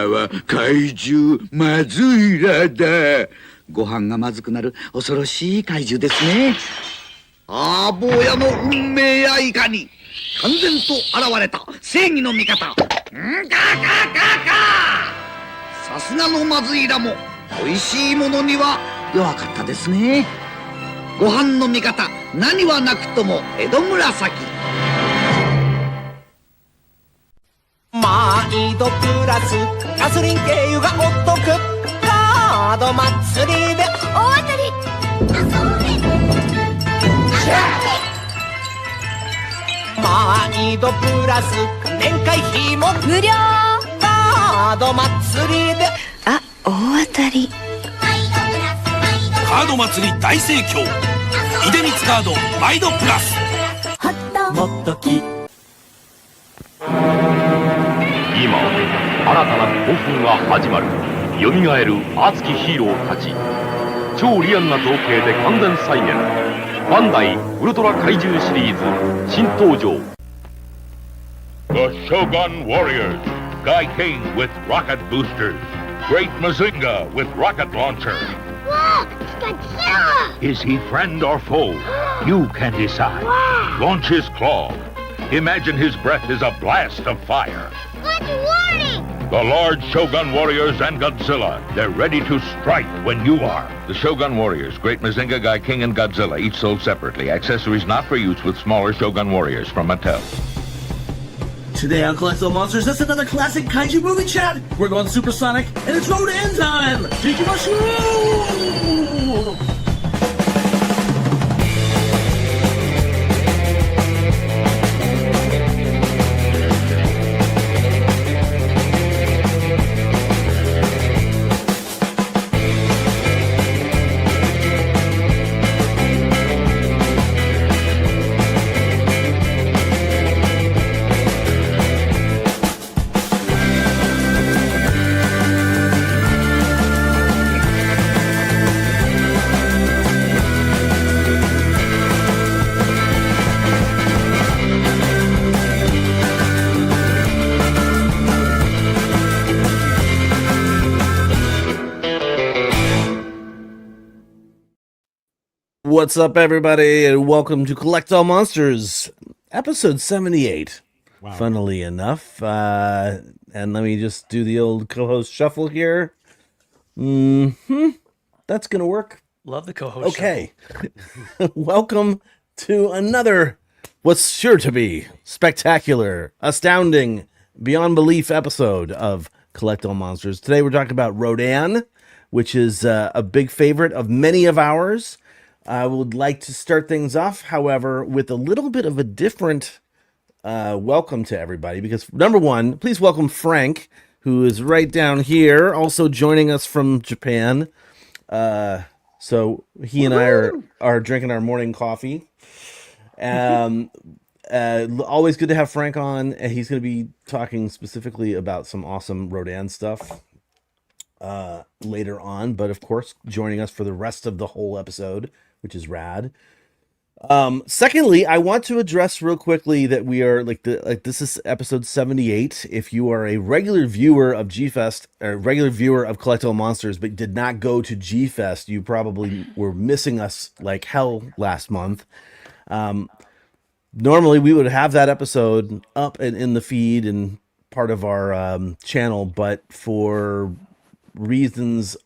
は怪獣マズイラだ。ご飯がまずくなる恐ろしい怪獣ですね。あー坊やの運命やいかに完全と現れた正義の味方。ガーガーガーガー。さすがのマズイラも美味しいものには弱かったですね。ご飯の味方、何はなくとも江戸紫。毎度プラスガソリン経由がお得。カード祭りで大当たり。毎度プラス年会費も無料。カード祭りであ、大当たり。カード祭り大盛況。出光カードマイドプラス。もっとき今新たな興奮が始まる。蘇る熱きヒーローたち。超リアルな造形で完全再現。バンダイウルトラ怪獣シリーズ新登場。 The Shogun Warriors. Guy King with rocket boosters. Great Mazinga with rocket launcher. Look, Godzilla. Is he friend or foe? You can decide. Wow. Launch his claw. Imagine his breath is a blast of fire. Good warning. The large Shogun Warriors and Godzilla. They're ready to strike when you are. The Shogun Warriors, Great Mazinga, Guy King, and Godzilla, each sold separately. Accessories not for use with smaller Shogun Warriors from Mattel. Today on Collectible Monsters, that's another classic kaiju movie chat. We're going supersonic, and it's Rodan time. Tiki Mushroom! What's up, everybody, and welcome to Collect All Monsters, episode 78. Wow. Funnily enough. And let me just do the old co-host shuffle here. That's going to work. Love the co-host Okay. Welcome to another, what's sure to be, spectacular, astounding, beyond belief episode of Collect All Monsters. Today we're talking about Rodan, which is a big favorite of many of ours. I would like to start things off, however, with a little bit of a different welcome to everybody. Because, number one, please welcome Frank, who is right down here, also joining us from Japan. So he and I are drinking our morning coffee. Always good to have Frank on. He's going to be talking specifically about some awesome Rodan stuff later on. But, of course, joining us for the rest of the whole episode, which is rad. Secondly, I want to address real quickly that we are this is episode 78. If you are a regular viewer of G-Fest or regular viewer of Collectible Monsters, but did not go to G-Fest, you probably were missing us like hell last month. Normally we would have that episode up and in the feed and part of our channel, but for reasons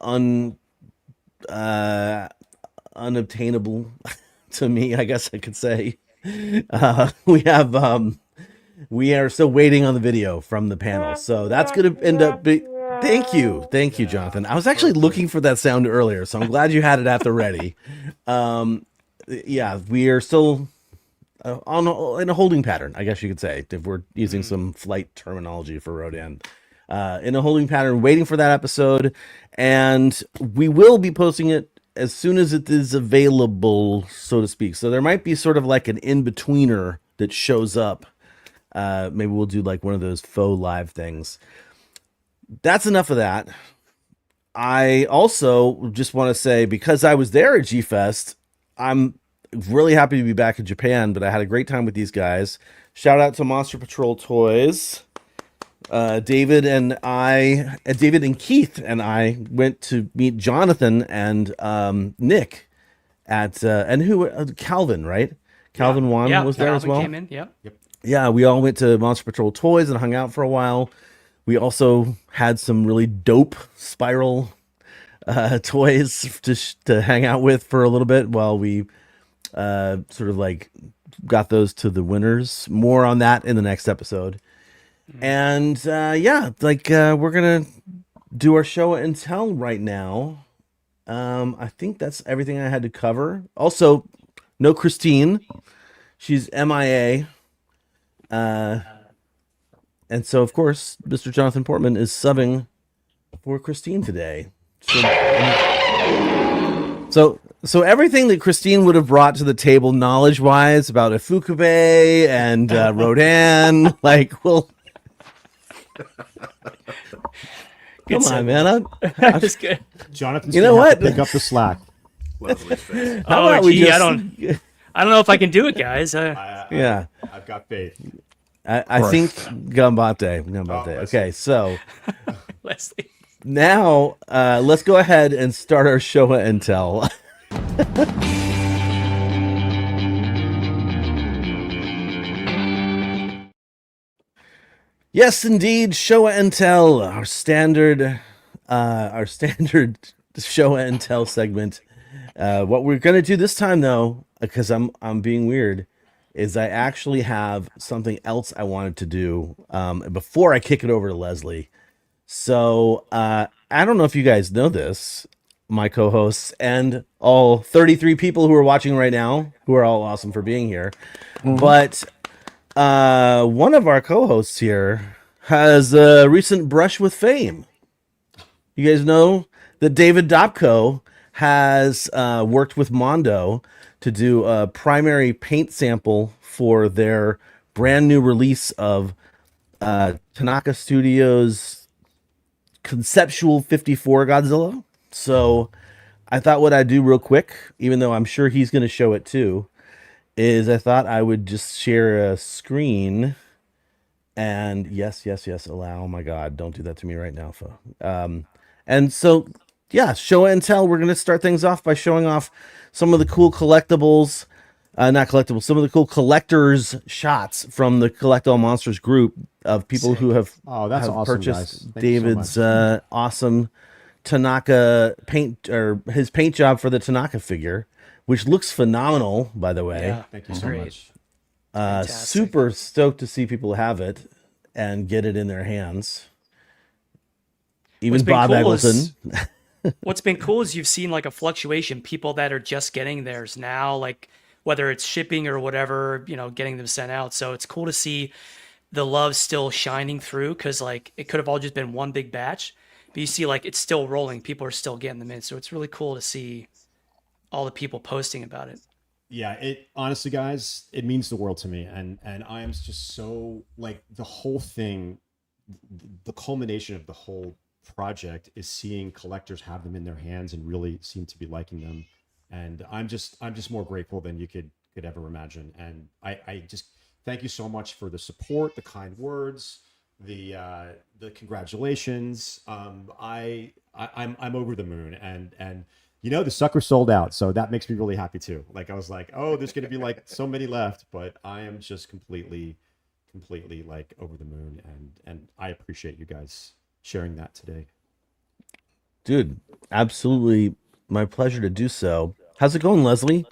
unobtainable to me, I guess I could say, we are still waiting on the video from the panel, so that's going to end up thank you Jonathan. I was actually looking for that sound earlier, so I'm glad you had it at the ready. We are still in a holding pattern, I guess you could say, if we're using some flight terminology for Rodan. In a holding pattern, waiting for that episode, and we will be posting it as soon as it is available, so to speak. So there might be sort of like an in-betweener that shows up. Maybe we'll do like one of those faux live things. That's enough of that. I also just want to say, because I was there at G-Fest, I'm really happy to be back in Japan, but I had a great time with these guys. Shout out to Monster Patrol Toys. David and Keith and I went to meet Jonathan and Nick at Calvin, right? Calvin Wan was there as well. Came in, yep. Yeah, we all went to Monster Patrol Toys and hung out for a while. We also had some really dope Spiral toys to hang out with for a little bit while we sort of like got those to the winners. More on that in the next episode. And we're gonna do our show and tell right now. I think that's everything I had to cover. Also, no Christine. She's MIA. And so, of course, Mr. Jonathan Portman is subbing for Christine today. So everything that Christine would have brought to the table knowledge-wise about Ifukube and Rodan, like, well... Come on, man. I'm just good. Jonathan's you know what? Pick up the slack. How about we just... I don't know if I can do it, guys. Yeah. I've got faith. I think Gambate. Okay, so Leslie. Now let's go ahead and start our show and tell. Yes, indeed, show and tell, our standard show and tell segment. What we're gonna do this time, though, because I'm being weird, is I actually have something else I wanted to do before I kick it over to Leslie. So I don't know if you guys know this, my co-hosts and all 33 people who are watching right now, who are all awesome for being here. Mm-hmm. But one of our co-hosts here has a recent brush with fame. You guys know that David Dobko has worked with Mondo to do a primary paint sample for their brand new release of Tanaka Studios' Conceptual 54 Godzilla. So I thought what I'd do real quick, even though I'm sure he's going to show it too, is I thought I would just share a screen and yes, allow. Oh my God, don't do that to me right now. And so, yeah, show and tell. We're going to start things off by showing off some of the cool collectibles, some of the cool collectors shots from the Collect All Monsters group of people who have, awesome, purchased David's awesome Tanaka paint, or his paint job for the Tanaka figure, which looks phenomenal, by the way. Yeah, thank you so much. Super stoked to see people have it and get it in their hands. Even Bob Eggleton. What's been cool is you've seen like a fluctuation, people that are just getting theirs now, like whether it's shipping or whatever, getting them sent out. So it's cool to see the love still shining through, because like it could have all just been one big batch, but you see like it's still rolling. People are still getting them in. So it's really cool to see all the people posting about it. Yeah, it honestly, guys, it means the world to me. And I am just so, like, the whole thing, the culmination of the whole project is seeing collectors have them in their hands and really seem to be liking them. And I'm just more grateful than you could ever imagine. And I just thank you so much for the support, the kind words, the congratulations. I'm over the moon, and the sucker sold out, so that makes me really happy too. Like, I was like, oh, there's gonna be like so many left, but I am just completely like over the moon, and I appreciate you guys sharing that today. Dude, absolutely my pleasure to do so. How's it going, Leslie?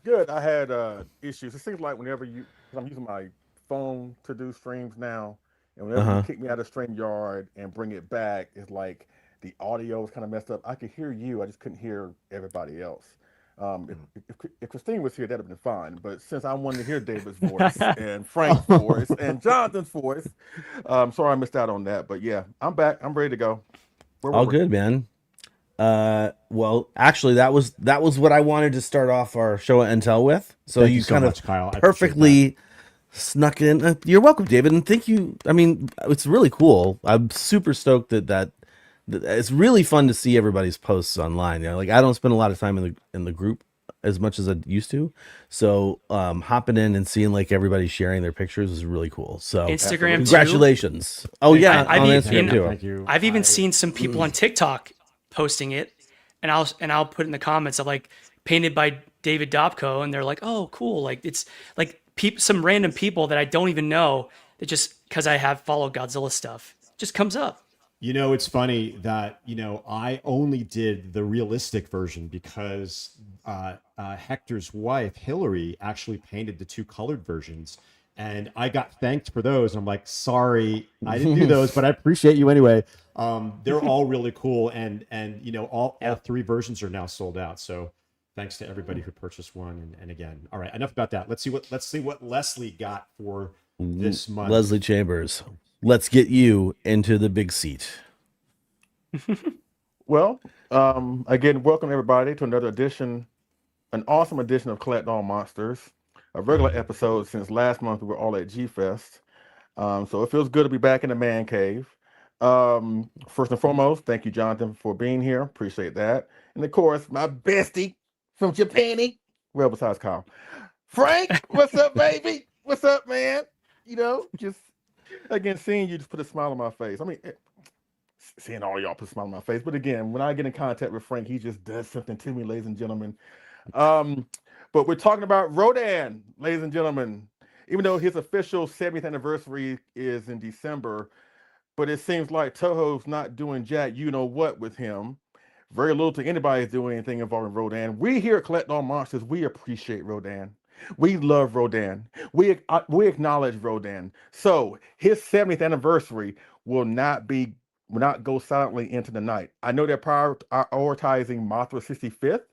Good. I had issues. It seems like whenever because I'm using my phone to do streams now, and whenever you kick me out of StreamYard and bring it back, it's like the audio is kind of messed up. I could hear you, I just couldn't hear everybody else. If Christine was here, that'd have been fine. But since I wanted to hear David's voice and Frank's voice and Jonathan's voice, sorry I missed out on that. But yeah, I'm back. I'm ready to go. All good, man. Well, actually, that was what I wanted to start off our show and tell with. So Thank you so kind much, of Kyle. perfectly snuck in. You're welcome, David, and thank you. I mean, it's really cool. I'm super stoked that it's really fun to see everybody's posts online. Like, I don't spend a lot of time in the group as much as I used to. So hopping in and seeing like everybody sharing their pictures is really cool. So Instagram too. congratulations. Oh yeah, I've on even- Instagram too. Thank you. I've even seen some people on TikTok posting it, and I'll put in the comments of like painted by David Dobko, and they're like, oh cool, like it's like some random people that I don't even know that just because I have followed Godzilla stuff just comes up. You know, it's funny that, you know, I only did the realistic version because Hector's wife, Hillary, actually painted the 2 colored versions. And I got thanked for those. I'm like, sorry, I didn't do those, but I appreciate you anyway. They're all really cool. And you know, all 3 versions are now sold out. So thanks to everybody who purchased one. And again, all right, enough about that. Let's see what Leslie got for this month. Leslie Chambers, let's get you into the big seat. Well, again, welcome everybody to another edition, an awesome edition of Collect All Monsters, a regular episode since last month we were all at G-Fest. So it feels good to be back in the man cave. First and foremost, thank you, Jonathan, for being here. Appreciate that. And of course, my bestie from Japan. Well, besides Kyle. Frank, what's up, baby? What's up, man? You know, just again, seeing you just put a smile on my face. I mean, seeing all y'all put a smile on my face. But again, when I get in contact with Frank, he just does something to me, ladies and gentlemen. But we're talking about Rodan, ladies and gentlemen. Even though his official 70th anniversary is in December, but it seems like Toho's not doing jack you know what with him. Very little to anybody is doing anything involving Rodan. We here at Collect All Monsters, we appreciate Rodan. We love Rodan. We acknowledge Rodan. So his 70th anniversary will not go silently into the night. I know they're prioritizing Mothra's 65th,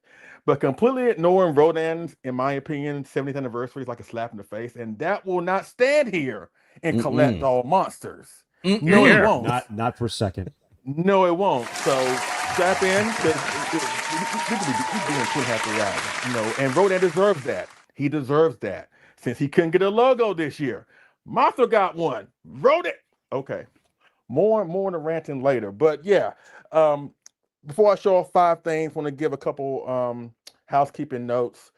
but completely ignoring Rodan's, in my opinion, 70th anniversary is like a slap in the face, and that will not stand here and Collect All Monsters. No, it won't. Not for a second. No, it won't. So strap in, because he's doing 2.5 3 hours, you know, and Rodan deserves that. He deserves that. Since he couldn't get a logo this year. Mothra got one. Rodan. Okay. More on the ranting later. But yeah, before I show off 5 things, I want to give a couple housekeeping notes.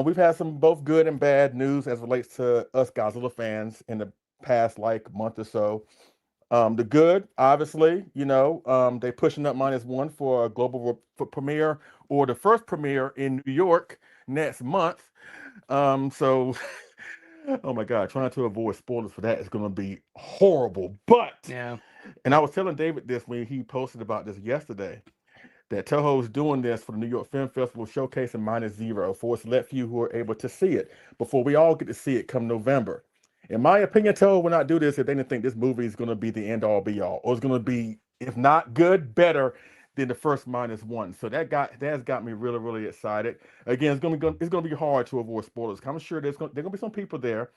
We've had some both good and bad news as relates to us Godzilla fans in the past like month or so. The good, obviously, you know, they pushing up -1 for a global premiere, or the first premiere in New York next month. So oh my God, trying to avoid spoilers for that is going to be horrible. But Yeah. And I was telling David this when he posted about this yesterday, that Toho is doing this for the New York Film Festival, showcasing -0 for a select few who are able to see it before we all get to see it come November. In my opinion, Toho will not do this if they didn't think this movie is going to be the end all be all, or it's going to be, if not good, better than the first -1. So that has got me really, really excited. Again, it's going to be hard to avoid spoilers. I'm sure there are going to be some people there.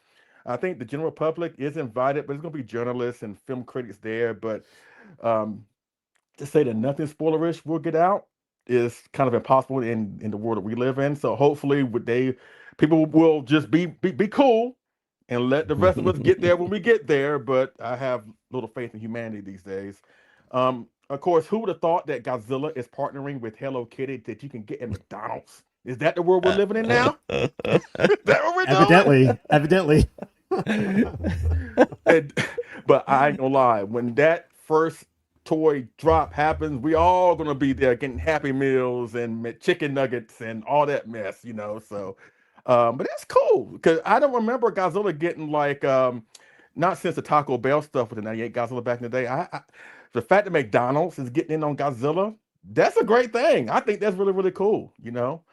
I think the general public is invited, but there's going to be journalists and film critics there. But to say that nothing spoilerish will get out is kind of impossible in the world that we live in. So hopefully, people will just be cool and let the rest of us get there when we get there. But I have little faith in humanity these days. Of course, who would have thought that Godzilla is partnering with Hello Kitty that you can get at McDonald's? Is that the world we're living in now? Is that what we're doing? Evidently. But I ain't gonna lie, when that first toy drop happens, we all gonna be there getting Happy Meals and chicken nuggets and all that mess, you know. So, but it's cool because I don't remember Godzilla getting like, not since the Taco Bell stuff with the '98 Godzilla back in the day. The fact that McDonald's is getting in on Godzilla, that's a great thing. I think that's really, really cool, you know.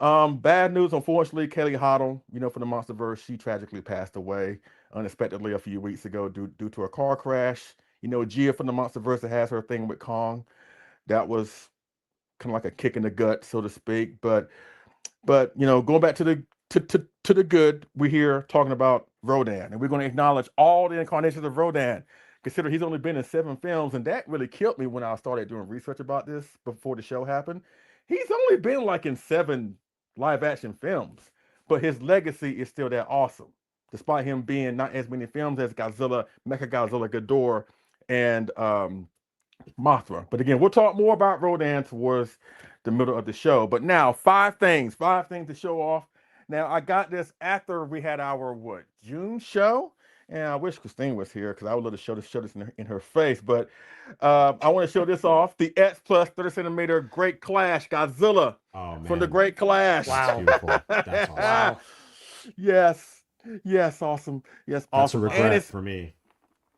Bad news, unfortunately, Kelly Hoddle, you know, from the Monsterverse, she tragically passed away unexpectedly a few weeks ago due to a car crash. You know, Gia from the Monsterverse that has her thing with Kong. That was kind of like a kick in the gut, so to speak. But you know, going back to the good, we're here talking about Rodan, and we're going to acknowledge all the incarnations of Rodan. Consider he's only been in 7 films, and that really killed me when I started doing research about this before the show happened. He's only been like in 7 live action films, but his legacy is still that awesome, despite him being not as many films as Godzilla, Mechagodzilla, Ghidorah, and Mothra. But again, we'll talk more about Rodan towards the middle of the show. But now, five things to show off. Now, I got this after we had our June show, and I wish Christine was here because I would love to show this in her face. But I want to show this off: the X Plus 30 centimeter Great Clash Godzilla from the Great Clash. Wow, Beautiful. That's awesome. wow. Yes, awesome. Yes, That's awesome. a regret for me.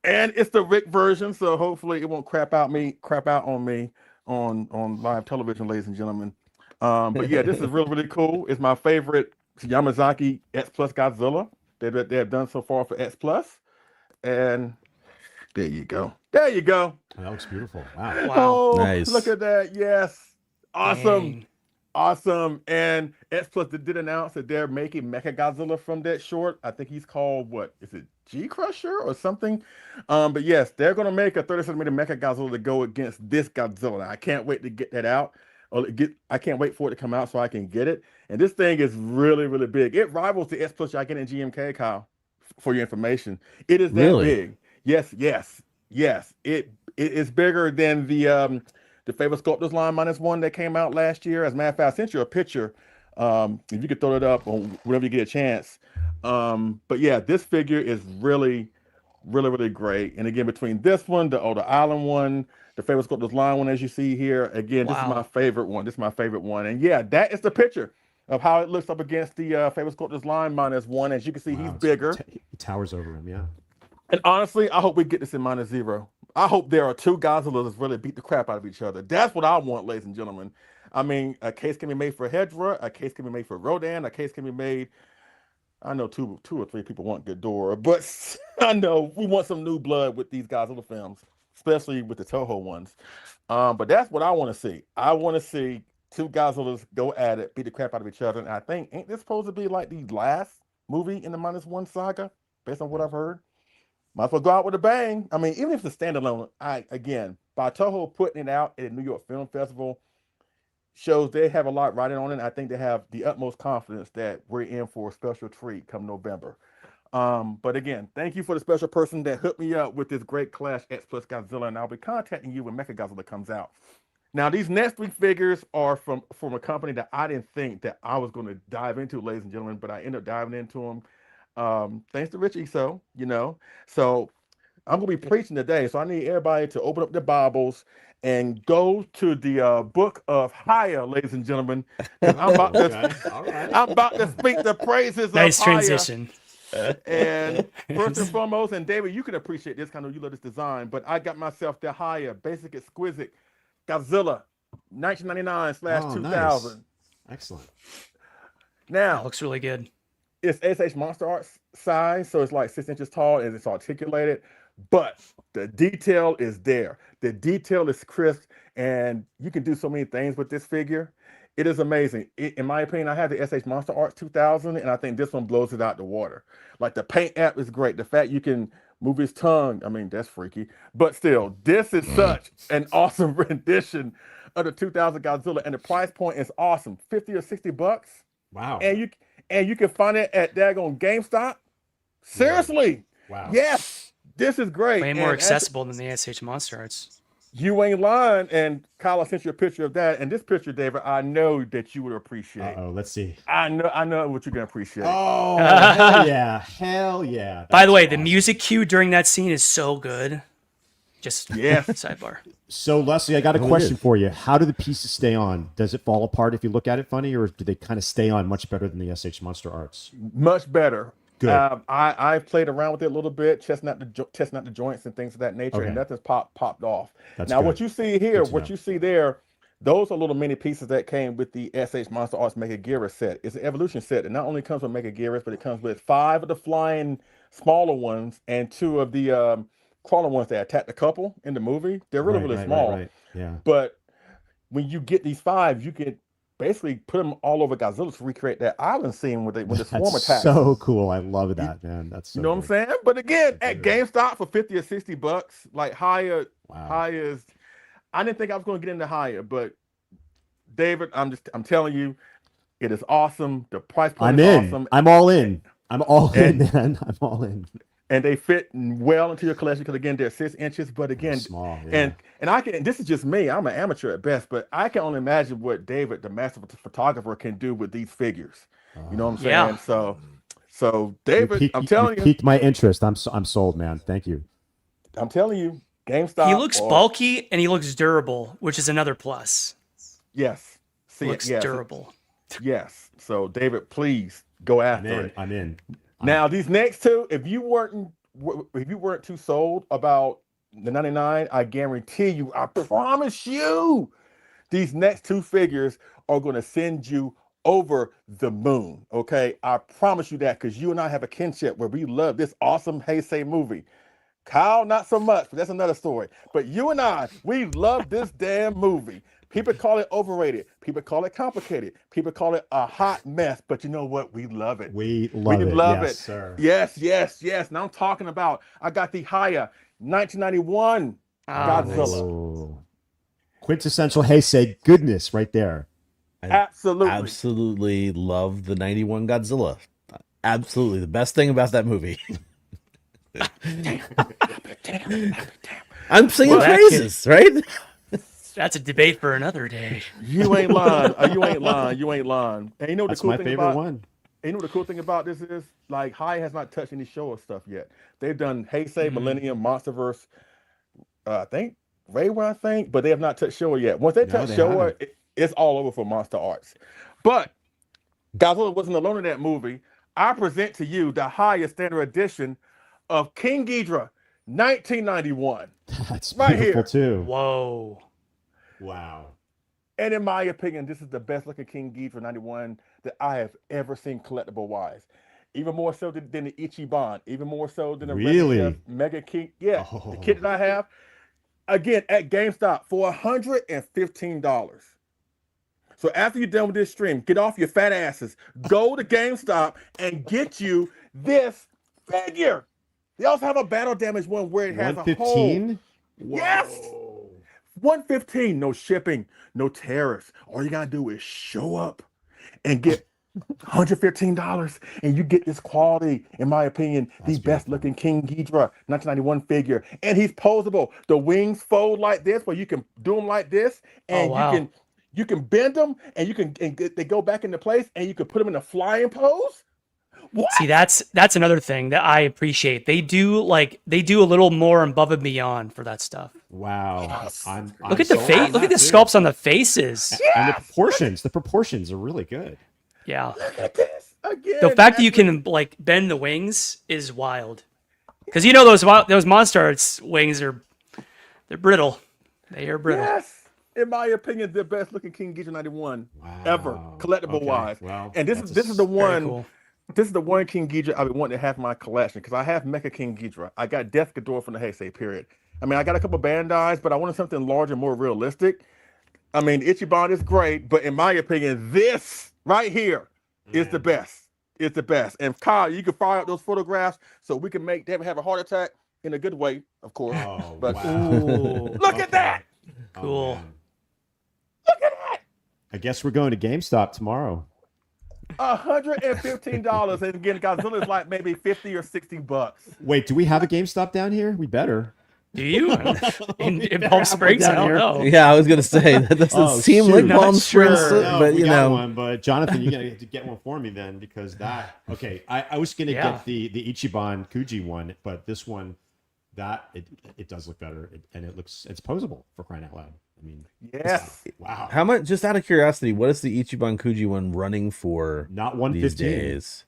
And it's the Rick version, so hopefully it won't crap out on me on live television, ladies and gentlemen. But yeah, this is really cool. It's my favorite Yamazaki X Plus Godzilla that they have done so far for X Plus. And there you go. Oh, that looks beautiful. Wow. Wow. Oh, Nice. look at that. Yes. Awesome. Dang. Awesome. And X Plus did announce that they're making Mecha Godzilla from that short. I think he's called, what is it, G Crusher or something? But yes, they're going to make a 30 centimeter Mecha Godzilla to go against this Godzilla. I can't wait to get that out. I can't wait for it to come out so I can get it. And this thing is really big. It rivals the X Plus I get in GMK, Kyle, for your information. It is that Really? big. Yes. It is bigger than the Favorite Sculptors line -1 that came out last year. As a matter of fact, I sent you a picture. If you could throw it up on whenever you get a chance. But yeah, this figure is really great. And again, between this one, the Older Island one, the Favorite Sculptors line one, as you see here, again, this is Wow. my favorite one. And yeah, that is the picture of how it looks up against the Favorite Sculptors line -1. As you can see, he's bigger. He towers over him, yeah. And honestly, I hope we get this in -0. I hope there are two Godzillas that really beat the crap out of each other. That's what I want, ladies and gentlemen. I mean, a case can be made for Hedra, a case can be made for Rodan, a case can be made. I know two or three people want Ghidorah, but I know we want some new blood with these Godzilla films, especially with the Toho ones. But that's what I want to see. I want to see two Godzillas go at it, beat the crap out of each other. And I think, ain't this supposed to be like the last movie in the -1 saga, based on what I've heard? Might as well go out with a bang. I mean, even if it's a standalone, by Toho putting it out at the New York Film Festival shows they have a lot riding on it. I think they have the utmost confidence that we're in for a special treat come November. But again, thank you for the special person that hooked me up with this Great Clash X Plus Godzilla, and I'll be contacting you when Mecha Godzilla comes out. Now, these next week figures are from a company that I didn't think that I was going to dive into, ladies and gentlemen, but I ended up diving into them. Thanks to Rich Eso, So I'm gonna be preaching today, so I need everybody to open up their Bibles and go to the book of Haya, ladies and gentlemen. 'Cause I'm about I'm about to speak the praises Nice of Haya. transition. And first and foremost, and David, you can appreciate this, kind of you love this design, but I got myself the Haya Basic Exquisite Godzilla 1999/2000. Nice. Excellent. Now That looks really good. it's SH Monster Arts size, so it's like 6 inches tall and it's articulated, but the detail is there. The detail is crisp, and you can do so many things with this figure. It is amazing. In my opinion, I have the SH Monster Arts 2000, and I think this one blows it out the water. Like, the paint app is great. The fact you can move his tongue, I mean, that's freaky. But still, this is such an awesome rendition of the 2000 Godzilla, and the price point is awesome. 50 or 60 bucks. Wow. And you can find it at daggone GameStop. Seriously. Wow. Yes. This is great. Way more And accessible than the SH Monster Arts. you ain't lying. And Kyle, I sent you a picture of that. And this picture, David, I know that you would appreciate. Uh-oh, let's see. I know what you're gonna appreciate. Oh, hell yeah. Hell yeah. By the way, That's the awesome. music cue during that scene is so good. Just Yes. sidebar. So, Leslie, I got a Oh, it question is. for you. How do the pieces stay on? Does it fall apart if you look at it funny, or do they kind of stay on much better than the SH Monster Arts? Much better. Good. I've played around with it a little bit, testing out the joints and things of that nature, Okay. and nothing's popped off. That's Now, good. what you see here, Good to what know. you see there, those are little mini pieces that came with the SH Monster Arts Mega Gear set. It's an evolution set. It not only comes with Mega Gear, but it comes with 5 of the flying smaller ones and 2 of the crawling ones that attack the couple in the movie. They're really small. Right. Yeah. But when you get these 5, you can basically put them all over Godzilla to recreate that island scene when the swarm That's attacks. so cool. I love that, man. That's so You know what I'm good. saying? But again, at good. GameStop for 50 or 60 bucks, like Haya Wow. is. I didn't think I was going to get into Haya, but David, I'm telling you, it is awesome. The price point I'm is in. awesome. I'm all in. I'm all in, And- man. I'm all in. and they fit well into your collection because again they're 6 inches. But again, small, yeah. and I can. This is just me. I'm an amateur at best, but I can only imagine what David, the master photographer, can do with these figures. You know what I'm saying? Yeah. So David, I'm telling you, piqued my interest. I'm sold, man. Thank you. I'm telling you, GameStop. He looks bulky and he looks durable, which is another plus. Yes. Looks durable. Yes. So David, please go after it. I'm in. Now these next two, if you weren't too sold about the 99, I guarantee you, I promise you, these next two figures are going to send you over the moon. Okay, I promise you that, because you and I have a kinship where we love this awesome Heisei movie. Kyle, not so much, but that's another story. But you and I, we love this damn movie. People call it overrated. People call it complicated. People call it a hot mess. But you know what? We love it. We love it. Yes, sir. Yes. Now I'm talking about, I got the Haya 1991 Godzilla. Oh. Quintessential Heisei goodness right there. Absolutely love the 91 Godzilla. Absolutely. The best thing about that movie. I'm singing praises, right? That's a debate for another day. You ain't lying. You ain't lying. And you know That's my favorite one. And you know the cool thing about this is, like, Haya has not touched any Showa stuff yet. They've done Heisei, Millennium, Monsterverse, I think Reiwa, but they have not touched Showa yet. Once they touch Showa, it's all over for Monster Arts. But Godzilla wasn't alone in that movie. I present to you the Haya standard edition of King Ghidorah, 1991. That's right beautiful here. Too. Whoa. Wow. And in my opinion, this is the best looking King Ghidorah 91 that I have ever seen collectible wise. Even more so than the Ichiban, even more so than the really Mega King. Yeah, the kit that I have. Again, at GameStop for $115. So after you're done with this stream, get off your fat asses, go to GameStop and get you this figure. They also have a battle damage one where it has a hole. Yes. 115, no shipping, no tariffs. All you gotta do is show up and get $115, and you get this quality, in my opinion, the best looking King Ghidorah 1991 figure. And he's posable. The wings fold like this, where you can do them like this, and you can bend them, and they go back into place, and you can put them in a flying pose. What? See, that's another thing that I appreciate. They do a little more above and beyond for that stuff. Wow. Yes. Look at the face. Look at the sculpts on the faces. Yes. And the proportions are really good. Yeah. Look at this again. The fact that you can like bend the wings is wild. Because you know those Monster Arts wings they're brittle. They are brittle. Yes. In my opinion, the best looking King Ghidorah 91 ever, collectible wise. Wow. And this is the one. Cool. This is the one King Ghidorah I've been wanting to have in my collection, because I have Mecha King Ghidorah. I got Death Ghidorah from the Heisei period. I mean, I got a couple Bandais, but I wanted something larger, more realistic. I mean, Ichiban is great, but in my opinion, this right here is the best. It's the best. And Kyle, you can fire up those photographs so we can make David have a heart attack in a good way, of course. Oh, but wow. Look at that! Cool. Look at that! I guess we're going to GameStop tomorrow. $115, and again, Godzilla is like maybe $50 or $60. Wait, do we have a GameStop down here? We better. Do you? In Palm Springs? I don't know. Yeah, I was gonna say that doesn't seem like Palm Springs, but you know. One, but Jonathan, you gotta get one for me then, because that. Okay, I was gonna get the Ichiban Kuji one, but this one, it does look better, and it's posable, for crying out loud. I mean, yes. Wow. How much? Just out of curiosity, what is the Ichiban Kuji one running for? Not 115 these days.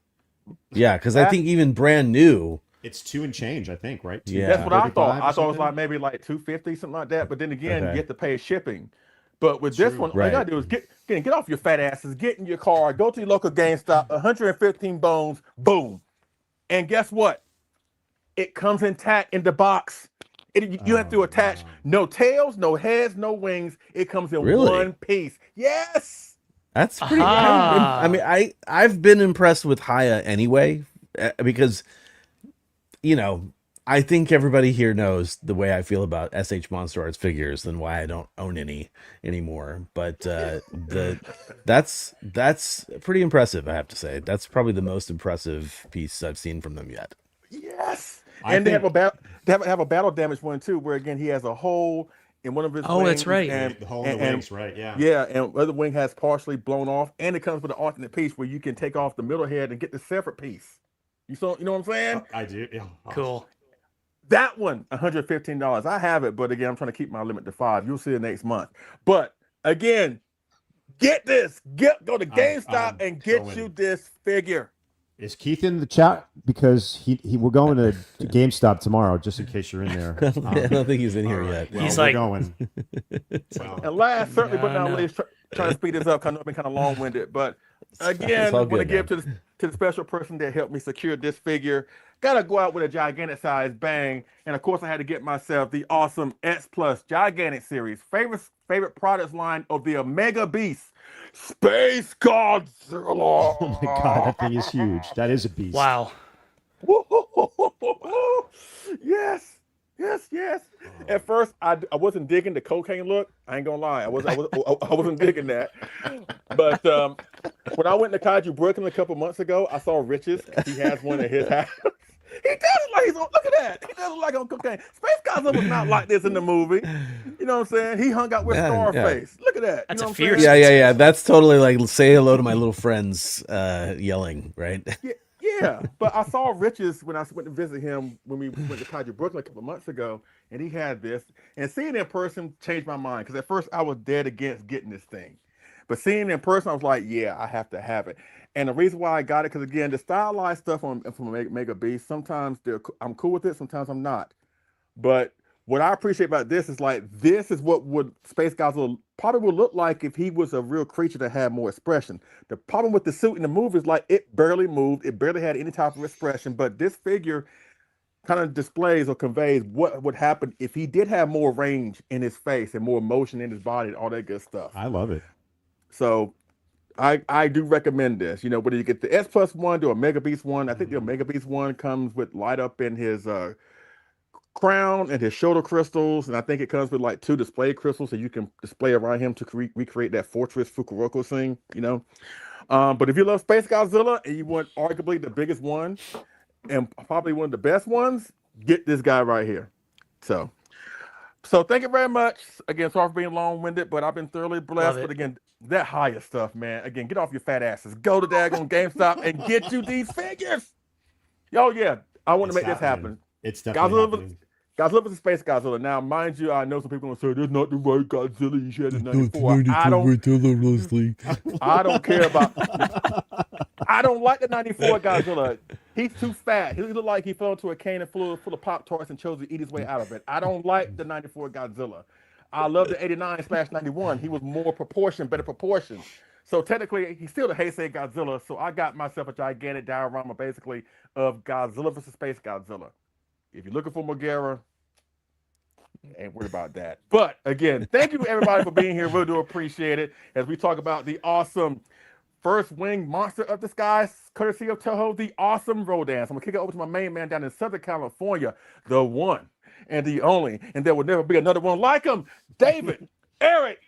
Yeah, because I think even brand new, it's 2 and change. I think, right? Yeah, that's what I thought. I thought it was like maybe like $250, something like that. But then again, you have to pay shipping. But with this one, all you gotta do is get off your fat asses, get in your car, go to your local GameStop, 115 bones, boom. And guess what? It comes intact in the box. You have to attach no tails, no heads, no wings. It comes in one piece. Yes. That's pretty. I mean, I've been impressed with Haya anyway, because, you know, I think everybody here knows the way I feel about SH Monster Arts figures and why I don't own any anymore. But that's pretty impressive, I have to say. That's probably the most impressive piece I've seen from them yet. Yes. And they have a battle damage one too, where again he has a hole in one of his Oh, wings. that's right. And the hole in the wings, right? Yeah. Yeah, and the other wing has partially blown off, and it comes with an alternate piece where you can take off the middle head and get the separate piece. You know what I'm saying? I do. Yeah. Cool. That one, $115. I have it, but again, I'm trying to keep my limit to 5. You'll see it next month. But again, get this. Go to GameStop and get you this figure. Is Keith in the chat? Because we're going to GameStop tomorrow, just in case you're in there. I don't think he's in here yet. Well, He's we're like going. And last, certainly, but not least, trying to speed this up. 'Cause I know I've been kind of long-winded, but again, I want to give to the special person that helped me secure this figure. Gotta go out with a gigantic size bang, and of course, I had to get myself the awesome X Plus Gigantic Series favorite products line of the Omega Beast, Space Godzilla. Oh my god, that thing is huge. That is a beast. wow. Yes. At first, I wasn't digging the cocaine look. I ain't gonna lie, I wasn't digging that. But when I went to Kaiju Brooklyn a couple months ago, I saw Rich's. He has one at his house. He does look like he's on. Look at that. He does look like on cocaine. Space Godzilla was not like this in the movie. You know what I'm saying? He hung out with Scarface. Look at that. That's you know a what I'm saying? fierce- Yeah. That's totally like say hello to my little friends yelling, right? Yeah, but I saw Rich's when I went to visit him when we went to Kaiju Brooklyn a couple of months ago, and he had this. And seeing it in person changed my mind, because at first I was dead against getting this thing. But seeing it in person, I was like, yeah, I have to have it. And the reason why I got it, because again, the stylized stuff from Mega Beast, sometimes I'm cool with it, sometimes I'm not. But what I appreciate about this is this is what would Space Godzilla probably would look like if he was a real creature that had more expression. The problem with the suit in the movie is it barely moved, it barely had any type of expression, but this figure kind of displays or conveys what would happen if he did have more range in his face and more motion in his body and all that good stuff. I love it. So I do recommend this. Whether you get the S Plus one or a Mega Beast one, I think the Omega Beast one comes with light up in his crown and his shoulder crystals, and I think it comes with 2 display crystals so you can display around him to recreate that Fortress Fukuroka thing. But if you love Space Godzilla and you want arguably the biggest one and probably one of the best ones, get this guy right here. So thank you very much. Again, sorry for being long-winded, but I've been thoroughly blessed. But again, that higher stuff, man. Again, get off your fat asses. Go to daggone GameStop and get you these figures. Oh yeah, I want to make this happen. It's definitely happening. Godzilla vs. Space Godzilla. Now, mind you, I know some people will say, "That's not the right Godzilla. You should have 94." I don't care about. I don't like the 94 Godzilla. He's too fat. He looked like he fell into a can full of Pop-Tarts and chose to eat his way out of it. I don't like the 94 Godzilla. I love the 89/91. He was more better proportion. So technically, he's still the Heisei Godzilla. So I got myself a gigantic diorama, basically, of Godzilla vs. Space Godzilla. If you're looking for Mogera, ain't worried about that. But again, thank you everybody for being here. Really do appreciate it as we talk about the awesome first winged monster of the skies, courtesy of Toho, the awesome Rodan. So I'm gonna kick it over to my main man down in Southern California, the one and the only, and there will never be another one like him, David Eric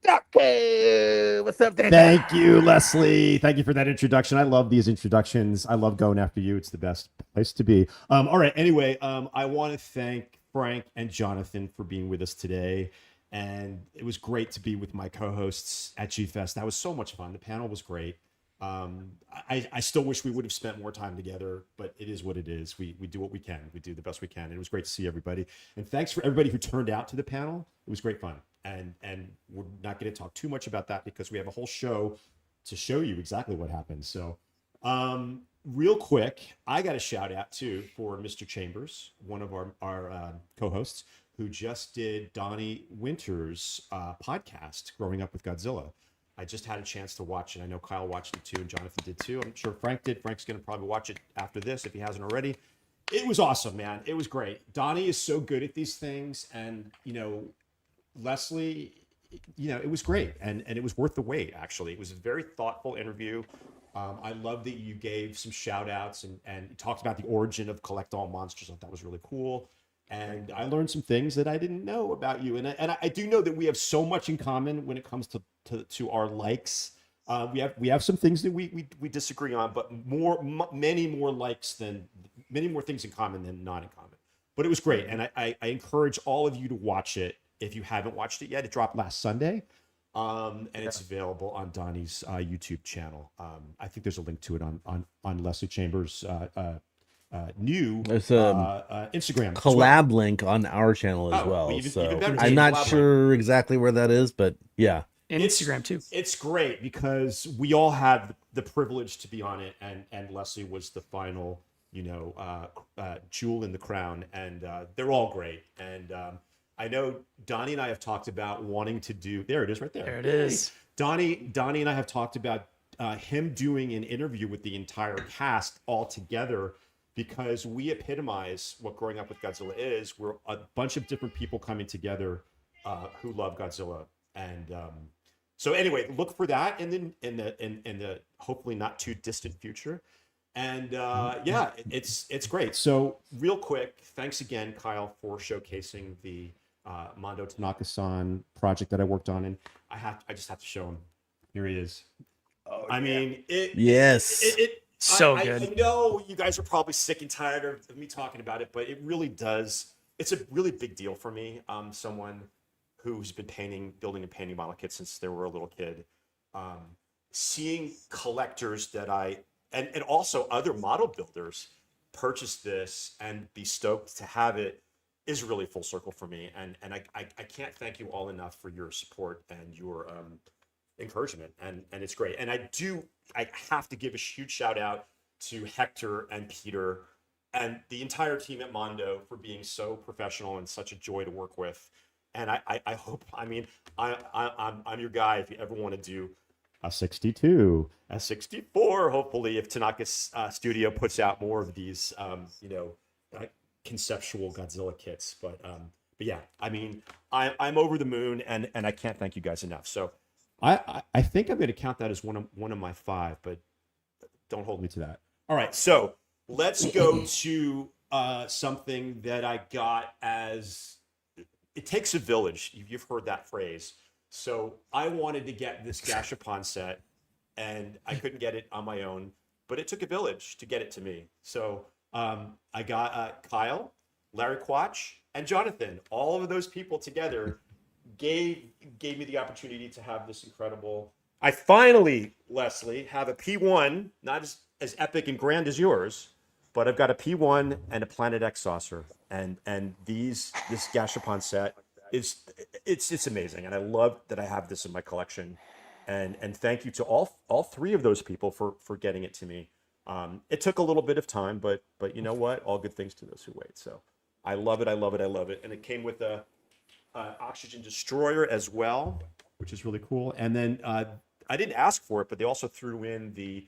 Ducky. What's up, David? Thank you, Leslie. Thank you for that introduction. I love these introductions. I love going after you. It's the best place to be. All right. Anyway, I want to thank Frank and Jonathan for being with us today. And it was great to be with my co-hosts at G-Fest. That was so much fun. The panel was great. I still wish we would have spent more time together, but it is what it is. We do what we can. We do the best we can. And it was great to see everybody. And thanks for everybody who turned out to the panel. It was great fun. And we're not going to talk too much about that because we have a whole show to show you exactly what happened. So real quick, I got a shout out too for Mr. Chambers, one of our co-hosts, who just did Donnie Winter's podcast, Growing Up with Godzilla. I just had a chance to watch it. I know Kyle watched it too, and Jonathan did too. I'm sure Frank did. Frank's going to probably watch it after this if he hasn't already. It was awesome, man. It was great. Donnie is so good at these things, and Leslie, it was great, and it was worth the wait. Actually, it was a very thoughtful interview. I love that you gave some shout outs and talked about the origin of Collect All Monsters. I thought that was really cool. And I learned some things that I didn't know about you. And I do know that we have so much in common when it comes to our likes We have some things that we disagree on, but many more things in common than not in common. But it was great, and I encourage all of you to watch it if you haven't watched it yet. It dropped last Sunday, and it's available on Donnie's YouTube channel. I think there's a link to it on Leslie Chambers' new Instagram collab link on our channel as well. Even better, I'm not sure exactly where that is, but yeah. And Instagram too. It's great because we all had the privilege to be on it, and Leslie was the final, jewel in the crown, and they're all great. And I know Donnie and I have talked about wanting to do. There it is, right there. There it is. Donnie and I have talked about him doing an interview with the entire cast all together, because we epitomize what growing up with Godzilla is. We're a bunch of different people coming together who love Godzilla, and so anyway, look for that in the hopefully not too distant future. And yeah, it's great. So real quick, thanks again, Kyle, for showcasing the Mondo Tanaka-san project that I worked on, and I just have to show him. Here he is. Oh, I mean, yes. So good. I know you guys are probably sick and tired of me talking about it, but it really does. It's a really big deal for me. Someone who's been building and painting model kits since they were a little kid. Seeing collectors that and also other model builders purchase this and be stoked to have it is really full circle for me. And I can't thank you all enough for your support and your encouragement, and it's great. And I have to give a huge shout out to Hector and Peter and the entire team at Mondo for being so professional and such a joy to work with. And I hope, I'm your guy if you ever want to do a 62, a 64, hopefully, if Tanaka's studio puts out more of these conceptual Godzilla kits. But yeah, I mean, I'm over the moon, and I can't thank you guys enough. So I think I'm going to count that as one of my 5, but don't hold me to that. All right, so let's go to something that I got as it takes a village. You've heard that phrase. So I wanted to get this Gashapon set, and I couldn't get it on my own, but it took a village to get it to me. So I got Kyle, Larry Quatch, and Jonathan. All of those people together gave me the opportunity to have this incredible. I finally, Leslie, have a P1, not as epic and grand as yours, but I've got a P1 and a Planet X saucer, and this Gashapon set it's amazing, and I love that I have this in my collection. And thank you to all 3 of those people for getting it to me. It took a little bit of time, but you know what? All good things to those who wait. So I love it, and it came with a oxygen destroyer as well, which is really cool. And then I didn't ask for it, but they also threw in the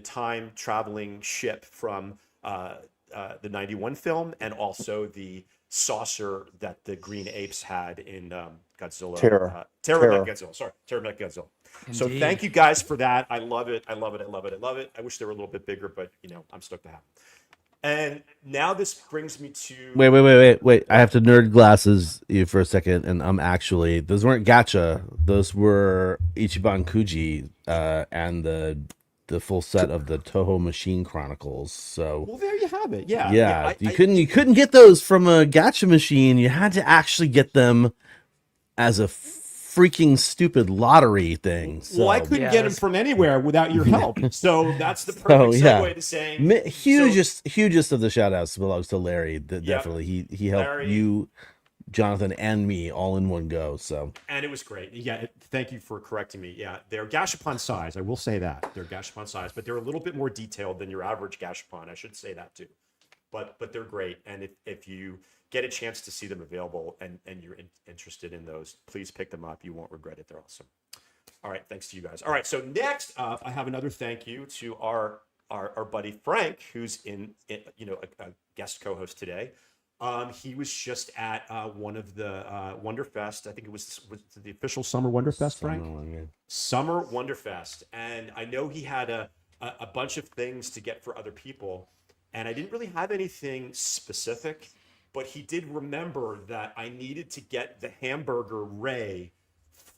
time traveling ship from the 91 film, and also the saucer that the green apes had in Godzilla. Terror Godzilla. Sorry, Terror Godzilla. So thank you guys for that. I love it. I wish they were a little bit bigger, but I'm stoked to have them. And now this brings me to wait. I have to nerd glasses you for a second, and those weren't gacha. Those were Ichiban Kuji and the full set of the Toho Machine Chronicles. So well, there you have it. Yeah. Yeah. You couldn't get those from a gacha machine. You had to actually get them as a freaking stupid lottery thing. So, well, I couldn't get them from anywhere without your help. So that's the perfect segue to saying hugest of the shout outs belongs to Larry. Definitely. He helped Larry, you, Jonathan, and me all in one go. So, and it was great. Yeah, thank you for correcting me. Yeah, they're Gashapon size. I will say that they're Gashapon size, but they're a little bit more detailed than your average Gashapon. I should say that too. But they're great, and if you get a chance to see them available and you're interested in those, please pick them up. You won't regret it. They're awesome. All right, thanks to you guys. All right, so next up, I have another thank you to our buddy Frank, who's a guest co-host today. He was just at one of the Wonderfest. I think it was the official Summer Wonderfest, Frank? Summer Wonderfest. And I know he had a bunch of things to get for other people. And I didn't really have anything specific, but he did remember that I needed to get the hamburger Ray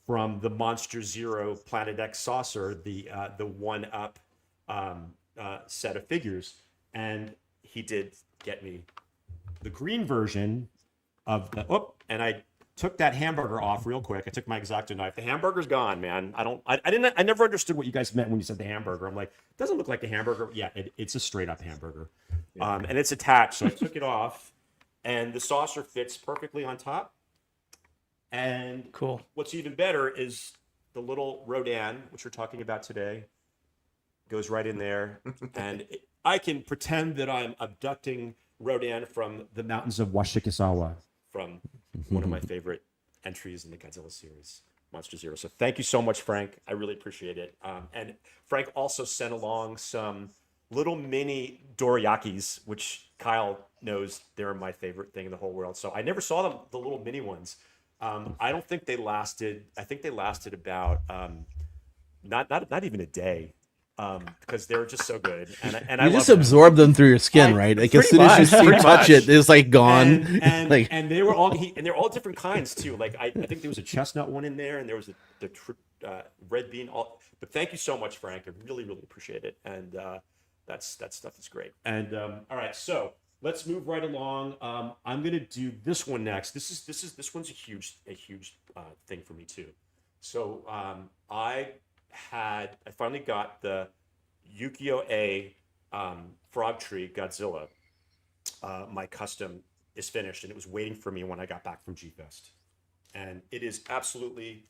from the Monster Zero Planet X saucer, the 1-up set of figures, and he did get me the green version of the. And I took that hamburger off real quick. I took my X-Acto knife. The hamburger's gone, man. I never understood what you guys meant when you said the hamburger. I'm like, it doesn't look like a hamburger. Yeah, it's a straight up hamburger, and it's attached. So I took it off, and the saucer fits perfectly on top. And cool. What's even better is the little Rodan, which we're talking about today, goes right in there. And I can pretend that I'm abducting Rodan from the mountains of Washikasawa, from one of my favorite entries in the Godzilla series, Monster Zero. So thank you so much, Frank. I really appreciate it. And Frank also sent along some little mini dorayakis, which Kyle knows they're my favorite thing in the whole world. So I never saw them, the little mini ones. I don't think they lasted. I think they lasted about not even a day, because they were just so good. And you just absorb them through your skin, right? Like as soon as you touch it, it's like gone. And they were all they're all different kinds too. Like I think there was a chestnut one in there, and there was the red bean. But thank you so much, Frank. I really appreciate it. And that stuff is great. And all right, so. Let's move right along. I'm gonna do this one next. This one's a huge thing for me too. So I finally got the Yukio-A Frog Tree Godzilla. My custom is finished, and it was waiting for me when I got back from G-Fest, and it is absolutely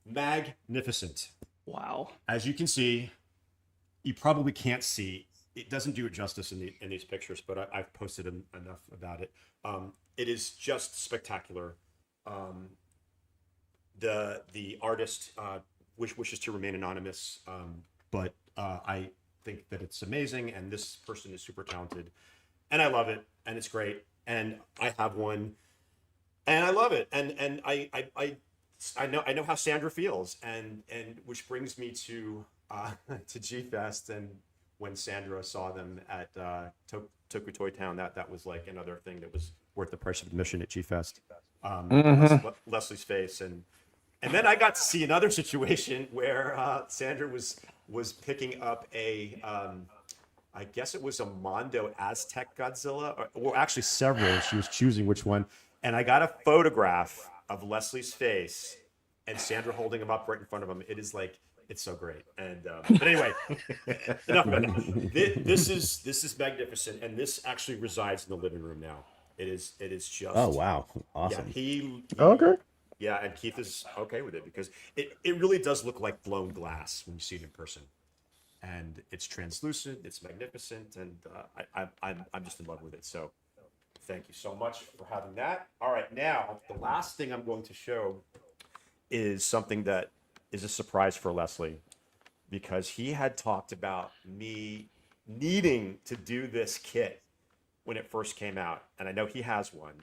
magnificent. Wow! As you can see, you probably can't see. It doesn't do it justice in these pictures, but I've posted enough about it. It is just spectacular. The artist wishes to remain anonymous, but I think that it's amazing, and this person is super talented, and I love it, and it's great, and I have one, and I love it, and I know how Sandra feels, and which brings me to G-Fest, and when Sandra saw them at Tokyo Toy Town, that was like another thing that was worth the price of admission at G-Fest. Leslie's face, and then I got to see another situation where Sandra was picking up a I guess it was a Mondo Aztec Godzilla, or actually several. She was choosing which one, and I got a photograph of Leslie's face and Sandra holding him up right in front of him. It is like. It's so great, and but anyway, enough about that. This is magnificent, and this actually resides in the living room now. It is just. Oh wow, awesome. Yeah, he okay. Yeah, and Keith is okay with it because it really does look like blown glass when you see it in person, and it's translucent, it's magnificent, and I'm just in love with it. So, thank you so much for having that. All right, now the last thing I'm going to show is something that is a surprise for Leslie, because he had talked about me needing to do this kit when it first came out, and I know he has one.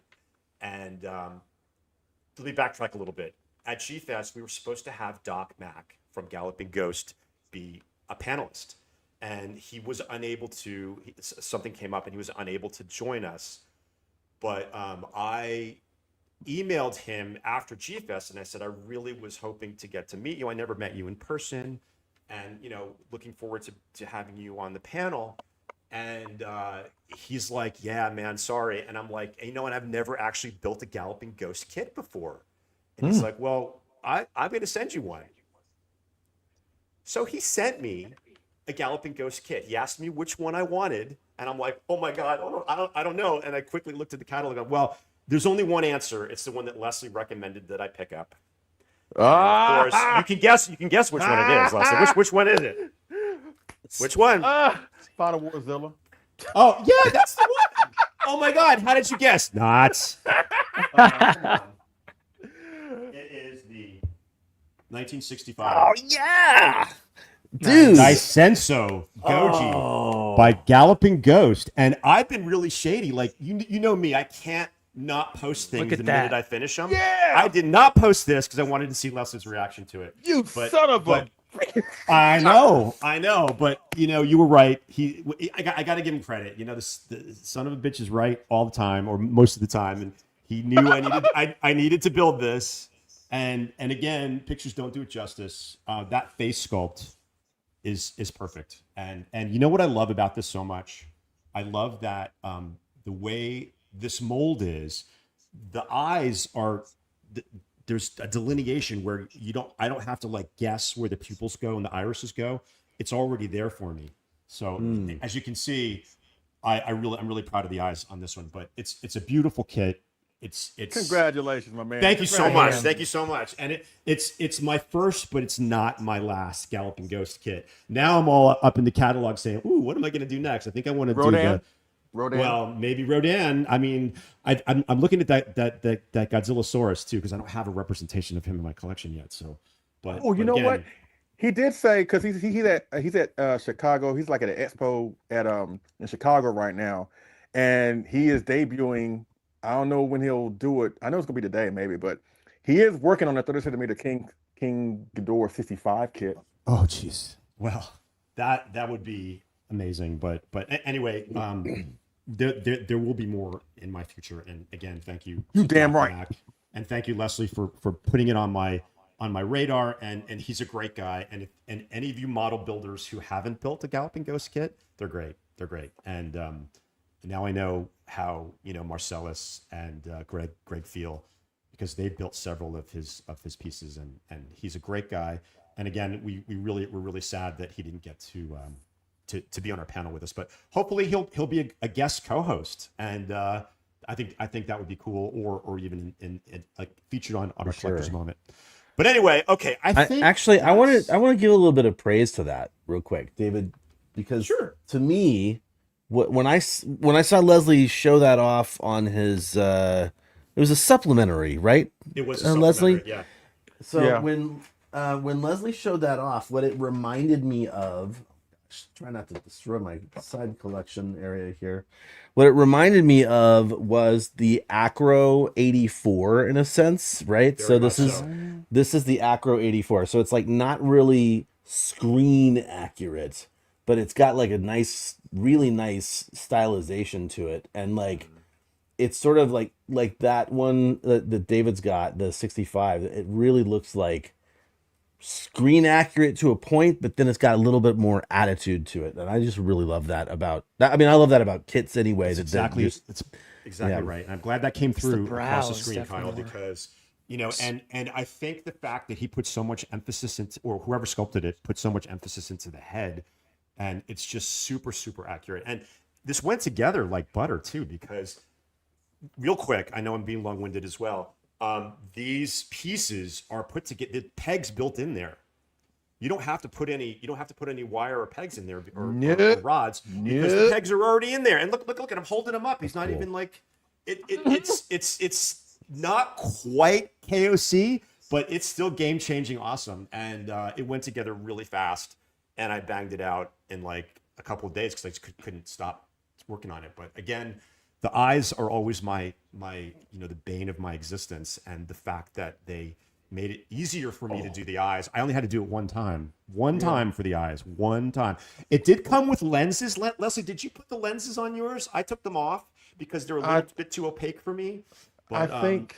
And let me backtrack a little bit. At G-Fest, we were supposed to have Doc Mack from Galloping Ghost be a panelist, and he was unable to. Something came up, and he was unable to join us. But I emailed him after G-Fest, and I said I really was hoping to get to meet you. I never met you in person, and looking forward to having you on the panel. And he's like, yeah, man, sorry. And I'm like, and I've never actually built a Galloping Ghost kit before. And he's like, well, I'm going to send you one. So he sent me a Galloping Ghost kit. He asked me which one I wanted, and I'm like, oh my God, I don't know. And I quickly looked at the catalog and well, there's only one answer. It's the one that Leslie recommended that I pick up. Of course, you can guess which one it is, Leslie. Which one is it? Which one? Final Warzilla. Oh, yeah, that's the one. Oh my God, how did you guess? Not. Come on. It is the 1965. Oh yeah, dude. Daisenso Goji by Galloping Ghost, and I've been really shady. Like you know me, I can't not post things the minute I finish them. Yeah. I did not post this because I wanted to see Leslie's reason to it. Son of a. I know, but you were right. I got to give him credit. The son of a bitch is right all the time, or most of the time, and he knew I needed to build this, And again, pictures don't do it justice. That face sculpt is perfect. And you know what I love about this so much? I love that the way this mold is, the eyes are there's a delineation where I don't have to like guess where the pupils go and the irises go. It's already there for me. So as you can see, I'm really proud of the eyes on this one. But it's a beautiful kit. It's Congratulations, my man. Thank you so much. Thank you so much. And it's my first, but it's not my last Galloping Ghost kit. Now I'm all up in the catalog saying, "Ooh, what am I going to do next?" I think I want to do the Rodan. Well, maybe Rodan. I mean, I'm looking at that Godzillasaurus too because I don't have a representation of him in my collection yet. So, but you know what? He did say because he's at Chicago. He's like at an expo in Chicago right now, and he is debuting. I don't know when he'll do it. I know it's gonna be today, maybe, but he is working on a 30 centimeter King Ghidorah 65 kit. Oh, jeez. Well, that would be amazing. But anyway, there will be more in my future. And again, thank you. You damn right. Back. And thank you, Leslie, for putting it on my radar. And he's a great guy. And any of you model builders who haven't built a Galloping Ghost kit, they're great. They're great. And now I know how Marcellus and Greg feel because they've built several of his pieces, and he's a great guy. And again, we're really sad that he didn't get to be on our panel with us, but hopefully he'll be a guest co-host, and I think that would be cool, or even in like featured on our Collector's Moment. But anyway, okay, I want to give a little bit of praise to that real quick, David, because to me, when I saw Leslie show that off on his it was a supplementary, right? It was a Leslie, yeah. So when Leslie showed that off, what it reminded me of, try not to destroy my side collection area here. What it reminded me of was the Acro 84 in a sense, right? Very So this is the Acro 84. So it's like not really screen accurate, but it's got like a really nice stylization to it, and like it's sort of like that one that David's got, the 65. It really looks like screen accurate to a point, but then it's got a little bit more attitude to it, and I just really love that about that. I mean, I love that about kits anyway. It's exactly right. And I'm glad that came through across the screen, Kyle, because and I think the fact that he put so much emphasis into, or whoever sculpted it put so much emphasis into the head, and it's just super, super accurate. And this went together like butter too, because real quick, I know I'm being long-winded as well. These pieces are put together, the pegs built in there. You don't have to put any wire or pegs in there or rods because the pegs are already in there. And look at him holding them up. He's not even like it's not quite KOC, but it's still game-changing awesome. And it went together really fast, and I banged it out in like a couple of days because I just couldn't stop working on it. But again, the eyes are always my the bane of my existence, and the fact that they made it easier for me to do the eyes. I only had to do it one time for the eyes, one time. It did come with lenses. Leslie, did you put the lenses on yours? I took them off because they're a little bit too opaque for me. But, I think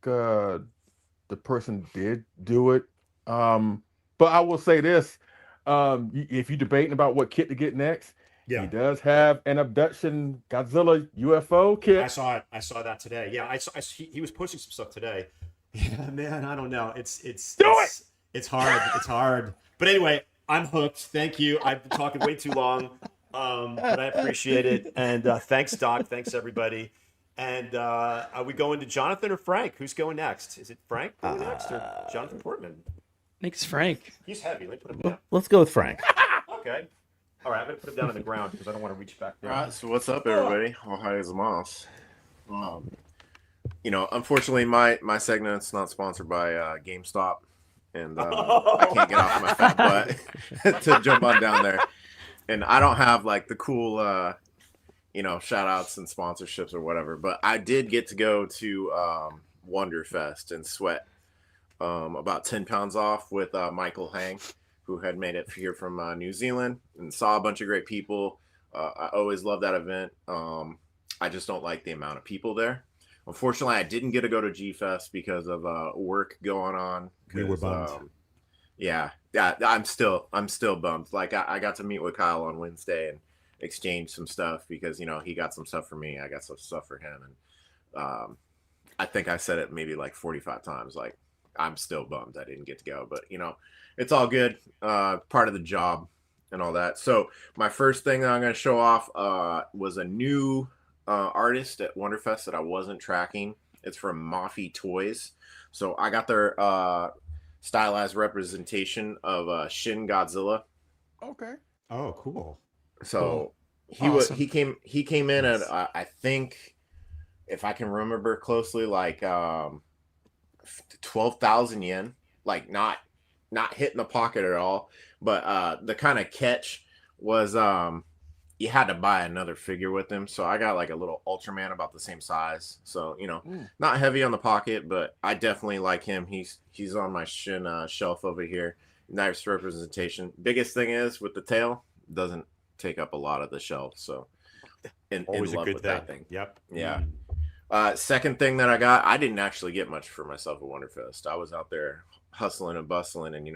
the person did do it. But I will say this: if you're debating about what kit to get next, he does have an abduction Godzilla UFO kit. I saw it. I saw that today. Yeah, he was posting some stuff today. Yeah, man, I don't know. It's hard. It's hard. But anyway, I'm hooked. Thank you. I've been talking way too long, but I appreciate it. And thanks, Doc. Thanks, everybody. And are we going to Jonathan or Frank? Who's going next? Is it Frank going next or Jonathan Portman? I think it's Frank. He's heavy. Let me put him down. Let's go with Frank. Okay. All right, I'm going to put him down on the ground because I don't want to reach back there. All right, so what's up, everybody? Ohio is Moss. Unfortunately, my segment's not sponsored by GameStop, and I can't get off my fat butt to jump on down there. And I don't have like the cool, shout outs and sponsorships or whatever, but I did get to go to Wonderfest and sweat about 10 pounds off with Michael Hang, who had made it here from New Zealand, and saw a bunch of great people. I always love that event. I just don't like the amount of people there. Unfortunately, I didn't get to go to G Fest because of work going on. We were bummed. Yeah, I'm still bummed. Like I got to meet with Kyle on Wednesday and exchange some stuff because he got some stuff for me, I got some stuff for him, and I think I said it maybe like 45 times. Like I'm still bummed I didn't get to go, but it's all good. Part of the job and all that. So my first thing that I'm going to show off was a new artist at Wonderfest that I wasn't tracking. It's from Mafi Toys. So I got their stylized representation of Shin Godzilla. Okay. Oh, cool. So Awesome. he came in at I think, if I can remember closely, like 12,000 yen. Like not hitting the pocket at all. But the kind of catch was you had to buy another figure with him. So I got like a little Ultraman about the same size. So not heavy on the pocket, but I definitely like him. He's on my Shin shelf over here. Nice representation. Biggest thing is with the tail, doesn't take up a lot of the shelf. So Always in a love good with thing. that thing. Yep. Yeah. Second thing that I got, I didn't actually get much for myself at Wonderfest. I was out there hustling and bustling and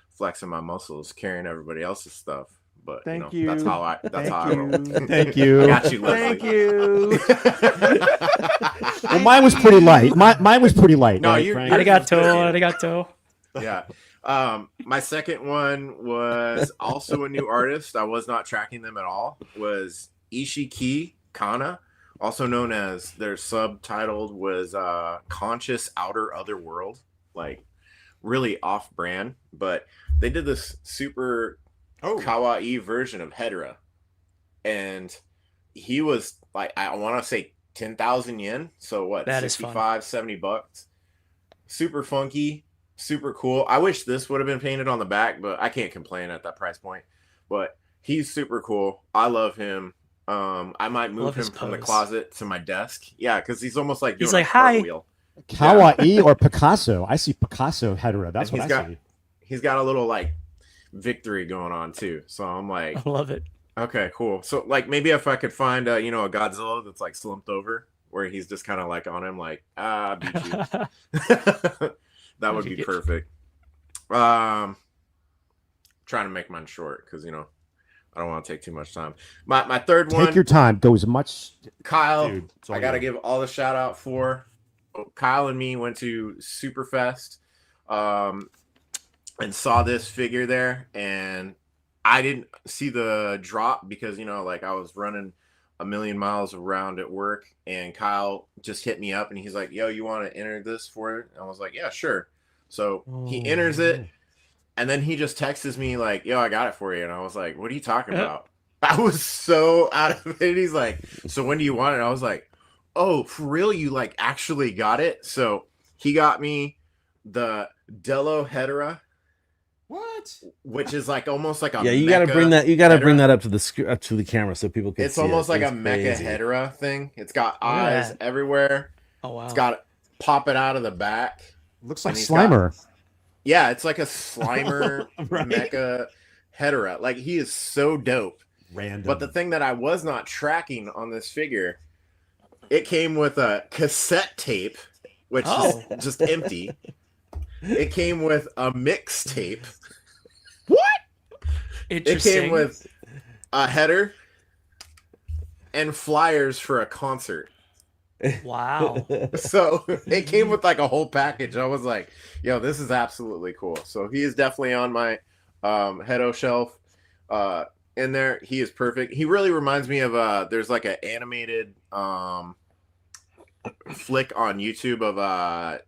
flexing my muscles, carrying everybody else's stuff. But Thank you. that's how I roll. Thank you. I got you, Leslie. Thank you. Well, mine was pretty light. Mine was pretty light. No, right, you- Frank? Arigato. Yeah. My second one was also a new artist. I was not tracking them at all. Was Ishiki Kana, also known as, their subtitled was Conscious Outer Other World. Like really off brand, but they did this super kawaii version of Hedera, and he was like, I want to say 10,000 yen. So what, That is 65, 70 bucks. Super funky, super cool. I wish this would have been painted on the back, but I can't complain at that price point. But he's super cool. I love him. I might move him from the closet to my desk. Yeah, because he's almost like doing a cartwheel. Kawaii or Picasso? I see Picasso Hedera. That's And what I see. He's got a little like victory going on too. So I'm like, I love it. Okay, cool. So like maybe if I could find a Godzilla that's like slumped over, where he's just kind of like on him, like beat you. That would be perfect. Trying to make mine short because I don't want to take too much time. My third one. Take your time. Go as much. Kyle, Dude, I got to give all the shout out for Kyle and me went to Superfest and saw this figure there, and I didn't see the drop because like I was running a million miles around at work, and Kyle just hit me up and he's like, yo, you want to enter this for it? And I was like, yeah, sure. So he enters it, and then he just texts me like, yo, I got it for you. And I was like, what are you talking about? I was so out of it. He's like, so when do you want it? I was like, oh, for real? You like actually got it? So he got me the Dello Hedera. What? Which is like almost like a you got to bring that. You got to bring that up to the camera so people can. It's see almost like It's a mecha crazy. Hedera thing. It's got eyes everywhere. Oh wow! It's got pop it out of the back. Looks like And he's Slimer. Yeah, it's like a Slimer Right? mecha Hedera. Like he is so dope. Random. But the thing that I was not tracking on this figure, it came with a cassette tape, which is just empty. It came with a mixtape. What? It Interesting. came with a header and flyers for a concert. Wow. So it came with like a whole package. I was like, yo, this is absolutely cool. So he is definitely on my Hedo shelf. In there, he is perfect. He really reminds me of there's like an animated flick on YouTube of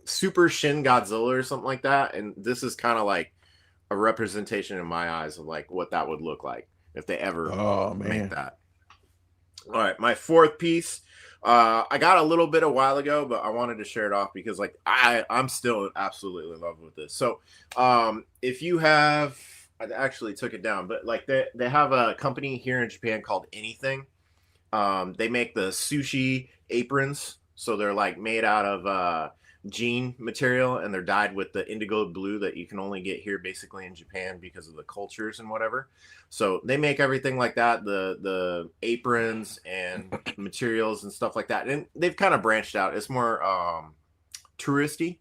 Super Shin Godzilla or something like that, and this is kind of like a representation in my eyes of like what that would look like if they ever make that. All right, my fourth piece, I got a little bit a while ago, but I wanted to share it off because like I'm still absolutely in love with this. So if you have, I actually took it down, but like they have a company here in Japan called Anything. They make the sushi aprons. So they're like made out of jean material, and they're dyed with the indigo blue that you can only get here basically in Japan because of the cultures and whatever. So they make everything like that, the aprons and materials and stuff like that. And they've kind of branched out. It's more touristy.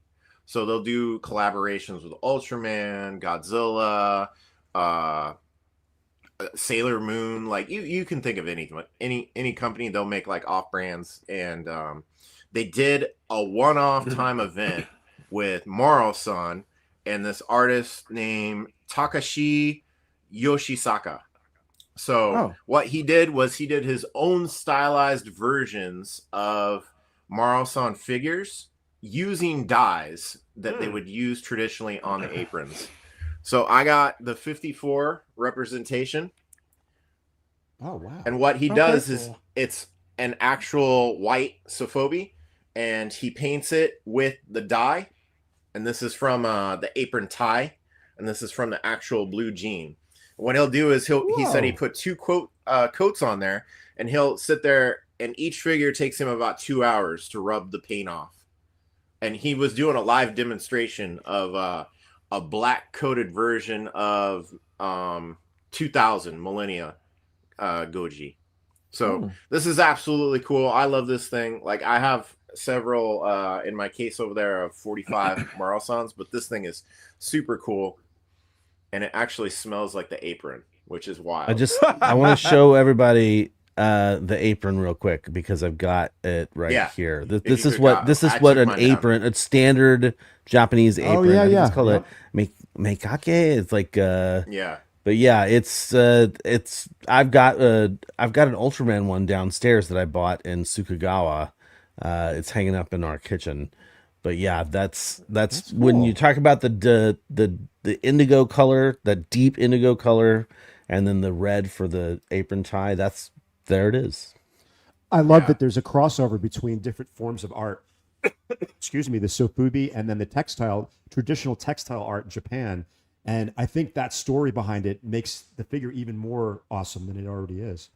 So they'll do collaborations with Ultraman, Godzilla, Sailor Moon. Like you can think of any company, they'll make like off brands. And they did a one-off time event with Maro-san and this artist named Takashi Yoshisaka. So what he did was he did his own stylized versions of Maro-san figures using dyes that they would use traditionally on the aprons. So I got the 54 representation. Oh, wow. And what he does is it's an actual white Sofobi, and he paints it with the dye. And this is from the apron tie, and this is from the actual blue jean. What he'll do is he said he put 2 coats on there, and he'll sit there, and each figure takes him about 2 hours to rub the paint off. And he was doing a live demonstration of a black coated version of 2000 Millennia Goji. So this is absolutely cool. I love this thing. Like I have several in my case over there of 45 Maro-sans, but this thing is super cool, and it actually smells like the apron, which is wild. I want to show everybody the apron real quick because I've got it here. This is what an apron, a standard Japanese apron. I think it's called a meikake. It's like But yeah, it's I've got an Ultraman one downstairs that I bought in Sukagawa. It's hanging up in our kitchen. But yeah, that's when you talk about the indigo color, that deep indigo color, and then the red for the apron tie. There it is. I love that there's a crossover between different forms of art. Excuse me, the sofubi and then the traditional textile art in Japan. And I think that story behind it makes the figure even more awesome than it already is.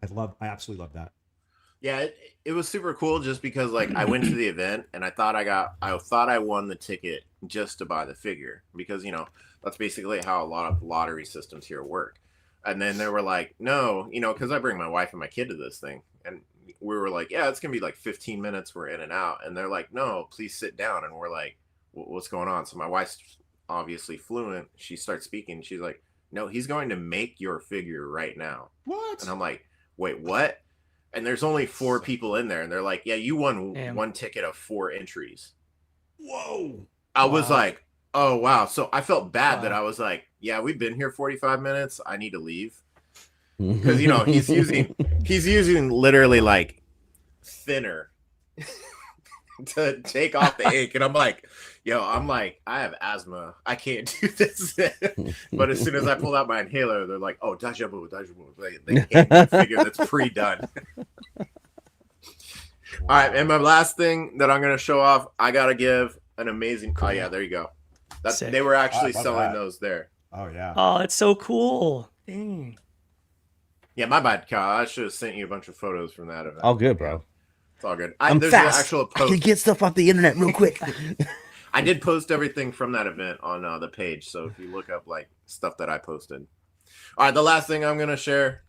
I absolutely love that. Yeah, it was super cool just because like I went to the event and I thought I won the ticket just to buy the figure because that's basically how a lot of lottery systems here work. And then they were like, no, because I bring my wife and my kid to this thing. And we were like, yeah, it's going to be like 15 minutes. We're in and out. And they're like, no, please sit down. And we're like, what's going on? So my wife's obviously fluent. She starts speaking. She's like, no, he's going to make your figure right now. What? And I'm like, wait, what? And there's only 4 people in there. And they're like, yeah, you won one ticket of 4 entries. Whoa. I was like, oh, wow. So I felt bad that I was like, yeah, we've been here 45 minutes. I need to leave. Because, he's using literally like thinner to take off the ink. And I'm like, I have asthma. I can't do this. But as soon as I pulled out my inhaler, they're like, oh, dajabu. They hand me a figure that's pre-done. All right. And my last thing that I'm going to show off, I got to give an amazing. Oh, yeah, there you go. They were actually selling those there. Oh, yeah. Oh, it's so cool. Dang. Yeah, my bad, Kyle. I should have sent you a bunch of photos from that event. All good, bro. It's all good. I'm there's fast. An actual post. I can get stuff off the internet real quick. I did post everything from that event on the page. So if you look up like stuff that I posted. All right, the last thing I'm going to share.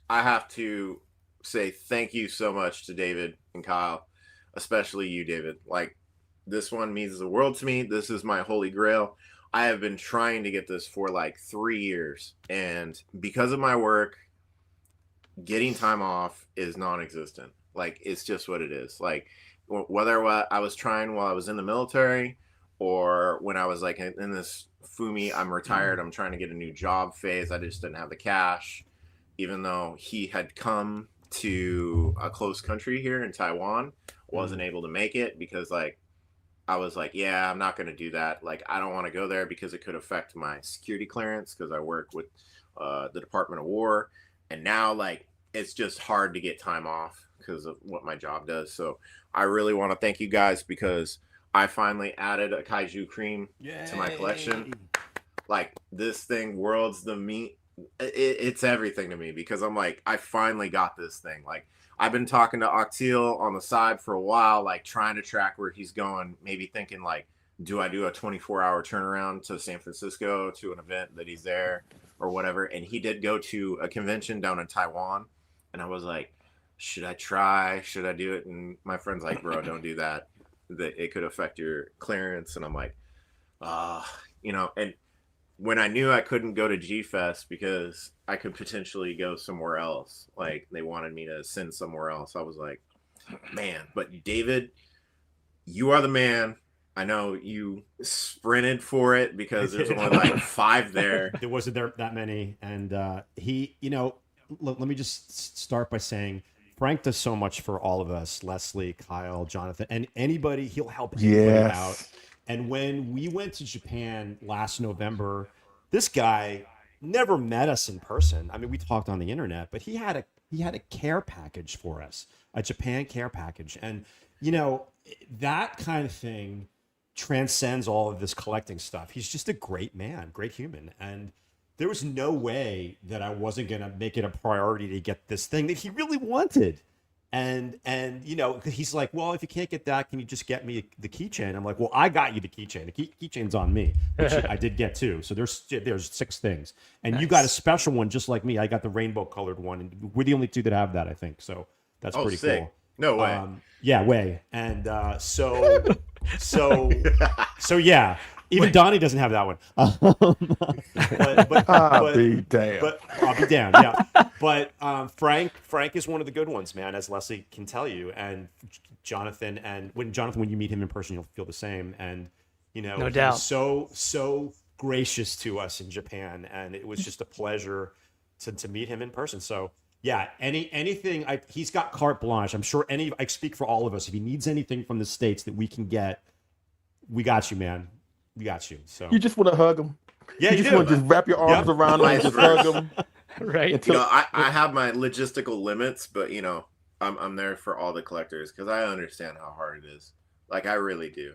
I have to say thank you so much to David and Kyle, especially you, David. Like, this one means the world to me. This is my holy grail. I have been trying to get this for like 3 years. And because of my work, getting time off is non-existent. Like, it's just what it is. Like, whether I was trying while I was in the military or when I was like in this Fumi, I'm retired, I'm trying to get a new job phase. I just didn't have the cash, even though he had come to a close country here in Taiwan, wasn't able to make it because like, I was like, yeah, I'm not going to do that. Like, I don't want to go there because it could affect my security clearance because I work with the Department of War. And now, like, it's just hard to get time off because of what my job does. So I really want to thank you guys because I finally added a kaiju cream to my collection. Like, this thing, World's the Meat, it's everything to me because I'm like, I finally got this thing. Like, I've been talking to Octil on the side for a while, like trying to track where he's going, maybe thinking like, do I do a 24-hour turnaround to San Francisco to an event that he's there or whatever? And he did go to a convention down in Taiwan. And I was like, should I try? Should I do it? And my friend's like, bro, don't do that. That it could affect your clearance. And I'm like, and when I knew I couldn't go to G-Fest because I could potentially go somewhere else, like they wanted me to send somewhere else, I was like, man, but David, you are the man. I know you sprinted for it because there's only like 5 there. There wasn't that many. And let me just start by saying Frank does so much for all of us, Leslie, Kyle, Jonathan, and anybody. He'll help anybody out. And when we went to Japan last November, this guy never met us in person. I mean, we talked on the internet, but he had a care package for us, a Japan care package. And, that kind of thing transcends all of this collecting stuff. He's just a great man, great human. And there was no way that I wasn't going to make it a priority to get this thing that he really wanted. And he's like, well, if you can't get that, can you just get me the keychain? I'm like, well, I got you the keychain. The keychain's on me, which I did get too. So there's 6 things. And Nice. You got a special one just like me. I got the rainbow colored one. And we're the only 2 that have that, I think. So that's pretty sick. cool. No way. Yeah, way. And so yeah. Even Donnie doesn't have that one. but I'll be damned. But I'll be damned. Yeah. But Frank is one of the good ones, man, as Leslie can tell you. And Jonathan, when you meet him in person, you'll feel the same. And No doubt. He's so gracious to us in Japan, and it was just a pleasure to meet him in person. So yeah, anything. He's got carte blanche. I'm sure I speak for all of us. If he needs anything from the States that we can get, we got you, man. We got you. So You just want to hug him. Yeah, you you just do. want to just wrap your arms around him and just hug him. Right. I have my logistical limits, but I'm there for all the collectors because I understand how hard it is. Like I really do.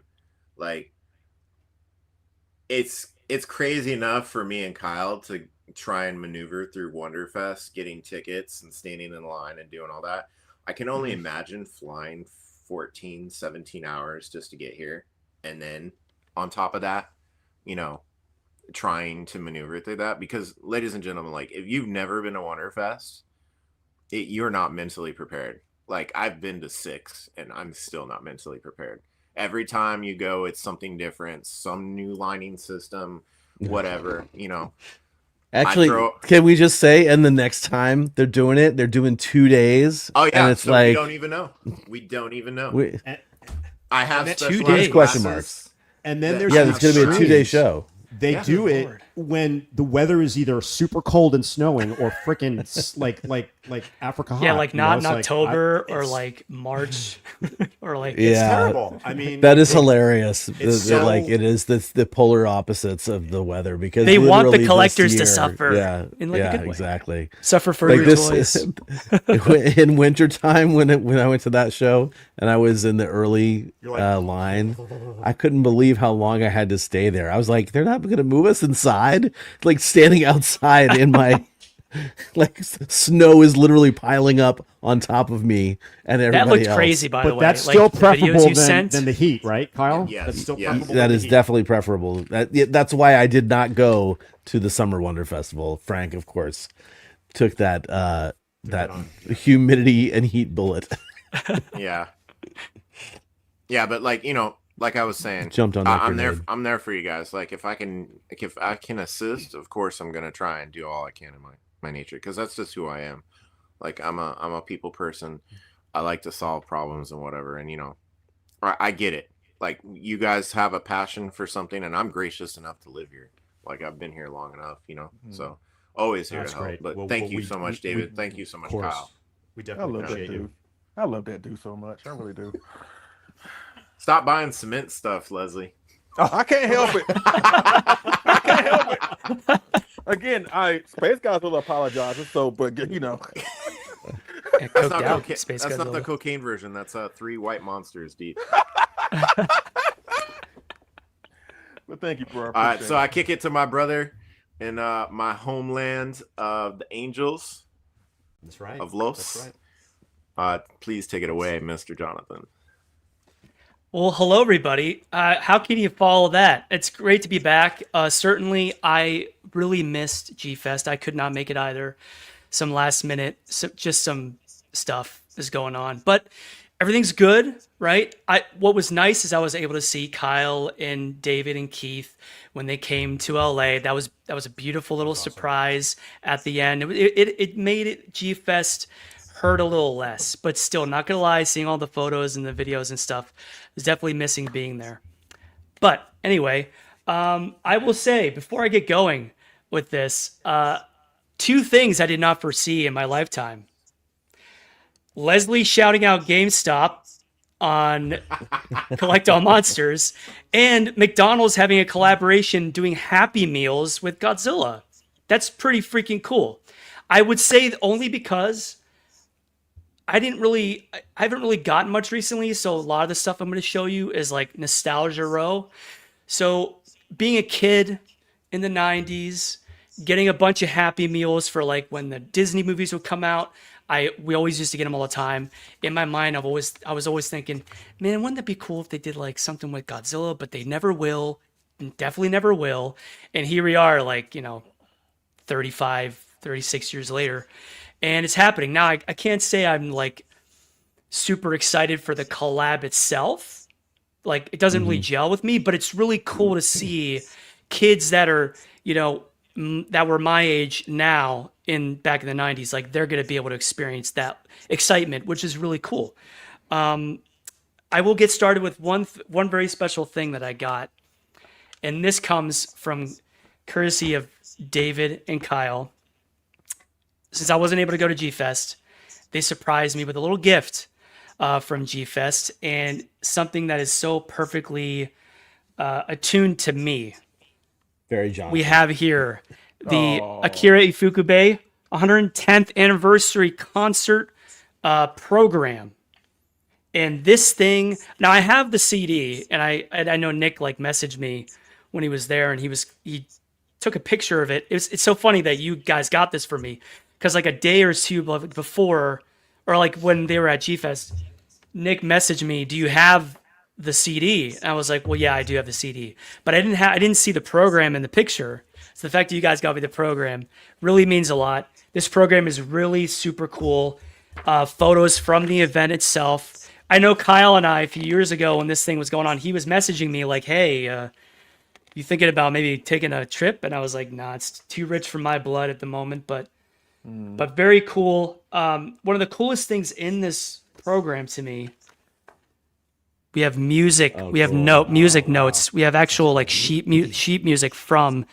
Like it's crazy enough for me and Kyle to try and maneuver through Wonderfest, getting tickets and standing in line and doing all that. I can only imagine flying 14, 17 hours just to get here. And then on top of that, trying to maneuver through that, because ladies and gentlemen, like if you've never been to Wonderfest, you're not mentally prepared. Like I've been to 6 and I'm still not mentally prepared. Every time you go, it's something different, some new lining system, whatever, Actually, can we just say, and the next time they're doing 2 days. Oh yeah, and it's so like we don't even know. I have 2 days. Question marks. And then there's it's going to be a 2-day show. They do it when the weather is either super cold and snowing or freaking like Africa hot. Yeah, like not in It's October or like March or like it's terrible. I mean, that is hilarious. it's so- It is the polar opposites of the weather because They want the literally collectors this to year- suffer Yeah, in, like, a good way. exactly. Suffer for like your this toys. in wintertime when I went to that show and I was in the early line, I couldn't believe how long I had to stay there. I was like, they're not going to move us inside, like standing outside in my like snow is literally piling up on top of me and everybody That looked else. crazy, by the But way. that's Like, still the videos preferable you sent. than the heat, right, Kyle? Yes, That's still yes. preferable. That than is the heat. definitely preferable. That's why I did not go to the Summer Wonder Festival. Frank, of course, took that humidity and heat bullet. Yeah, but like I was saying, Jumped on that I'm there. grenade. I'm there for you guys. Like if I can assist, of course I'm gonna try and do all I can in my nature, because that's just who I am. Like I'm a people person. I like to solve problems and whatever. And I get it. Like you guys have a passion for something, and I'm gracious enough to live here. Like I've been here long enough, So always here That's to help. great. But Well, thank well, you we- so much, we- David. Thank you so much, Of course. Kyle. We I definitely love that appreciate you. dude. I love that dude so much. I really do. Stop buying cement stuff, Leslie. I can't help it. I can't help it. Again, Space Guys will apologize. But Yeah, That's coked not, out. coca- Space that's not Godzilla. the cocaine version. That's 3 white monsters deep. but thank you, bro. All right, so I kick it to my brother in my homeland of the Angels That's right. of Los. That's right. Please take it away, Mr. Jonathan. Well, hello everybody. How can you follow that? It's great to be back. Certainly, I really missed G-Fest. I could not make it either. Some last minute, just some stuff is going on, but everything's good, right? What was nice is I was able to see Kyle and David and Keith when they came to LA. That was a beautiful little surprise at the end. It made it G-Fest hurt a little less, but still, not gonna lie, seeing all the photos and the videos and stuff is definitely missing being there. But anyway, I will say before I get going with this, two things I did not foresee in my lifetime. Leslie shouting out GameStop on Collect All Monsters, and McDonald's having a collaboration doing Happy Meals with Godzilla. That's pretty freaking cool. I would say only because I haven't really gotten much recently, so a lot of the stuff I'm going to show you is like nostalgia row. So being a kid in the 90s, getting a bunch of Happy Meals for like when the Disney movies would come out, we always used to get them all the time. In my mind, I was always thinking, man, wouldn't that be cool if they did like something with Godzilla, but they never will, and definitely never will. And here we are, like, 35, 36 years later. And it's happening. Now, I can't say I'm, like, super excited for the collab itself. Like, it doesn't really gel with me, but it's really cool to see kids that are, that were my age now back in the 90s. Like, they're going to be able to experience that excitement, which is really cool. I will get started with one very special thing that I got. And this comes from courtesy of David and Kyle. Since I wasn't able to go to G-Fest, they surprised me with a little gift from G-Fest, and something that is so perfectly attuned to me. Very Jonathan. We have here the Akira Ifukube 110th anniversary concert program. And this thing, now I have the CD, and I know Nick messaged me when he was there, and he took a picture of it. It's so funny that you guys got this for me. Because like a day or two before, or like when they were at G-Fest, Nick messaged me, "Do you have the CD?" And I was like, "Well, yeah, I do have the CD, but I didn't see the program in the picture." So the fact that you guys got me the program really means a lot. This program is really super cool. Photos from the event itself. I know Kyle and I, a few years ago when this thing was going on, he was messaging me like, "Hey, you thinking about maybe taking a trip?" And I was like, "Nah, it's too rich for my blood at the moment," but very cool. One of the coolest things in this program to me, we have music. We have music notes. We have actual like sheet music from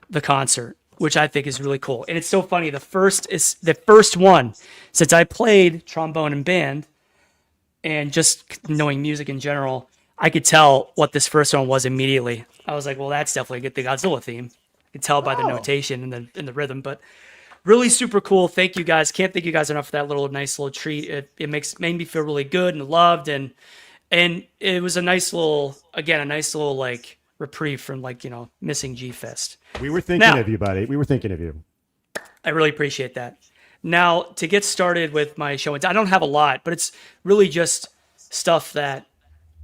the concert, which I think is really cool. And it's so funny. The first one, since I played trombone and band, and just knowing music in general, I could tell what this first one was immediately. I was like, well, that's definitely the Godzilla theme. I could tell by the notation and the rhythm, but really super cool. Thank you guys. Can't thank you guys enough for that nice little treat. It made me feel really good and loved, and it was a nice little like reprieve from missing G-Fest. We were thinking of you, buddy. We were thinking of you. I really appreciate that. Now, to get started with my show, I don't have a lot, but it's really just stuff that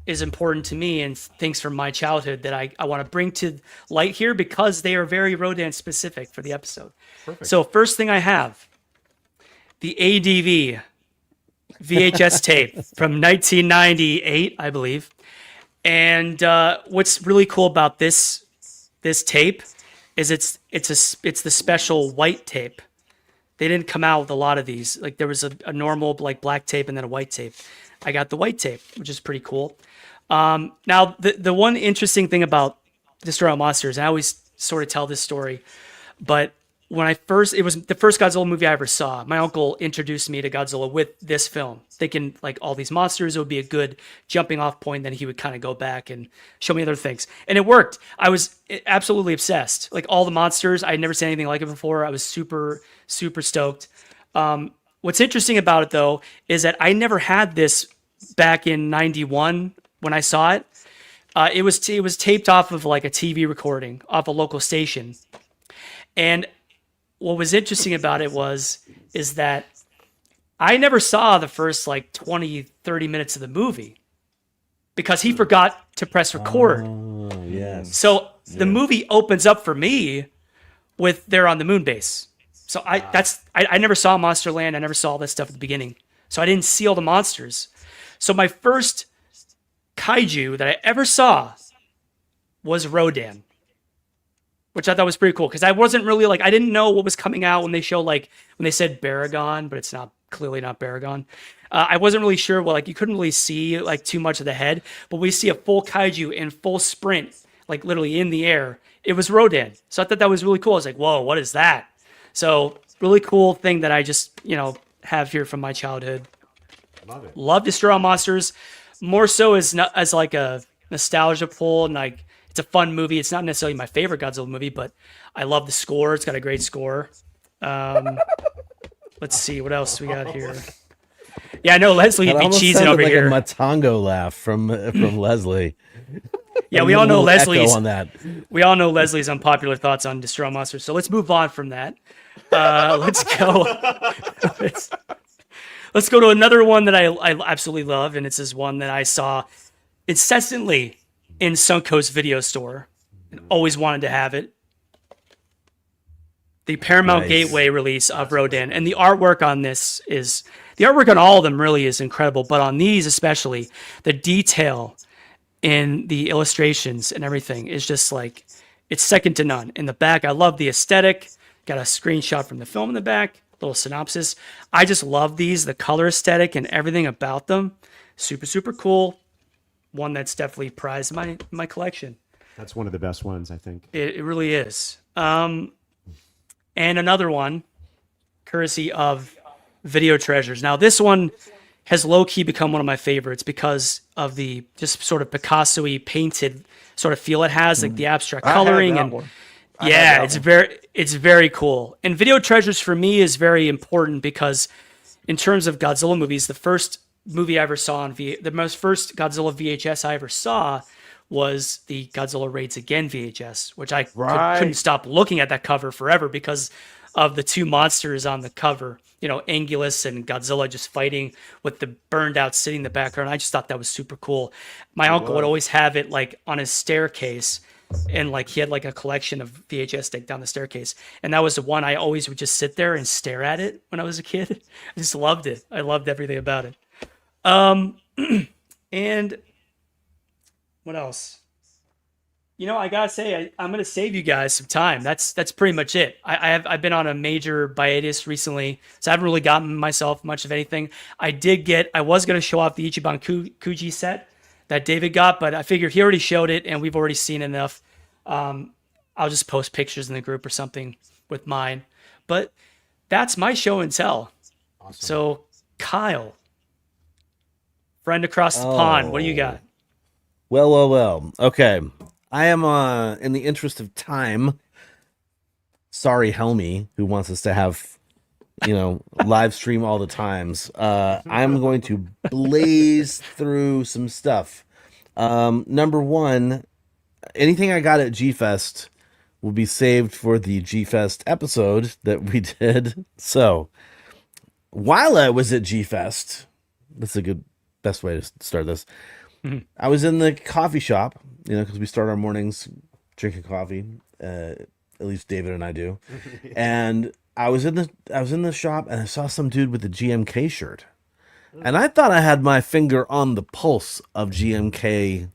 is important to me and things from my childhood that I want to bring to light here because they are very Rodan specific for the episode. Perfect. So first thing I have, the ADV VHS tape from 1998, I believe. And what's really cool about this tape is it's the special white tape. They didn't come out with a lot of these. Like there was a normal black tape and then a white tape. I got the white tape, which is pretty cool. Now, the one interesting thing about Destroy All Monsters, and I always sort of tell this story, but it was the first Godzilla movie I ever saw. My uncle introduced me to Godzilla with this film, thinking all these monsters, it would be a good jumping off point. Then he would kind of go back and show me other things. And it worked. I was absolutely obsessed. All the monsters, I had never seen anything like it before. I was super, super stoked. What's interesting about it, though, is that I never had this back in 91 when I saw it. It was taped off of a TV recording off a local station. And what was interesting about it is that I never saw the first like 20, 30 minutes of the movie because he forgot to press record. Oh, yes. So the movie opens up for me with they're on the moon base. So I never saw Monsterland. I never saw all that stuff at the beginning. So I didn't see all the monsters. So my first kaiju that I ever saw was Rodan, which I thought was pretty cool because I wasn't really like, I didn't know what was coming out when they said Baragon, but it's clearly not Baragon. I wasn't really sure. Well, like you couldn't really see like too much of the head, but we see a full kaiju in full sprint, like literally in the air. It was Rodan. So I thought that was really cool. I was like, whoa, what is that? So really cool thing that I just, have here from my childhood. Love it. Love Destroy All Monsters. More so as like a nostalgia pull, and like it's a fun movie. It's not necessarily my favorite Godzilla movie, but I love the score. It's got a great score. Let's see what else we got here. Yeah, I know Leslie would be cheesing over like here. A Matango laugh from Leslie. Yeah, we all know Leslie's on that. We all know Leslie's unpopular thoughts on Destroy All Monsters. So let's move on from that. Let's go. Let's go to another one that I absolutely love, and it's this one that I saw incessantly in Suncoast Video Store and always wanted to have it. The Paramount Gateway release of Rodan, and the artwork on this is the artwork on all of them really is incredible, but on these especially, the detail in the illustrations and everything is just like it's second to none. In the back, I love the aesthetic. Got a screenshot from the film in the back, little synopsis. I just love these, the color aesthetic and everything about them. Super, super cool. One that's definitely prized in my collection. That's one of the best ones, I think. It really is. And another one, courtesy of Video Treasures. Now, this one has low-key become one of my favorites because of the just sort of Picasso-y painted sort of feel it has, like the abstract coloring. And yeah, it's very cool. And Video Treasures for me is very important because in terms of Godzilla movies, the first movie I ever saw the most first Godzilla VHS I ever saw was the Godzilla Raids Again VHS, which I couldn't stop looking at that cover forever because of the two monsters on the cover, Angulus and Godzilla just fighting with the burned out city in the background. I just thought that was super cool. My uncle would always have it like on his staircase, and like he had like a collection of VHS stick down the staircase. And that was the one I always would just sit there and stare at it when I was a kid. I just loved it. I loved everything about it. And what else? I gotta say, I'm gonna save you guys some time. That's pretty much it. I've been on a major hiatus recently, so I haven't really gotten myself much of anything. I was gonna show off the Ichiban Kuji set that David got, but I figured he already showed it and we've already seen enough. I'll just post pictures in the group or something with mine. But that's my show and tell. Awesome. So Kyle, friend across the pond, what do you got? Well. Okay. I am, in the interest of time, sorry, Helmy, who wants us to have, live stream all the times. I'm going to blaze through some stuff. Number one, anything I got at G-Fest will be saved for the G-Fest episode that we did. So, while I was at G-Fest, that's a good, best way to start this. Mm-hmm. I was in the coffee shop, because we start our mornings drinking coffee. At least David and I do. And I was in the shop and I saw some dude with a GMK shirt. And I thought I had my finger on the pulse of GMK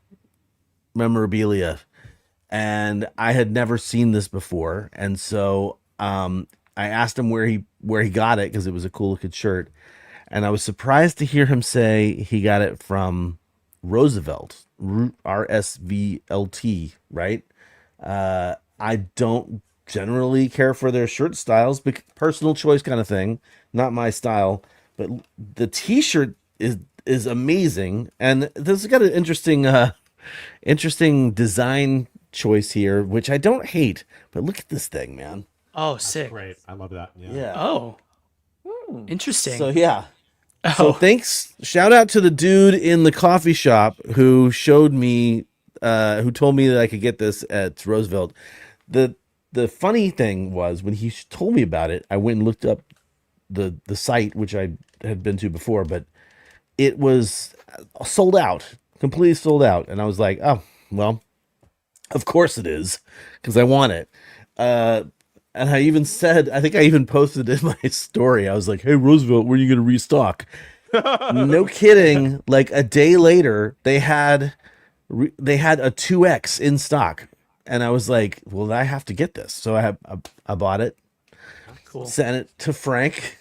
memorabilia. And I had never seen this before. And so I asked him where he got it because it was a cool looking shirt. And I was surprised to hear him say he got it from Roosevelt, RSVLT, right? I don't generally care for their shirt styles, personal choice kind of thing, not my style. But the T-shirt is amazing, and this has got an interesting design choice here, which I don't hate. But look at this thing, man! Oh, sick! Great, I love that. Yeah. Oh, interesting. So yeah. So thanks. Shout out to the dude in the coffee shop who showed me, who told me that I could get this at Roosevelt. The funny thing was when he told me about it, I went and looked up the site, which I had been to before, but it was sold out, completely sold out. And I was like, oh, well, of course it is, because I want it. And I even said, I think I even posted in my story, I was like, hey, Roosevelt, when are you going to restock? No kidding. Like a day later, they had a 2X in stock. And I was like, well, I have to get this. So I bought it, Cool. sent it to Frank.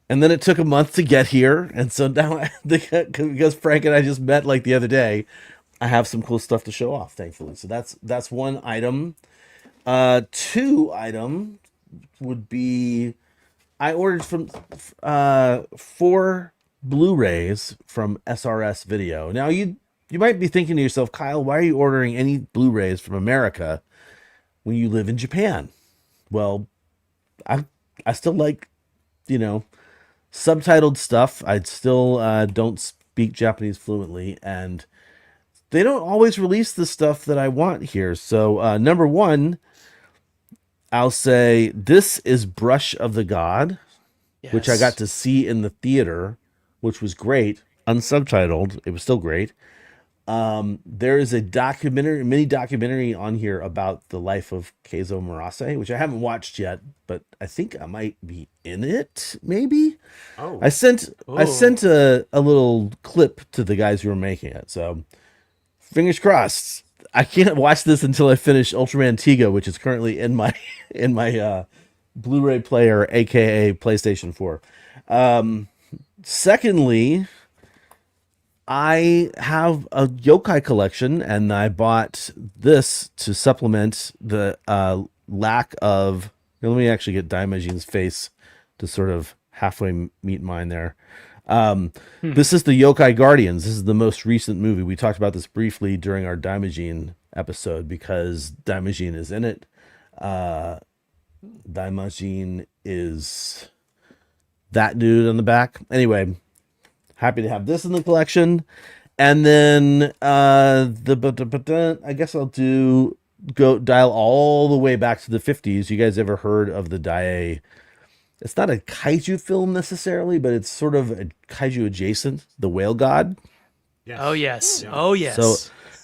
And then it took a month to get here. And so now, because Frank and I just met like the other day, I have some cool stuff to show off, thankfully. So that's one item. 2 item would be, I ordered from 4 Blu-rays from SRS Video. Now you might be thinking to yourself, Kyle, why are you ordering any Blu-rays from America when you live in Japan? Well, I still like, subtitled stuff. I still don't speak Japanese fluently, and they don't always release the stuff that I want here. So number 1, I'll say this is Brush of the God, which I got to see in the theater, which was great. Unsubtitled, it was still great. There is a mini documentary on here about the life of Keizo Murase, which I haven't watched yet, but I think I might be in it, maybe. Oh. I sent a little clip to the guys who were making it, so fingers crossed. I can't watch this until I finish Ultraman Tiga, which is currently in my Blu-ray player, aka PlayStation 4. Secondly, I have a yokai collection, and I bought this to supplement the lack of. Let me actually get Daimaji's face to sort of halfway meet mine there. This is the Yokai Guardians. This is the most recent movie. We talked about this briefly during our Daimajin episode because Daimajin is in it. Daimajin is that dude on the back. Anyway, happy to have this in the collection. And then I guess I'll dial all the way back to the 50s. You guys ever heard of the Dai? It's not a kaiju film necessarily, but it's sort of a kaiju adjacent, The Whale God. Yes. Oh, yes. Yeah. Oh, yes. So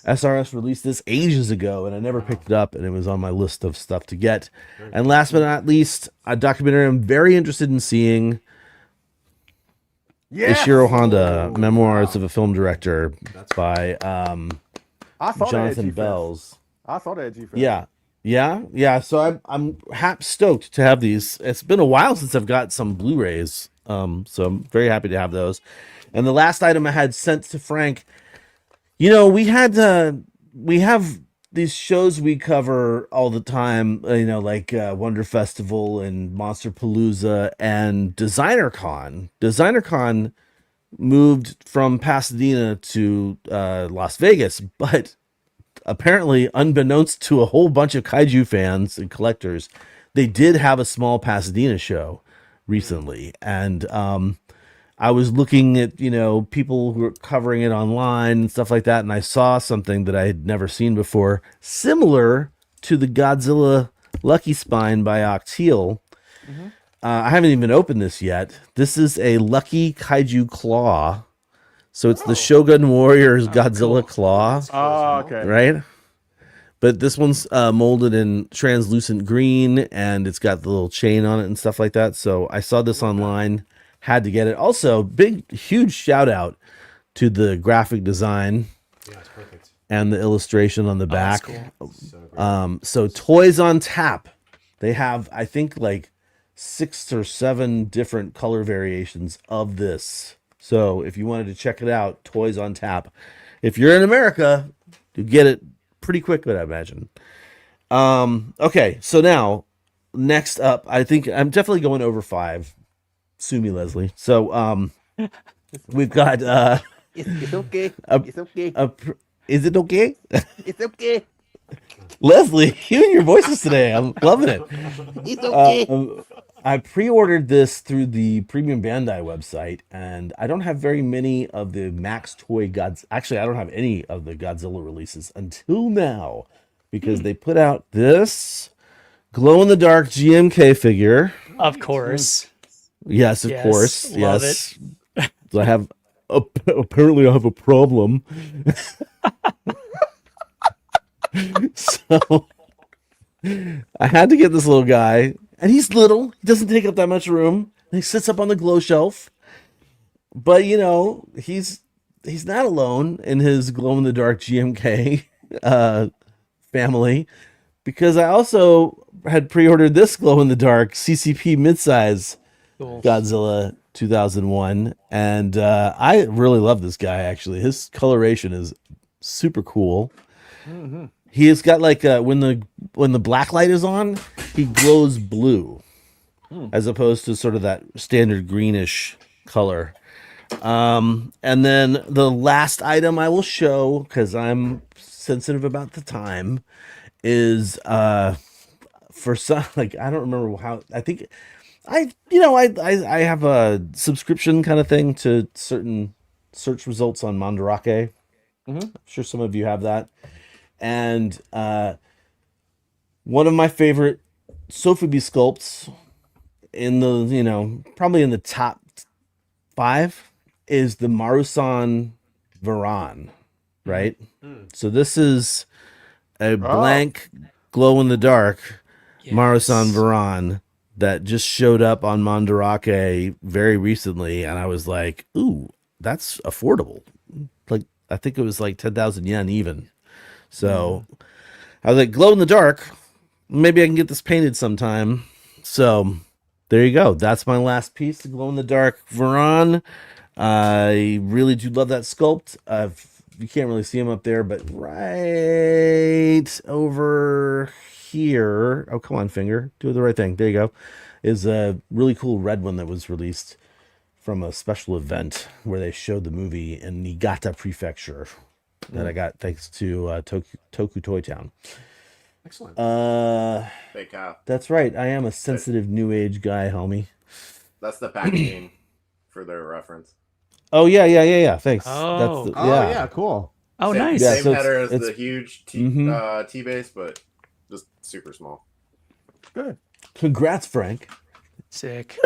SRS released this ages ago, and I never picked it up, and it was on my list of stuff to get. And last but not least, a documentary I'm very interested in seeing. Yes! Ishiro Honda, Memoirs of a Film Director by I saw Jonathan that at Bells. I saw that at G-Fest. Yeah. So I'm stoked to have these. It's been a while since I've got some Blu-rays, so I'm very happy to have those. And the last item I had sent to Frank, we have these shows we cover all the time, like Wonder Festival and Monster Palooza and Designer Con. Designer Con moved from Pasadena to Las Vegas, but apparently, unbeknownst to a whole bunch of kaiju fans and collectors, they did have a small Pasadena show recently. And I was looking at, people who were covering it online and stuff like that, and I saw something that I had never seen before, similar to the Godzilla Lucky Spine by Octeal. Mm-hmm. I haven't even opened this yet. This is a Lucky Kaiju Claw. So it's the Shogun Warriors Godzilla Claw. Oh, okay. Right? But this one's molded in translucent green, and it's got the little chain on it and stuff like that. So I saw this online, had to get it. Also, huge shout out to the graphic design. Yeah, it's perfect. And the illustration on the back. Cool. So Toys on Tap. They have, I think, like 6 or 7 different color variations of this. So if you wanted to check it out, Toys on Tap. If you're in America, you get it pretty quick, I imagine. Okay, so now, next up, I think I'm definitely going over 5. Sue me, Leslie. So we've got... It's okay. It's okay. Is it okay? It's okay. Leslie, you and your voices today. I'm loving it. It's okay. I pre-ordered this through the Premium Bandai website, and I don't have very many of the Max Toy Gods. Actually, I don't have any of the Godzilla releases until now, because they put out this glow-in-the-dark GMK figure. Of course. Yes, of Yes, course. love Yes. I have apparently I have a problem. So I had to get this little guy, and he's little. He doesn't take up that much room. He sits up on the glow shelf. But he's not alone in his glow in the dark GMK family, because I also had pre-ordered this glow in the dark CCP midsize Godzilla 2001, and I really love this guy. Actually, his coloration is super cool. Mm-hmm. He has got like when the black light is on, he glows blue, as opposed to sort of that standard greenish color. And then the last item I will show, because I'm sensitive about the time, is for some, like, I don't remember how. I think I have a subscription kind of thing to certain search results on Mandarake. I'm sure some of you have that. And one of my favorite Sofubi sculpts in the, probably in the top 5 is the Marusan Varan, right? So this is a blank glow in the dark Marusan Varan that just showed up on Mandarake very recently, and I was like, ooh, that's affordable. Like, I think it was like 10,000 yen even. So I was like, glow in the dark, maybe I can get this painted sometime. So there you go. That's my last piece, the glow in the dark Varan. I really do love that sculpt. You can't really see him up there, but right over here, oh, come on, finger, do the right thing. There you go. Is a really cool red one that was released from a special event where they showed the movie in Niigata Prefecture that I got thanks to Toku Toy Town. Excellent. Fake out. That's right. I am a sensitive new age guy, homie. That's the packaging for their reference. Oh yeah. Thanks. Oh. That's Yeah, cool. Oh, Same, nice. Yeah, Same so header as it's- the huge T base, but just super small. Good. Congrats, Frank. Sick.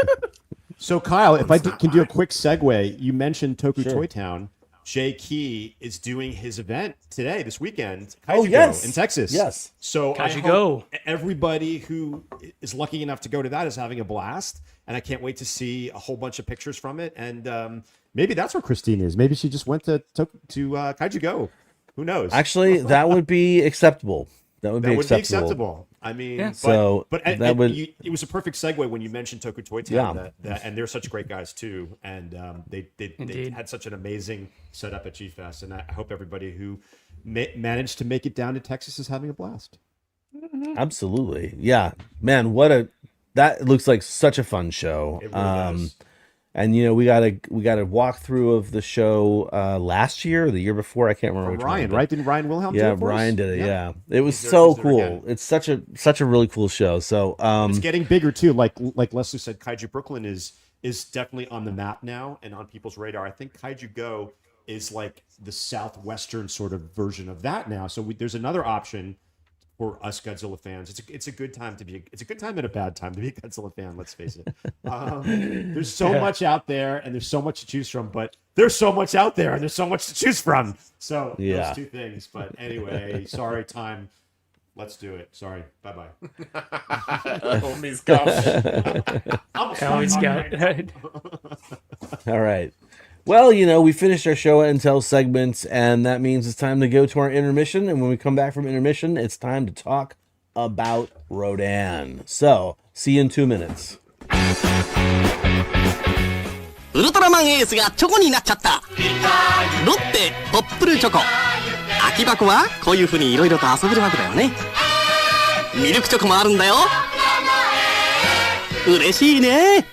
So Kyle, if I can do a quick segue, you mentioned Toku Sure. Toy Town. Jay Key is doing his event today, this weekend. Oh, Kaiju yes. Go in Texas. Yes. So I Kaiju hope Go. everybody who is lucky enough to go to that is having a blast, and I can't wait to see a whole bunch of pictures from it. And maybe that's where Christine is. Maybe she just went to Kaiju Go. Who knows? Actually, that would be acceptable. That would be That acceptable. would be acceptable. I mean, Yeah. So but that would- it was a perfect segue when you mentioned Toku Toy Town. And they're such great guys too, and they Indeed. had such an amazing setup at G-Fest, and I hope everybody who managed to make it down to Texas is having a blast. Absolutely. Yeah. Man, that looks like such a fun show. It really does. And we got a walkthrough of the show last year or the year before. I can't remember which Ryan, one, but- right? Didn't Ryan Wilhelm do Yeah, it for us? Ryan did it. Yeah. It was He's there- so he's there cool. again. It's such a really cool show. So It's getting bigger too. Like Leslie said, Kaiju Brooklyn is definitely on the map now and on people's radar. I think Kaiju Go is like the southwestern sort of version of that now. So there's another option for us Godzilla fans. It's a good time to be. It's a good time and a bad time to be a Godzilla fan. Let's face it. There's so much out there, and there's so much to choose from. But there's so much out there, and there's so much to choose from. So Yeah. those two things. But anyway, sorry, time. Let's do it. Sorry. Bye bye. Homie's gone. Homie's got. all right. Well, we finished our show and tell segments, and that means it's time to go to our intermission. And when we come back from intermission, it's time to talk about Rodan. So, see you in 2 minutes. ウルトラマンエースがチョコになっちゃったロッテポップルチョコ空き箱はこういう風にいろいろと遊べるわけだよねミルクチョコもあるんだよ嬉しいね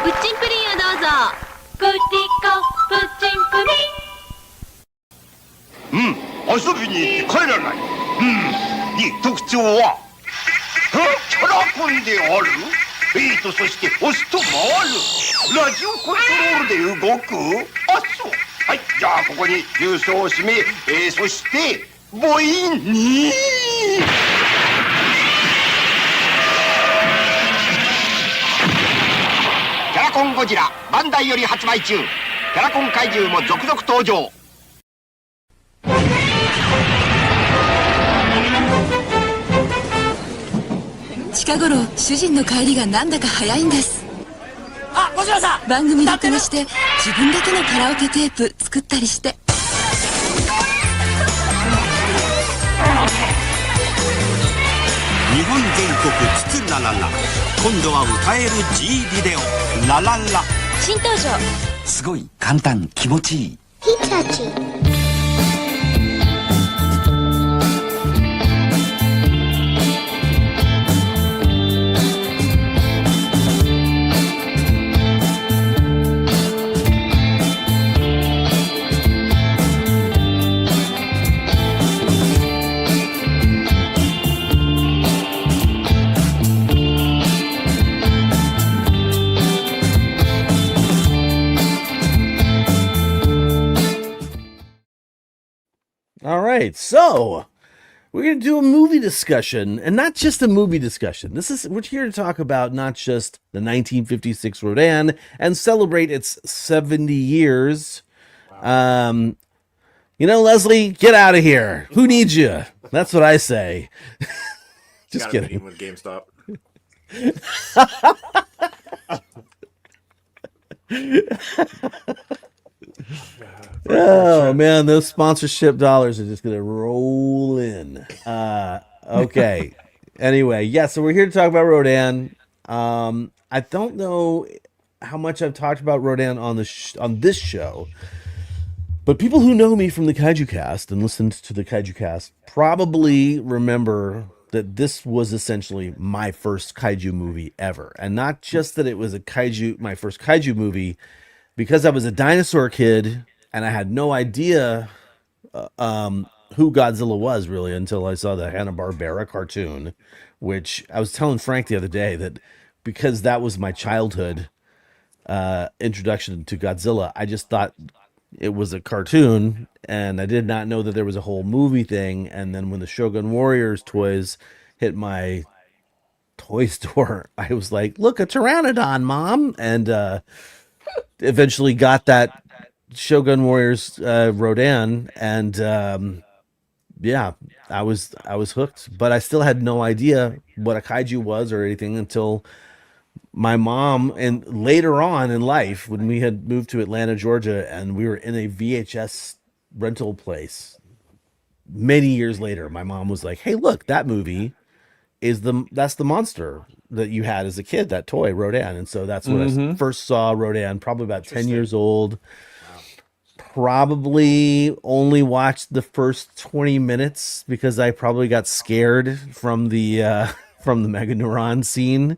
プッチンプリンをどうぞ。プッティコプッチンプリン。遊びに行って帰らない特徴はキャラコンであるそして押すと回るラジオコントロールで動くそうはい、じゃあここに重曹を締め、そして母音にキャラコンゴジラバンダイより発売中。キャラコン怪獣も続々登場。近頃主人の帰りがなんだか早いんです。あ、ゴジラさん、番組録画して自分だけのカラオケテープ作ったりして。日本全国津々ラララ、今度は歌える G ビデオラララ。新登場。すごい簡単気持ちいい。ピッチャーチ。All right, so we're going to do a movie discussion, and not just a movie discussion. We're here to talk about not just the 1956 Rodan and celebrate its 70 years. Wow. Leslie, get out of here. Who needs you? That's what I say. Just kidding. With GameStop. Oh man, those sponsorship dollars are just gonna roll in. Okay. Anyway, yeah, so we're here to talk about Rodan. I don't know how much I've talked about Rodan on this show, but people who know me from the Kaiju Cast and listened to the Kaiju Cast probably remember that this was essentially my first Kaiju movie ever, and not just that it was my first Kaiju movie, because I was a dinosaur kid. And I had no idea who Godzilla was really until I saw the Hanna-Barbera cartoon, which I was telling Frank the other day that because that was my childhood introduction to Godzilla, I just thought it was a cartoon, and I did not know that there was a whole movie thing. And then when the Shogun Warriors toys hit my toy store, I was like, look, a Pteranodon, Mom! And eventually got that Shogun Warriors Rodan, and yeah, I was hooked, but I still had no idea what a kaiju was or anything until my mom, and later on in life when we had moved to Atlanta, Georgia, and we were in a VHS rental place many years later. My mom was like, hey, look, that movie that's the monster that you had as a kid, that toy Rodan. And so that's when I first saw Rodan, probably about 10 years old. Probably only watched the first 20 minutes because I probably got scared from the Meganeuron scene,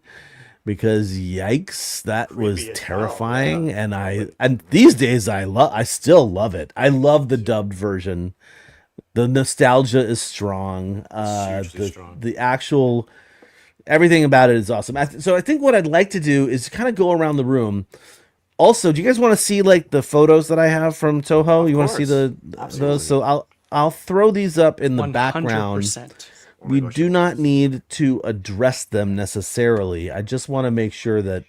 because yikes, that was terrifying. And these days I still love it. I love the dubbed version. The nostalgia is strong. The actual everything about it is awesome. So I think what I'd like to do is kind of go around the room. Also, do you guys want to see like the photos that I have from Toho? You want to see those? So I'll throw these up in the 100%. Background. We do not need to address them necessarily. I just want to make sure that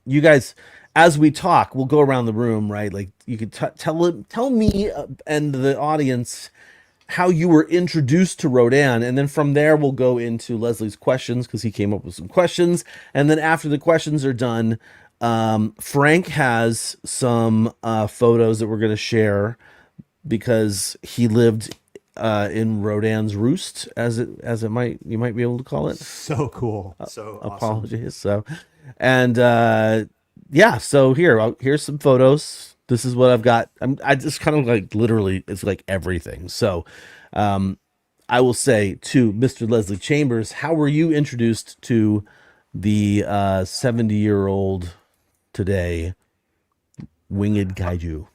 you guys, as we talk, we'll go around the room, right? Like you could tell me and the audience how you were introduced to Rodan, and then from there we'll go into Leslie's questions because he came up with some questions, and then after the questions are done, Frank has some photos that we're going to share because he lived in Rodan's Roost, as you might be able to call it. So cool. So apologies. So, and yeah. So here's some photos. This is what I've got. I just kind of like literally, it's like everything. So, I will say to Mr. Leslie Chambers, how were you introduced to the 70-year-old today winged kaiju?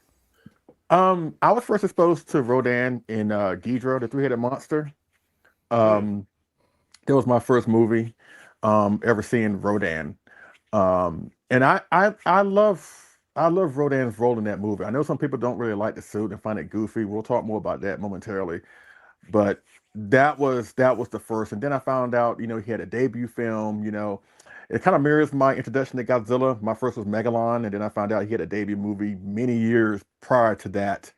I was first exposed to Rodan in Ghidorah, the three-headed monster. That was my first movie ever seeing Rodan. And I love I love Rodan's role in that movie. I know some people don't really like the suit and find it goofy. We'll talk more about that momentarily. But that was the first. And then I found out, he had a debut film. It kind of mirrors my introduction to Godzilla. My first was Megalon, and then I found out he had a debut movie many years prior to that.